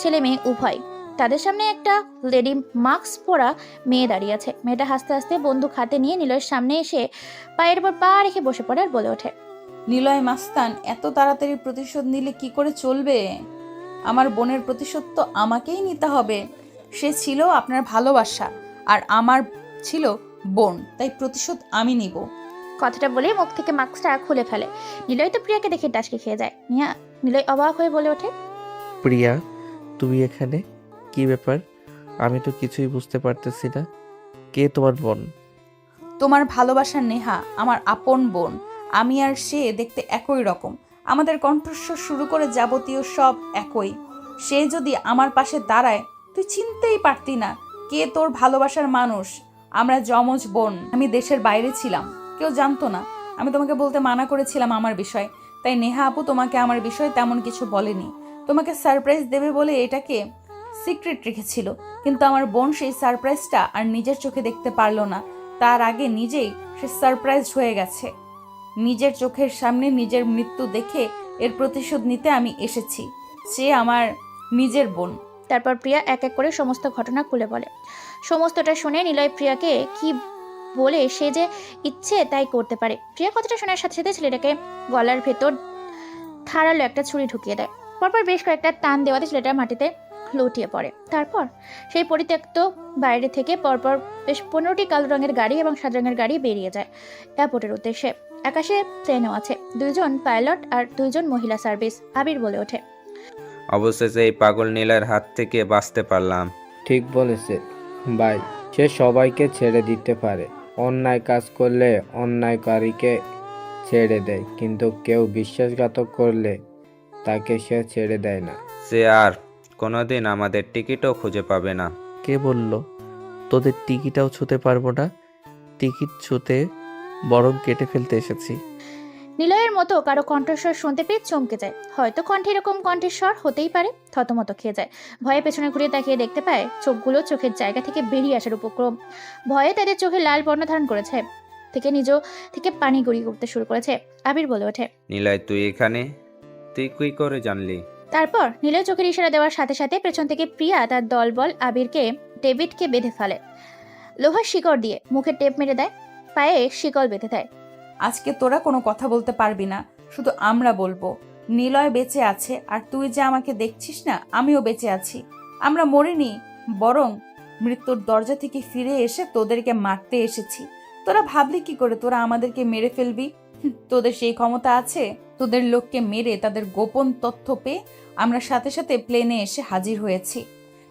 ছেলে মেয়ে উভয়। তাদের সামনে একটা লেডি মাস্ক পরা মেয়ে দাঁড়িয়ে আছে। মেয়েটা হাসতে হাসতে বন্দুক হাতে নিয়ে নিলয়ের সামনে এসে পায়ের উপর পা রেখে বসে পড়ে আর বলে ওঠে, নিলয় মাস্তান, এত তাড়াতাড়ি প্রতিশোধ নিলে কি করে চলবে? আমার বোনের প্রতিশোধ তো আমাকেই নিতে হবে। সে ছিল আপনার ভালোবাসা আর আমার ছিল বোন, তাই প্রতিশোধ আমি নিব। কথাটা বলে মুখ থেকে মাস্কটা খুলে ফেলে। নিলয় তো প্রিয়াকে দেখে টাসকে খেয়ে যায়। নিলয় অবাক হয়ে বলে ওঠে, প্রিয়া, তুমি এখানে? কি ব্যাপার? আমি তো কিছুই বুঝতে পারতেছি না। কে তোমার বোন? তোমার ভালোবাসার নেহা আমার আপন বোন। আমি আর সে দেখতে একই রকম, আমাদের কণ্ঠস্বর শুরু করে যাবতীয় সব একই। সে যদি আমার পাশে দাঁড়ায় তুই চিনতেই পারতি না কে তোর ভালোবাসার মানুষ। আমরা যমজ বোন। আমি দেশের বাইরে ছিলাম, কেউ জানতো না। আমি তোমাকে বলতে মানা করেছিলাম আমার বিষয়, তাই নেহা আপু তোমাকে আমার বিষয়ে তেমন কিছু বলেনি। তোমাকে সারপ্রাইজ দেবে বলে এটাকে সিক্রেট রেখেছিল, কিন্তু আমার বোন সেই সারপ্রাইজটা আর নিজের চোখে দেখতে পারলো না। তার আগে নিজেই সে সারপ্রাইজ হয়ে গেছে। নিজের চোখের সামনে নিজের মৃত্যু দেখে এর প্রতিশোধ নিতে আমি এসেছি। সে আমার নিজের বোন। তারপর প্রিয়া এক এক করে সমস্ত ঘটনা খুলে বলে। সমস্তটা শুনে নিলয় প্রিয়াকে কি বলে সে যে ইচ্ছে তাই করতে পারে। প্রিয়া কথাটা শোনার সাথে সাথে ছেলেটাকে গলার ভেতর ধারালো একটা ছুরি ঢুকিয়ে দেয়। পরপর বেশ কয়েকটা টান দেওয়াতে ছেলেটা মাটিতে লুটিয়ে পড়ে। তারপর সেই পরিত্যক্ত বাইরে থেকে পরপর বেশ 15টি কালো রঙের গাড়ি এবং সাদা রঙের গাড়ি বেরিয়ে যায় এয়ারপোর্টের উদ্দেশ্যে। আকাশে ট্রেনও আছে, 2 জন পাইলট আর 2 জন মহিলা সার্ভিস। আবির বলে ওঠে, অবশেষে এই পাগল নীলার হাত থেকে বাঁচতে পারলাম। ঠিক বলেছে ভাই, সে সবাইকে ছেড়ে দিতে পারে। অন্যায় কাজ করলে অন্যায়কারীকে ছেড়ে দেয়, কিন্তু কেউ বিশ্বাসঘাতক করলে তাকে সে ছেড়ে দেয় না। সে আর কোনোদিন আমাদের টিকিটও খুঁজে পাবে না। কে বলল তোদের টিকিটাও ছুতে পারবো না? টিকিট ছুতে বরং কেটে ফেলতে এসেছি। নিলয়ের মতো কারো কণ্ঠস্বর শুনতে পেয়ে চমকে যায়। হয়তো কণ্ঠে এরকম কণ্ঠস্বর হতেই পারে। থতমত খেয়ে যায়। ভয়ে পেছনে ঘুরে তাকিয়ে দেখতে পায় চোখগুলো চোখের জায়গা থেকে বেরিয়ে আসার উপক্রম। ভয়ে তাদের চোখে লাল বর্ণ ধারণ করেছে, নিজ থেকে পানি গড়িয়ে উঠতে শুরু করেছে। আবির বলে ওঠে, নীলয়, তুই এখানে? তুই কি করে জানলি? তারপর নিলয় চোখের ইশারা দেওয়ার সাথে সাথে পেছন থেকে প্রিয়া তার দলবল আবিরকে ডেভিডকে বেঁধে ফেলে। লোহার শিকড় দিয়ে মুখে টেপ মেরে দেয়, পায়ে শিকল বেঁধে দেয়। আজকে তোরা কোনো কথা বলতে পারবি না, শুধু আমরা বলবো। নিলয় বেঁচে আছে, আর তুই যে আমাকে দেখছিস না, আমিও বেঁচে আছি। আমরা মরিনি, বরং মৃত্যুর দরজা থেকে ফিরে এসে তোদেরকে মারতে এসেছি। তোরা ভাবলি কি করে তোরা আমাদেরকে মেরে ফেলবি? তোদের সেই ক্ষমতা আছে? তোদের লোককে মেরে তাদের গোপন তথ্য পেয়ে আমরা সাথে সাথে প্লেনে এসে হাজির হয়েছি।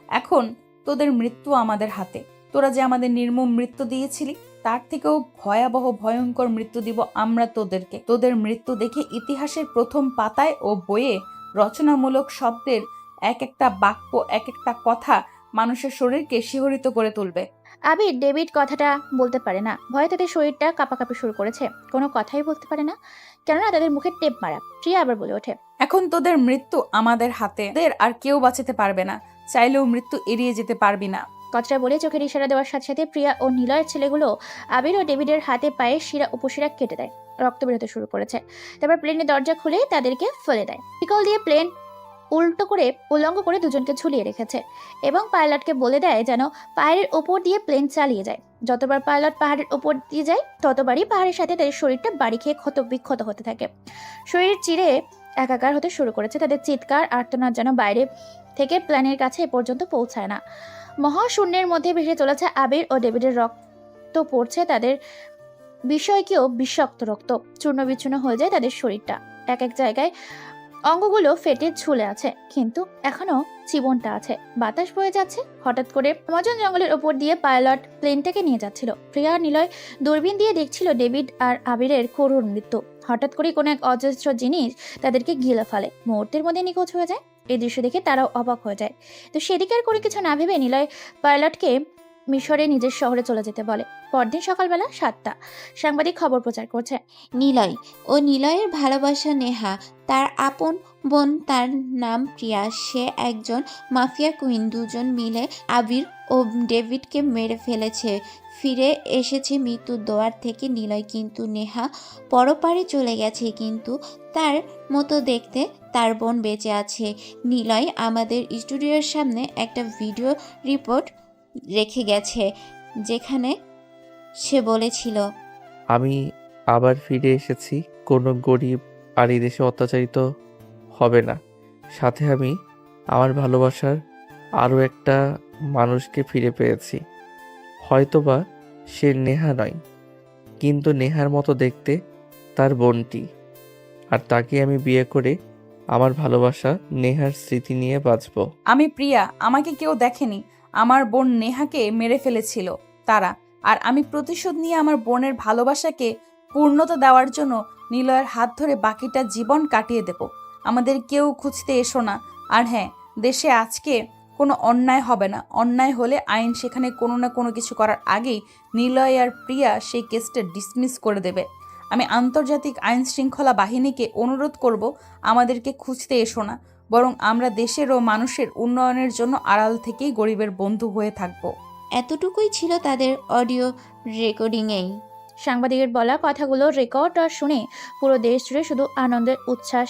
এখন তোদের মৃত্যু আমাদের হাতে। তোরা যে আমাদের নির্মম মৃত্যু দিয়েছিলি, তার থেকেও ভয়াবহ ভয়ঙ্কর মৃত্যু দিব আমরা তোদেরকে। তোদের মৃত্যু দেখে ইতিহাসের প্রথম পাতায় ও বইয়ে রচনামূলক শব্দের এক একটা বাক্য, এক একটা কথা মানুষের শরীরকে শিহরিত করে তুলবে। আবির ডেভিড কথাটা বলতে পারে না। ভয়ে তাদের শরীরটা কাঁপাকাঁপি শুরু করেছে। কোনো কথাই বলতে পারে না, কেননা তাদের মুখে টেপ মারা। প্রিয়া আবার বলে ওঠে, এখন তোদের মৃত্যু আমাদের হাতে। তোদের আর কেউ বাঁচাতে পারবে না, চাইলেও মৃত্যু এড়িয়ে যেতে পারবি না। কথাটা বলে চোখের ইশারা দেওয়ার সাথে সাথে প্রিয়া ও নিলয়ের ছেলেগুলো আবির ও ডেভিডের হাতে পায়ে শিরা উপশিরা কেটে দেয়। রক্ত বেরোতে শুরু করেছে। তারপর প্লেনের দরজা খুলে তাদেরকে ফেলে দেয়। শিকল দিয়ে প্লেন উল্লঙ্গ করে দুজনকে ঝুলিয়ে রেখেছে এবং পাইলটকে বলে দেয় যেন পাহাড়ের ওপর দিয়ে প্লেন চালিয়ে যায়। যতবার পাইলট পাহাড়ের ওপর দিয়ে যায় ততবারই পাহাড়ের সাথে তাদের শরীরটা বাড়ি খেয়ে ক্ষত বিক্ষত হতে থাকে। শরীর চিরে একাকার হতে শুরু করেছে। তাদের চিৎকার আর্তনাদ যেন বাইরে থেকে প্লেনের কাছে এ পর্যন্ত পৌঁছায় না। মহাশূন্যের মধ্যে ভেসে চলেছে আবির ও ডেভিডের রক্ত পড়ছে তাদের বিষয়কেও বিষাক্ত রক্ত। চূর্ণ বিচ্ছূর্ণ হয়ে যায় তাদের শরীরটা। এক এক জায়গায় অঙ্গগুলো ফেটে ঝুলে আছে, কিন্তু এখনো জীবনটা আছে। বাতাস বয়ে যাচ্ছে। হঠাৎ করে আমাজন জঙ্গলের ওপর দিয়ে পাইলট প্লেনটাকে নিয়ে যাচ্ছিল। প্রিয়া নিলয় দূরবীন দিয়ে দেখছিল ডেভিড আর আবিরের করুণ মৃত্যু। হঠাৎ করে কোনো এক অজস্র জিনিস তাদেরকে গিলে ফেলে, মুহূর্তের মধ্যে নিখোঁজ হয়ে যায়। এই দৃশ্য দেখে তারাও অবাক হয়ে যায়। তো সেদিকে আর কোনো কিছু না ভেবে নিলয় পাইলটকে মিশরে নিজের শহরে চলে যেতে বলে। পরদিন সকালবেলা 7টা, সাংবাদিক খবর প্রচার করছে। নিলয় ও নিলয়ের ভালোবাসা নেহা, তার আপন বোন, তার নাম প্রিয়া, সে একজন মাফিয়া কুইন। দুজন মিলে আবির ও ডেভিডকে মেরে ফেলেছে। ফিরে এসেছে মৃত্যুর দোয়ার থেকে নিলয়, কিন্তু নেহা পরপারে চলে গেছে। কিন্তু তার মতো দেখতে তার বোন বেঁচে আছে। নিলয় আমাদের স্টুডিওর সামনে একটা ভিডিও রিপোর্ট রেখে গেছে, যেখানে সে বলেছিল, আমি আবার ফিরে এসেছি। কোনো গরিব আর এই দেশে অত্যাচারিত হবে না। সাথে আমি আমার ভালোবাসার আরও একটা মানুষকে ফিরে পেয়েছি। হয়তোবা সে নেহা নয়, কিন্তু নেহার মতো দেখতে তার বোনটি। আর তাকে আমি বিয়ে করে আমার ভালোবাসা নেহার স্মৃতি নিয়ে বাঁচব। আমি প্রিয়া, আমাকে কেউ দেখেনি। আমার বোন নেহাকে মেরে ফেলেছিল তারা, আর আমি প্রতিশোধ নিয়ে আমার বোনের ভালোবাসাকে পূর্ণতা দেওয়ার জন্য নিলয়ের হাত ধরে বাকিটা জীবন কাটিয়ে দেব। আমাদের কেউ খুঁজতে এসো না। আর হ্যাঁ, দেশে আজকে কোনো অন্যায় হবে না। অন্যায় হলে আইন সেখানে কোনো না কোনো কিছু করার আগেই নিলয় আর প্রিয়া সেই কেসটা ডিসমিস করে দেবে। আমি আন্তর্জাতিক আইন শৃঙ্খলা বাহিনীকে অনুরোধ করব, আমাদেরকে খুঁজতে এসো না, বরং আমরা দেশের ও মানুষের উন্নয়নের জন্য আড়াল থেকেই গরিবের বন্ধু হয়ে থাকব। এতটুকুই ছিল তাদের অডিও রেকর্ডিংয়েই। সাংবাদিকের বলা কথাগুলো রেকর্ড আর শুনে পুরো দেশ জুড়ে শুধু আনন্দের উচ্ছ্বাস।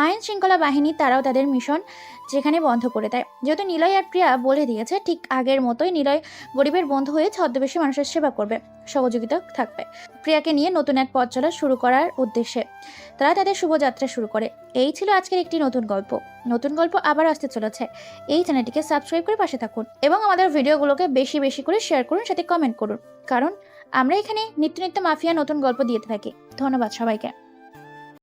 আইন শৃঙ্খলা বাহিনী তারাও তাদের মিশন যেখানে বন্ধ করে দেয়। যেহেতু নিলয় আর প্রিয়া বলে দিয়েছে, ঠিক আগের মতোই নিলয় গরিবের বন্ধু হয়ে ছদ্মবেশী মানুষের সেবা করবে, সহযোগিতা থাকবে প্রিয়াকে নিয়ে নতুন এক পথ চলা শুরু করার উদ্দেশ্যে। তারা তাদের শুভযাত্রা শুরু করে। এই ছিল আজকের একটি নতুন গল্প। নতুন গল্প আবার আসতে চলেছে। এই চ্যানেলটিকে সাবস্ক্রাইব করে পাশে থাকুন এবং আমাদের ভিডিওগুলোকে বেশি বেশি করে শেয়ার করুন, সাথে কমেন্ট করুন, কারণ আমরা এখানে নিত্য নিত্য মাফিয়া নতুন গল্প দিয়ে থাকি। ধন্যবাদ সবাইকে।